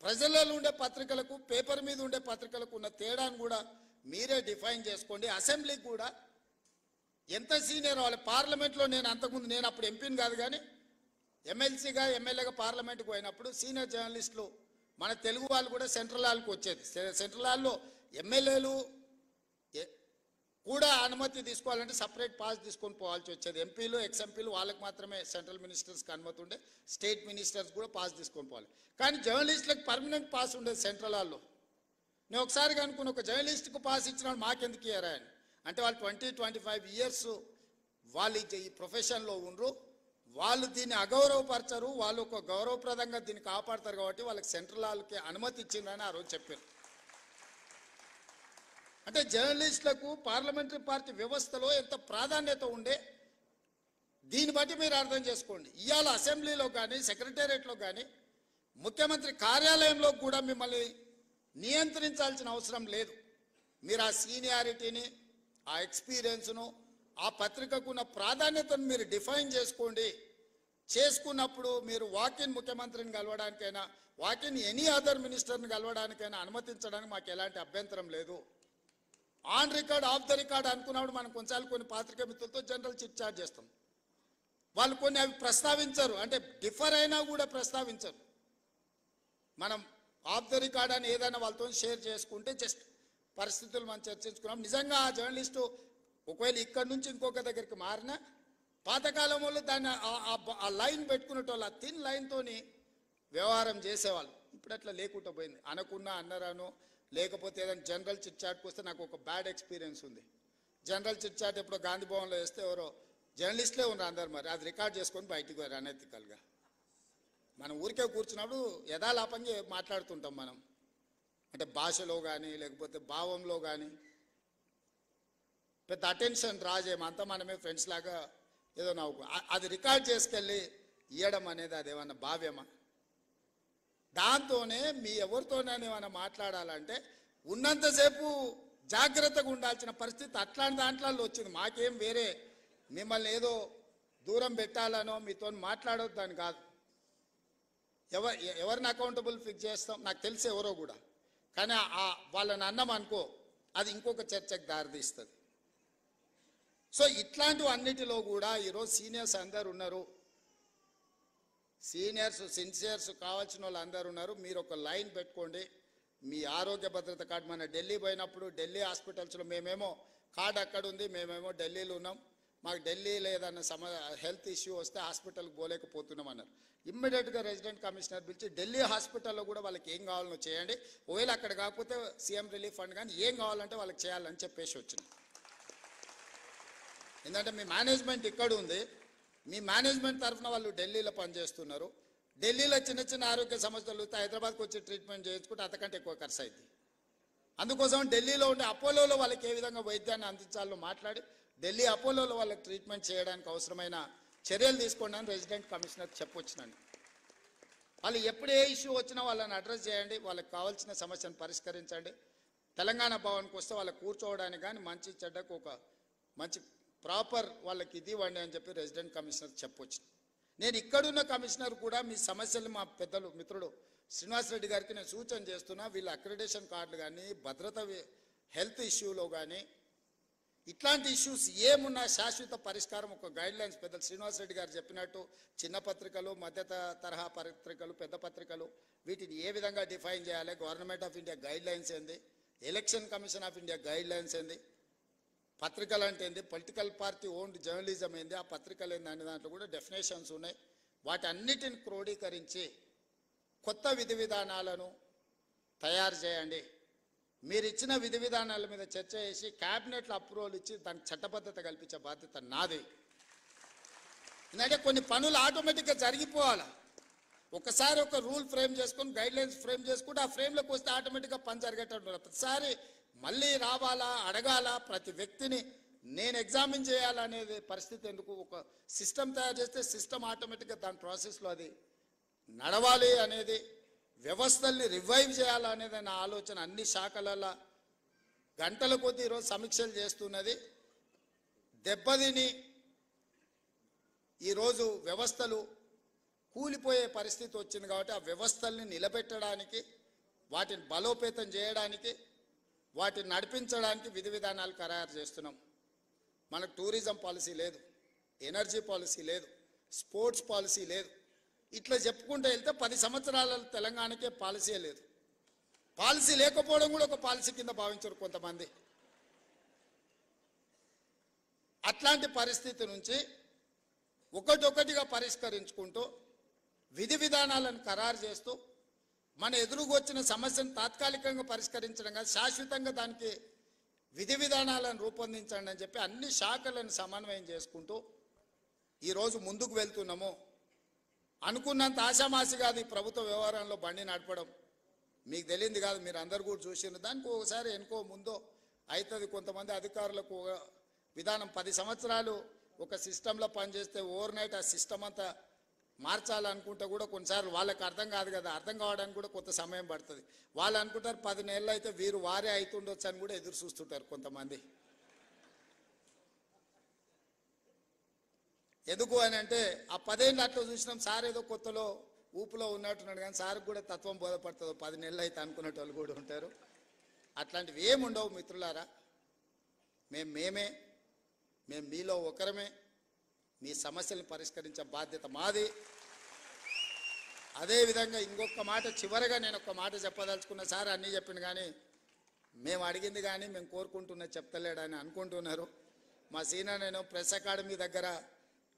H: ప్రజలలో ఉండే పత్రికలకు పేపర్ మీద ఉండే పత్రికలకు ఉన్న తేడాను కూడా మీరే డిఫైన్ చేసుకోండి. అసెంబ్లీకి కూడా ఎంత సీనియర్ వాళ్ళు. పార్లమెంట్లో నేను అప్పుడు ఎంపీని కాదు కానీ ఎమ్మెల్సీగా ఎమ్మెల్యేగా పార్లమెంట్కి పోయినప్పుడు సీనియర్ జర్నలిస్టులు మన తెలుగు వాళ్ళు కూడా సెంట్రల్ హాల్కి వచ్చేది. సెంట్రల్ హాల్లో ఎమ్మెల్యేలు కూడా అనుమతి తీసుకోవాలంటే సపరేట్ పాస్ తీసుకొని పోవాల్సి వచ్చేది. ఎంపీలు ఎక్స్ఎంపీలు వాళ్ళకి మాత్రమే సెంట్రల్ మినిస్టర్స్కి అనుమతి ఉండే, స్టేట్ మినిస్టర్స్ కూడా పాస్ తీసుకొని పోవాలి. కానీ జర్నలిస్టులకు పర్మనెంట్ పాస్ ఉండేది సెంట్రల్ హాల్లో. నేను ఒకసారి అనుకున్న, ఒక జర్నలిస్ట్కు పాస్ ఇచ్చిన మాకెందుకు ఇయ్యారా అని. అంటే వాళ్ళు 20-25 ఇయర్స్ వాళ్ళు ఈ ప్రొఫెషన్లో ఉండరు, వాళ్ళు దీన్ని అగౌరవపరచరు, వాళ్ళు ఒక గౌరవప్రదంగా దీన్ని కాపాడతారు కాబట్టి వాళ్ళకి సెంట్రల్ హాల్కి అనుమతి ఇచ్చిందని ఆ రోజు చెప్పారు. అంటే జర్నలిస్టులకు పార్లమెంటరీ పార్టీ వ్యవస్థలో ఎంత ప్రాధాన్యత ఉండే దీన్ని బట్టి మీరు అర్థం చేసుకోండి. ఇవాళ అసెంబ్లీలో కానీ సెక్రటేరియట్లో కానీ ముఖ్యమంత్రి కార్యాలయంలో కూడా మిమ్మల్ని నియంత్రించాల్సిన అవసరం లేదు. మీరు ఆ సీనియారిటీని, ఆ ఎక్స్పీరియన్స్ను, ఆ పత్రికకున్న ప్రాధాన్యతను మీరు డిఫైన్ చేసుకోండి. చేసుకున్నప్పుడు మీరు వాకిన్ ముఖ్యమంత్రిని కలవడానికైనా, వాకిన్ ఎనీ అదర్ మినిస్టర్ని కలవడానికైనా అనుమతించడానికి మాకు ఎలాంటి అభ్యంతరం లేదు. On record, of the record అనుకున్నప్పుడు మనం కొన్నిసార్లు కొన్ని పాత్రికా మిత్రులతో జనరల్ చిట్ చాట్ చేస్తాం. వాళ్ళు కొన్ని అవి ప్రస్తావించరు, అంటే డిఫర్ అయినా కూడా ప్రస్తావించరు. మనం ఆఫ్ ద రికార్డ్ అని ఏదైనా వాళ్ళతో షేర్ చేసుకుంటే జస్ట్ పరిస్థితులు మనం చర్చించుకున్నాం. నిజంగా ఆ జర్నలిస్టు ఒకవేళ ఇక్కడి నుంచి ఇంకొక దగ్గరికి మారినా పాతకాలం వాళ్ళు దాన్ని ఆ లైన్ పెట్టుకునేటోళ్ళు, ఆ థిన్ లైన్తోని వ్యవహారం చేసేవాళ్ళు. ఇప్పుడు అట్లా లేకుండా పోయింది. అనకున్నా అన్నరాను, లేకపోతే ఏదైనా జనరల్ చిట్ చాట్కి వస్తే నాకు ఒక బ్యాడ్ ఎక్స్పీరియన్స్ ఉంది. జనరల్ చిట్ చాట్ ఎప్పుడో గాంధీ భవన్లో వేస్తే ఎవరో జర్నలిస్టులే ఉన్నారు అందరు, మరి అది రికార్డ్ చేసుకొని బయటికి పోయారు అనెతికల్గా. మనం ఊరికే కూర్చున్నప్పుడు యథాలాపంగా మాట్లాడుతుంటాం మనం, అంటే భాషలో కానీ లేకపోతే భావంలో కానీ పెద్ద అటెన్షన్ డ్రా చేయము, అంతా మనమే ఫ్రెండ్స్ లాగా ఏదో నవ్వుకో. అది రికార్డ్ చేసుకెళ్ళి ఇవ్వడం అనేది అదేమన్నా భావ్యమా? దాంతోనే మీ ఎవరితోనే ఏమైనా మాట్లాడాలంటే ఉన్నంతసేపు జాగ్రత్తగా ఉండాల్సిన పరిస్థితి అట్లాంటి దాంట్లో వచ్చింది. మాకేం వేరే మిమ్మల్ని ఏదో దూరం పెట్టాలనో మీతో మాట్లాడొద్దని కాదు. ఎవరిని అకౌంటబుల్ ఫిక్స్ చేస్తాం నాకు తెలిసి ఎవరో కూడా, కానీ వాళ్ళని అన్నం అనుకో అది ఇంకొక చర్చకు దారితీస్తుంది. సో ఇట్లాంటివి అన్నిటిలో కూడా ఈరోజు సీనియర్స్ అందరు ఉన్నారు, సీనియర్స్ సిన్సియర్స్ కావాల్సిన వాళ్ళు అందరు ఉన్నారు. మీరు ఒక లైన్ పెట్టుకోండి. మీ ఆరోగ్య భద్రత కార్డు, మన ఢిల్లీ పోయినప్పుడు ఢిల్లీ హాస్పిటల్స్లో మేమేమో కార్డు అక్కడ ఉంది, మేమేమో ఢిల్లీలో ఉన్నాం, మాకు ఢిల్లీలో ఏదన్నా హెల్త్ ఇష్యూ వస్తే హాస్పిటల్కి పోలేకపోతున్నాం అన్నారు. ఇమ్మీడియట్గా రెసిడెంట్ కమిషనర్ పిలిచి ఢిల్లీ హాస్పిటల్లో కూడా వాళ్ళకి ఏం కావాలనో చేయండి, ఒకవేళ అక్కడ కాకపోతే సీఎం రిలీఫ్ ఫండ్ కానీ ఏం కావాలంటే వాళ్ళకి చేయాలని చెప్పేసి వచ్చింది. ఎందుకంటే మీ మేనేజ్మెంట్ ఇక్కడ ఉంది, మీ మేనేజ్మెంట్ తరఫున వాళ్ళు ఢిల్లీలో పనిచేస్తున్నారు. ఢిల్లీలో చిన్న చిన్న ఆరోగ్య సమస్యలు వస్తే హైదరాబాద్కి వచ్చి ట్రీట్మెంట్ చేయించుకుంటే అంతకంటే ఎక్కువ ఖర్చు అవుతుంది. అందుకోసం ఢిల్లీలో ఉండే అపోలోలో వాళ్ళకి ఏ విధంగా వైద్యాన్ని అందించాలో మాట్లాడి ఢిల్లీ అపోలోలో వాళ్ళకి ట్రీట్మెంట్ చేయడానికి అవసరమైన చర్యలు తీసుకోండి అని రెసిడెంట్ కమిషనర్ చెప్పొచ్చినండి. వాళ్ళు ఎప్పుడు ఏ ఇష్యూ వచ్చినా వాళ్ళని అడ్రస్ చేయండి, వాళ్ళకి కావాల్సిన సమస్యను పరిష్కరించండి. తెలంగాణ భవన్కి వస్తే వాళ్ళకి కూర్చోవడానికి కానీ మంచి చెడ్డకు ఒక మంచి ప్రాపర్ వాళ్ళకి ఇది ఇవ్వండి అని చెప్పి రెసిడెంట్ కమిషనర్ చెప్పొచ్చు. నేను ఇక్కడున్న కమిషనర్ కూడా మీ సమస్యలు మా పెద్దలు మిత్రుడు శ్రీనివాస్ రెడ్డి గారికి నేను సూచన చేస్తున్నా. వీళ్ళ అక్రిడేషన్ కార్డులు కానీ భద్రత హెల్త్ ఇష్యూలో కానీ ఇట్లాంటి ఇష్యూస్ ఏమున్నా శాశ్వత పరిష్కారం ఒక గైడ్ లైన్స్ పెద్దలు శ్రీనివాస్ రెడ్డి గారు చెప్పినట్టు చిన్న పత్రికలు, మధ్య తరహా పత్రికలు, పెద్ద పత్రికలు వీటిని ఏ విధంగా డిఫైన్ చేయాలి, government of India guidelines ఏంది, election commission of India guidelines ఏంది, పత్రికలు అంటే ఏంది, పొలిటికల్ పార్టీ ఓన్డ్ జర్నలిజం ఏంది, ఆ పత్రికలు ఏంది అనే దాంట్లో కూడా డెఫినేషన్స్ ఉన్నాయి. వాటన్నిటిని క్రోడీకరించి కొత్త విధి విధానాలను తయారు చేయండి. మీరు ఇచ్చిన విధి విధానాల మీద చర్చ చేసి క్యాబినెట్లో అప్రూవల్ ఇచ్చి దానికి చట్టబద్ధత కల్పించే బాధ్యత నాది. ఎందుకంటే కొన్ని పనులు ఆటోమేటిక్గా జరిగిపోవాలి. ఒకసారి ఒక రూల్ ఫ్రేమ్ చేసుకొని గైడ్ లైన్స్ ఫ్రేమ్ చేసుకుంటే ఆ ఫ్రేమ్లోకి వస్తే ఆటోమేటిక్గా పని జరిగేటట్టు. ప్రతిసారి మళ్ళీ రావాలా, అడగాల, ప్రతి వ్యక్తిని నేను ఎగ్జామిన్ చేయాలనేది పరిస్థితి ఎందుకు? ఒక సిస్టమ్ తయారు చేస్తే సిస్టమ్ ఆటోమేటిక్గా దాని ప్రాసెస్లో అది నడవాలి అనేది, వ్యవస్థల్ని రివైవ్ చేయాలనేది నా ఆలోచన. అన్ని శాఖలలో గంటల కొద్దీ ఈరోజు సమీక్షలు చేస్తున్నది. దెబ్బతిని ఈరోజు వ్యవస్థలు కూలిపోయే పరిస్థితి వచ్చింది కాబట్టి ఆ వ్యవస్థల్ని నిలబెట్టడానికి, వాటిని బలోపేతం చేయడానికి, వాటిని నడిపించడానికి విధి విధానాలు ఖరారు చేస్తున్నాం. మనకు టూరిజం పాలసీ లేదు, ఎనర్జీ పాలసీ లేదు, స్పోర్ట్స్ పాలసీ లేదు. ఇట్లా చెప్పుకుంటూ వెళ్తే 10 సంవత్సరాల తెలంగాణకే పాలసీయే లేదు. పాలసీ లేకపోవడం కూడా ఒక పాలసీ కింద భావించరు కొంతమంది. అట్లాంటి పరిస్థితి నుంచి ఒకటొకటిగా పరిష్కరించుకుంటూ విధి విధానాలను ఖరారు చేస్తూ మన ఎదురుకు వచ్చిన సమస్యను తాత్కాలికంగా పరిష్కరించడం కాదు, శాశ్వతంగా దానికి విధి విధానాలను రూపొందించండి అని చెప్పి అన్ని శాఖలను సమన్వయం చేసుకుంటూ ఈరోజు ముందుకు వెళ్తున్నాము. అనుకున్నంత ఆశామాసి కాదు ఈ ప్రభుత్వ వ్యవహారంలో బండి నడపడం. మీకు తెలియంది కాదు, మీరు అందరు కూడా చూసినారు. దానికి ఒకసారి ఎన్నుకో ముందో అవుతుంది. కొంతమంది అధికారులకు విధానం 10 సంవత్సరాలు ఒక సిస్టంలో పనిచేస్తే ఓవర్ నైట్ ఆ సిస్టమ్ అంతా మార్చాలనుకుంటే కూడా కొన్నిసార్లు వాళ్ళకి అర్థం కాదు కదా, అర్థం కావడానికి కూడా కొంత సమయం పడుతుంది. వాళ్ళు అనుకుంటారు 10 నెలలు అయితే వీరు వారే అవుతుండొచ్చు అని కూడా ఎదురు చూస్తుంటారు కొంతమంది. ఎందుకు అని అంటే ఆ 10 ఏళ్ళు అట్లా చూసినాం. సార్ ఏదో కొత్తలో ఊపులో ఉన్నట్టున్నాడు కానీ సార్కి కూడా తత్వం బోధపడుతుంది. 10 నెలలు అయితే అనుకునేట వాళ్ళు కూడా ఉంటారు. అట్లాంటివి ఏముండవు మిత్రులారా. మేము మీలో ఒకరమే. మీ సమస్యలను పరిష్కరించే బాధ్యత మాది. అదేవిధంగా ఇంకొక మాట చివరిగా నేను ఒక మాట చెప్పదలుచుకున్న. సార్ అన్నీ చెప్పింది కానీ మేము అడిగింది కానీ మేము కోరుకుంటున్నది చెప్తలేడని అనుకుంటున్నారు. మా సీనియర్ నేను ప్రెస్ అకాడమీ దగ్గర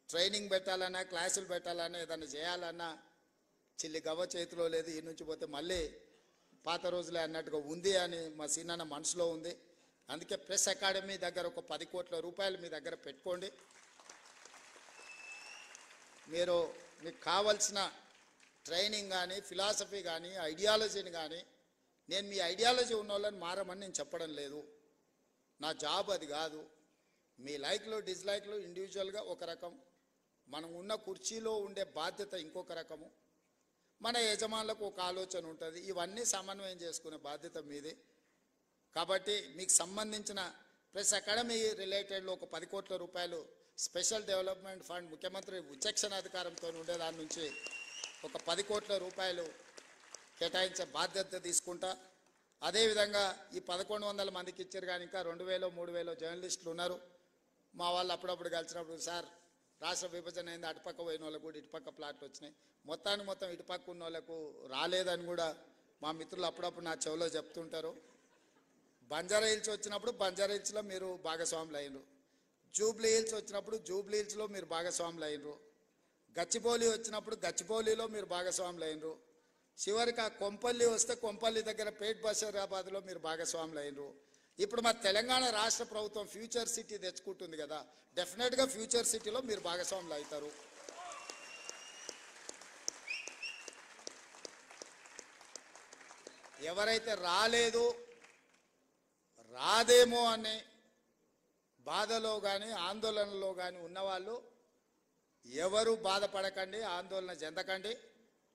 H: ట్రైనింగ్ పెట్టాలన్నా, క్లాసులు పెట్టాలన్నా, ఏదైనా చేయాలన్నా చిల్లి గవ్వ చేతిలో లేదు. ఈ నుంచి పోతే మళ్ళీ పాత రోజులే అన్నట్టుగా ఉంది అని మా సీనియర్ మనసులో ఉంది. అందుకే ప్రెస్ అకాడమీ దగ్గర ఒక 10 కోట్ల రూపాయలు మీ దగ్గర పెట్టుకోండి. మీకు కావలసిన ట్రైనింగ్ కానీ, ఫిలాసఫీ కానీ, ఐడియాలజీని కానీ, నేను మీ ఐడియాలజీ ఉన్న వాళ్ళని మారమని నేను చెప్పడం లేదు. నా జాబ్ అది కాదు. మీ లైక్లు డిస్లైక్లు ఇండివిజువల్గా ఒక రకం, మనం ఉన్న కుర్చీలో ఉండే బాధ్యత ఇంకొక రకము, మన యజమానులకు ఒక ఆలోచన ఉంటుంది. ఇవన్నీ సమన్వయం చేసుకునే బాధ్యత మీది. కాబట్టి మీకు సంబంధించిన ప్రెస్ అకాడమీ రిలేటెడ్లో ఒక 10 కోట్ల రూపాయలు స్పెషల్ డెవలప్మెంట్ ఫండ్ ముఖ్యమంత్రి విచక్షణ అధికారంతో ఉండే దాని నుంచి ఒక 10 కోట్ల రూపాయలు కేటాయించే బాధ్యత తీసుకుంటా. అదేవిధంగా ఈ 1100 మందికి ఇచ్చారు కానీ ఇంకా 2000 3000 జర్నలిస్టులు ఉన్నారు. మా వాళ్ళు అప్పుడప్పుడు కలిసినప్పుడు సార్ రాష్ట్ర విభజన అయింది, అటుపక్క పోయిన వాళ్ళకు కూడా ఇటుపక్క ప్లాట్లు వచ్చినాయి, మొత్తం ఇటుపక్క ఉన్న వాళ్ళకు రాలేదని కూడా మా మిత్రులు అప్పుడప్పుడు నా చెవిలో చెప్తుంటారు. బంజారా హిల్స్ వచ్చినప్పుడు బంజారా హిల్స్లో మీరు భాగస్వాములు అయినరు, జూబ్లీ హిల్స్ వచ్చినప్పుడు జూబ్లీ హిల్స్లో మీరు భాగస్వాములు అయినరు, గచ్చిబౌలి వచ్చినప్పుడు గచ్చిబౌలిలో మీరు భాగస్వాములు అయినరు, చివరికి ఆ కొంపల్లి వస్తే కొంపల్లి దగ్గర పేట్ బషీరాబాద్లో మీరు భాగస్వాములు అయినరు. ఇప్పుడు మా తెలంగాణ రాష్ట్ర ప్రభుత్వం ఫ్యూచర్ సిటీ తెచ్చుకుంటుంది కదా, డెఫినెట్గా ఫ్యూచర్ సిటీలో మీరు భాగస్వాములు అవుతారు. ఎవరైతే రాదేమో అనే బాధలో కానీ ఆందోళనలో కానీ ఉన్నవాళ్ళు ఎవరు బాధపడకండి, ఆందోళన చెందకండి.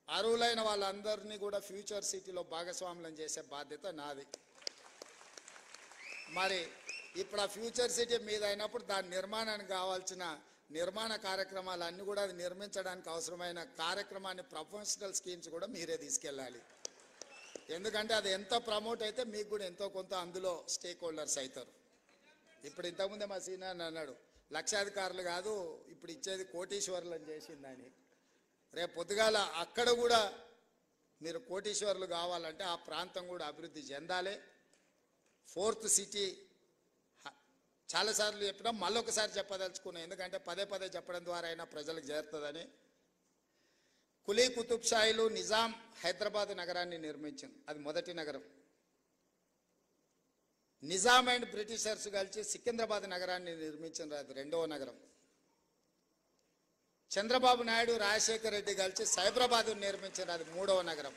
H: అర్హులైన వాళ్ళందరినీ కూడా ఫ్యూచర్ సిటీలో భాగస్వాములను చేసే బాధ్యత నాది. మరి ఇప్పుడు ఆ ఫ్యూచర్ సిటీ మీద అయినప్పుడు దాని నిర్మాణానికి కావాల్సిన నిర్మాణ కార్యక్రమాలు అన్నీ కూడా అది నిర్మించడానికి అవసరమైన కార్యక్రమాన్ని ప్రొఫెషనల్ స్కీమ్స్ కూడా మీరే తీసుకెళ్ళాలి. ఎందుకంటే అది ఎంత ప్రమోట్ అయితే మీకు కూడా ఎంతో కొంత అందులో స్టేక్ హోల్డర్స్ అవుతారు. ఇప్పుడు ఇంతకుముందే మా సీనా అన్నాడు, లక్షాధికారులు కాదు ఇప్పుడు ఇచ్చేది కోటీశ్వరులను చేసింది అని. రేపు పొద్దుగాల అక్కడ కూడా మీరు కోటీశ్వరులు కావాలంటే ఆ ప్రాంతం కూడా అభివృద్ధి చెందాలి. ఫోర్త్ సిటీ చాలాసార్లు చెప్పినా మళ్ళొకసారి చెప్పదలుచుకున్నాం, ఎందుకంటే పదే పదే చెప్పడం ద్వారా అయినా ప్రజలకు చేరుతుందని. కులీ కుతుబ్ షాయిలు నిజాం హైదరాబాద్ నగరాన్ని నిర్మించింది, అది మొదటి నగరం. నిజాం అండ్ బ్రిటిషర్స్ కలిసి సికింద్రాబాద్ నగరాన్ని నిర్మించింది, అది రెండవ నగరం. చంద్రబాబు నాయుడు రాజశేఖర రెడ్డి కలిసి సైబరాబాద్ నిర్మించారు, అది మూడవ నగరం.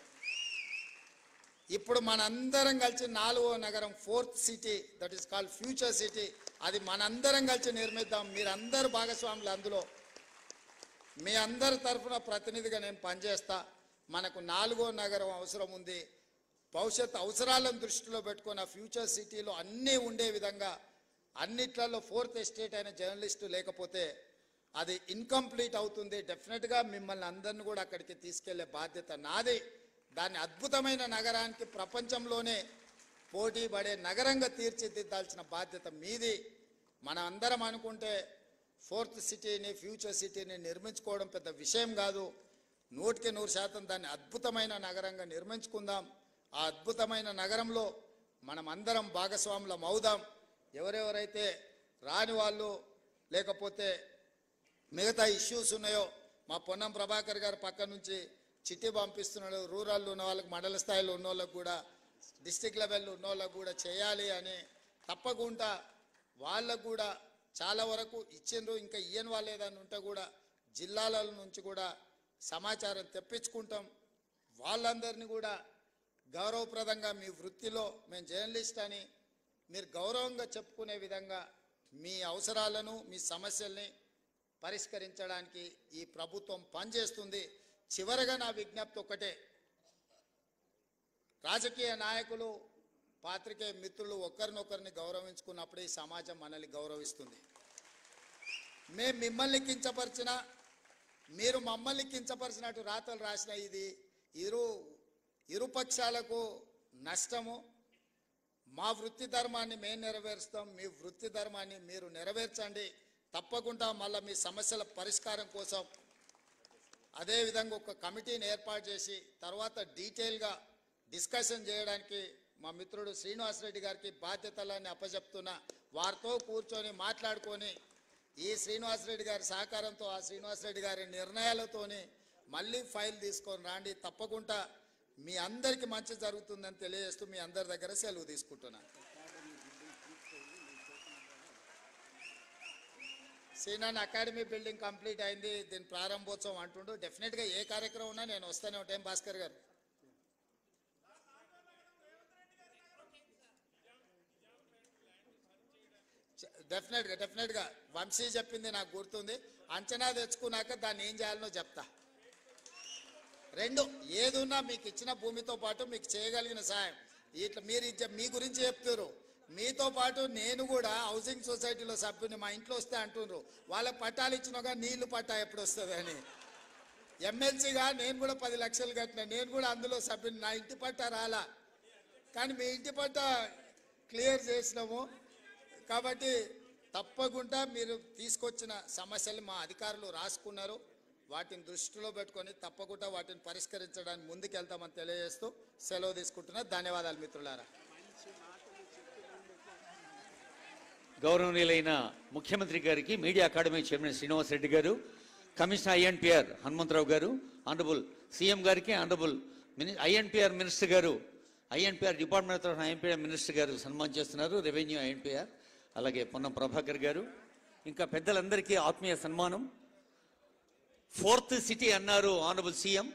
H: ఇప్పుడు మనందరం కలిసి నాలుగవ నగరం fourth city, that is called future city, అది మనందరం కలిసి నిర్మిద్దాం. మీరందరూ భాగస్వాములు అందులో. మీ అందరి తరఫున ప్రతినిధిగా నేను పనిచేస్తా. మనకు నాలుగో నగరం అవసరం ఉంది. భవిష్యత్ అవసరాలను దృష్టిలో పెట్టుకుని ఆ ఫ్యూచర్ సిటీలో అన్నీ ఉండే విధంగా, అన్నిట్లలో ఫోర్త్ ఎస్టేట్ అయిన జర్నలిస్టు లేకపోతే అది ఇన్కంప్లీట్ అవుతుంది. డెఫినెట్గా మిమ్మల్ని అందరిని కూడా అక్కడికి తీసుకెళ్లే బాధ్యత నాది. దాన్ని అద్భుతమైన నగరానికి ప్రపంచంలోనే పోటీ పడే నగరంగా తీర్చిదిద్దాల్సిన బాధ్యత మీది. మనం అందరం అనుకుంటే ఫోర్త్ సిటీని ఫ్యూచర్ సిటీని నిర్మించుకోవడం పెద్ద విషయం కాదు. 100% దాన్ని అద్భుతమైన నగరంగా నిర్మించుకుందాం. ఆ అద్భుతమైన నగరంలో మనం అందరం భాగస్వాములం అవుదాం. ఎవరెవరైతే రాని వాళ్ళు లేకపోతే మిగతా ఇష్యూస్ ఉన్నాయో, మా పొన్నం ప్రభాకర్ గారు పక్క నుంచి చిట్టి పంపిస్తున్నాడు. రూరల్లో ఉన్న వాళ్ళకి, మండల స్థాయిలో ఉన్న వాళ్ళకు కూడా, డిస్టిక్ లెవెల్లో ఉన్న వాళ్ళకు కూడా చేయాలి అని తప్పకుండా వాళ్ళకు కూడా చాలా వరకు ఇచ్చిండ్రు. ఇంకా ఇయ్యని వాళ్ళు ఏదైనా ఉంటే కూడా జిల్లాల నుంచి కూడా సమాచారం తెప్పించుకుంటాం. వాళ్ళందరినీ కూడా గౌరవప్రదంగా మీ వృత్తిలో మేము జర్నలిస్ట్ అని మీరు గౌరవంగా చెప్పుకునే విధంగా మీ అవసరాలను, మీ సమస్యల్ని పరిష్కరించడానికి ఈ ప్రభుత్వం పనిచేస్తుంది. చివరగా నా విజ్ఞప్తి ఒక్కటే, రాజకీయ నాయకులు, పాత్రికేయ మిత్రులు ఒకరినొకరిని గౌరవించుకున్నప్పుడు ఈ సమాజం మనల్ని గౌరవిస్తుంది. మేము మిమ్మల్ని కించపరిచినా, మీరు మమ్మల్ని కించపరిచినట్టు రాతలు రాసిన ఇది ఇరుపక్షాలకు నష్టము. మా వృత్తి ధర్మాన్ని మేము నెరవేరుస్తాం, మీ వృత్తి ధర్మాన్ని మీరు నెరవేర్చండి. తప్పకుండా మళ్ళీ మీ సమస్యల పరిష్కారం కోసం అదేవిధంగా ఒక కమిటీని ఏర్పాటు చేసి తర్వాత డీటెయిల్గా డిస్కషన్ చేయడానికి మా మిత్రుడు శ్రీనివాసరెడ్డి గారికి బాధ్యతలన్నీ అప్పచెప్తున్నా. వారితో కూర్చొని మాట్లాడుకొని ఈ శ్రీనివాసరెడ్డి గారి సహకారంతో, ఆ శ్రీనివాసరెడ్డి గారి నిర్ణయాలతోని మళ్ళీ ఫైల్ తీసుకొని రాండి. తప్పకుండా మీ అందరికీ మంచి జరుగుతుందని తెలియజేస్తూ మీ అందరి దగ్గర సెలవు తీసుకుంటున్నా. సీనాన్ అకాడమీ బిల్డింగ్ కంప్లీట్ అయింది, దీని ప్రారంభోత్సవం అంటుండు. డెఫినెట్గా ఏ కార్యక్రమం ఉన్నా నేను వస్తూనే ఉంటాను. భాస్కర్ గారు డెఫినెట్గా వంశీ చెప్పింది నాకు గుర్తుంది. అంచనా తెచ్చుకున్నాక దాన్ని ఏం చేయాలనో చెప్తా. రెండు ఏదున్నా మీకు ఇచ్చిన భూమితో పాటు మీకు చేయగలిగిన సాయం ఇట్లా మీరు మీ గురించి చెప్తారు. మీతో పాటు నేను కూడా హౌసింగ్ సొసైటీలో సభ్యుని, మా ఇంట్లో వస్తే అంటున్నారు వాళ్ళకి పట్టాలు ఇచ్చినాక నీళ్లు పట్టా ఎప్పుడు వస్తుంది అని. ఎమ్మెల్సీగా నేను కూడా 10 లక్షలు కట్టినా, నేను కూడా అందులో సభ్యుని. నా ఇంటి పట్టా రాలా, కానీ మీ ఇంటి పట్టా క్లియర్ చేసినాము. కాబట్టి తప్పకుండా మీరు తీసుకొచ్చిన సమస్యలు మా అధికారులు రాసుకున్నారు. వాటిని దృష్టిలో పెట్టుకొని తప్పకుండా వాటిని పరిష్కరించడానికి ముందుకెళ్తామని తెలియజేస్తూ సెలవు తీసుకుంటున్నా. ధన్యవాదాలు మిత్రులారా.
A: గౌరవనీయులైన ముఖ్యమంత్రి గారికి మీడియా అకాడమీ చైర్మన్ శ్రీనివాసరెడ్డి గారు, కమిషనర్ ఐఎన్పిఆర్ హనుమంతరావు గారు, ఆనరబుల్ సీఎం గారికి, ఆనరబుల్ ఐఎన్పిఆర్ మినిస్టర్ గారు ఐఎన్పిఆర్ డిపార్ట్మెంట్ తరఫున ఐఎన్పిఆర్ మినిస్టర్ గారు సన్మానం చేస్తున్నారు, రెవెన్యూ ఐఎన్పిఆర్, అలాగే పొన్నం ప్రభాకర్ గారు, ఇంకా పెద్దలందరికీ ఆత్మీయ సన్మానం. 4th సిటీ అన్నారు ఆనరబుల్ సీఎం.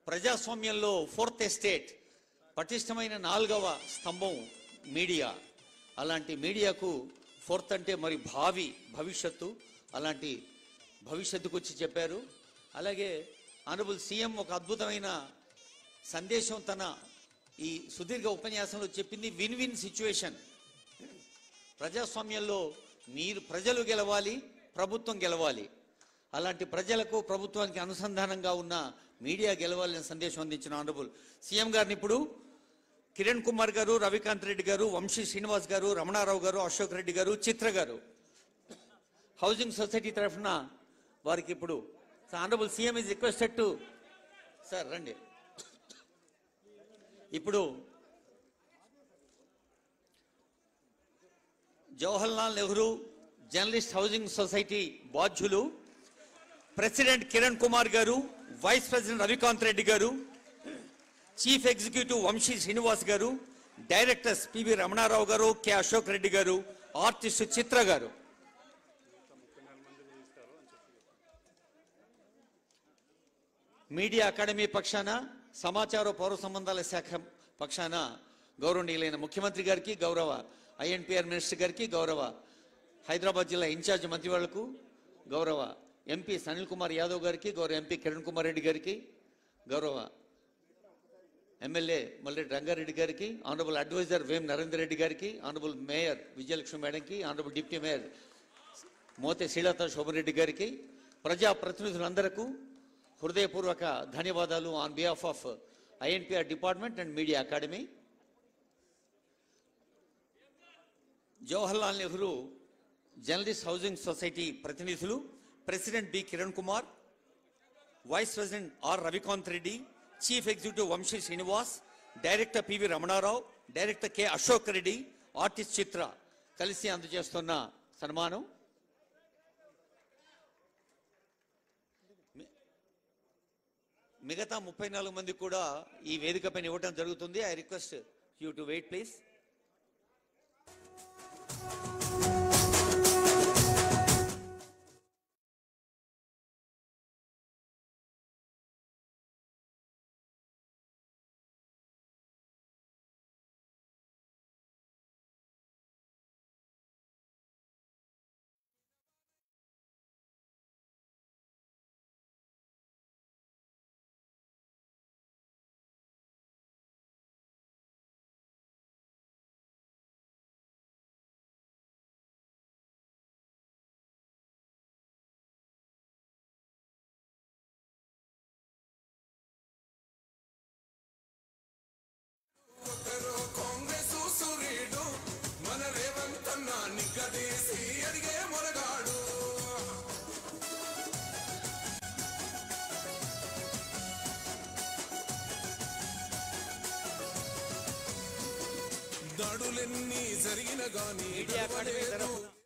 A: ప్రజాస్వామ్యంలో 4th ఎస్టేట్, పటిష్టమైన 4వ స్తంభం మీడియా. అలాంటి మీడియాకు 4th అంటే మరి భవిష్యత్తు, అలాంటి భవిష్యత్తు గురించి చెప్పారు. అలాగే ఆనరబుల్ సీఎం ఒక అద్భుతమైన సందేశం తన ఈ సుదీర్ఘ ఉపన్యాసంలో చెప్పింది. Win win situation. ప్రజాస్వామ్యంలో ప్రజలు గెలవాలి, ప్రభుత్వం గెలవాలి. అలాంటి ప్రజలకు ప్రభుత్వానికి అనుసంధానంగా ఉన్న మీడియా గెలవాలని సందేశం అందించిన ఆనరబుల్ సీఎం గారిని ఇప్పుడు కిరణ్ కుమార్ గారు, రవికాంత్ రెడ్డి గారు, వంశీ శ్రీనివాస్ గారు, రమణారావు గారు, అశోక్ రెడ్డి గారు, చిత్ర గారు హౌసింగ్ సొసైటీ తరఫున వారికి ఇప్పుడు honourable CM is requested to sir రండి. ఇప్పుడు Jawaharlal Nehru journalist housing society బాధ్యులు ప్రెసిడెంట్ కిరణ్ కుమార్ గారు, వైస్ ప్రెసిడెంట్ రవికాంత్ రెడ్డి గారు, చీఫ్ ఎగ్జిక్యూటివ్ వంశీ శ్రీనివాస్ గారు, డైరెక్టర్స్ పివి రమణారావు గారు, కె అశోక్ రెడ్డి గారు, ఆర్టిస్ట్ చిత్ర గారు. మీడియా అకాడమీ పక్షాన, సమాచార పౌర సంబంధాల శాఖ పక్షాన గౌరవనీయులైన ముఖ్యమంత్రి గారికి, గౌరవ ఐఎన్పిఆర్ మినిస్టర్ గారికి, గౌరవ హైదరాబాద్ జిల్లా ఇన్ఛార్జ్ మంత్రివాళ్లకు, గౌరవ ఎంపీ అనిల్ కుమార్ యాదవ్ గారికి, గౌరవ ఎంపీ కిరణ్ కుమార్ రెడ్డి గారికి, గౌరవ ఎమ్మెల్యే మల్రెడ్డి రంగారెడ్డి గారికి, ఆనరబుల్ అడ్వైజర్ వేం నరేందర్ రెడ్డి గారికి, ఆనరబుల్ మేయర్ విజయలక్ష్మి మేడంకి, honourable deputy mayor Mothe Srilatha Shobhan Reddy గారికి, ప్రజాప్రతినిధులందరకు హృదయపూర్వక ధన్యవాదాలు on behalf of INPR department and media academy. Jawaharlal Nehru journalist housing society ప్రతినిధులు president B Kiran Kumar, vice president R Ravikanth Reddy, chief executive Vamshi Srinivas, director PV Ramanarao, director K Ashok Reddy, artist Chitra కలిసి అందజేస్తున్న సన్మానం. మిగతా 34 మంది కూడా ఈ వేదిక పైన ఇవ్వడం జరుగుతుంది. I request you to wait please.
B: దాడులెన్ని జరిగిన గాని
A: మీడియా అకాడమీ తరఫున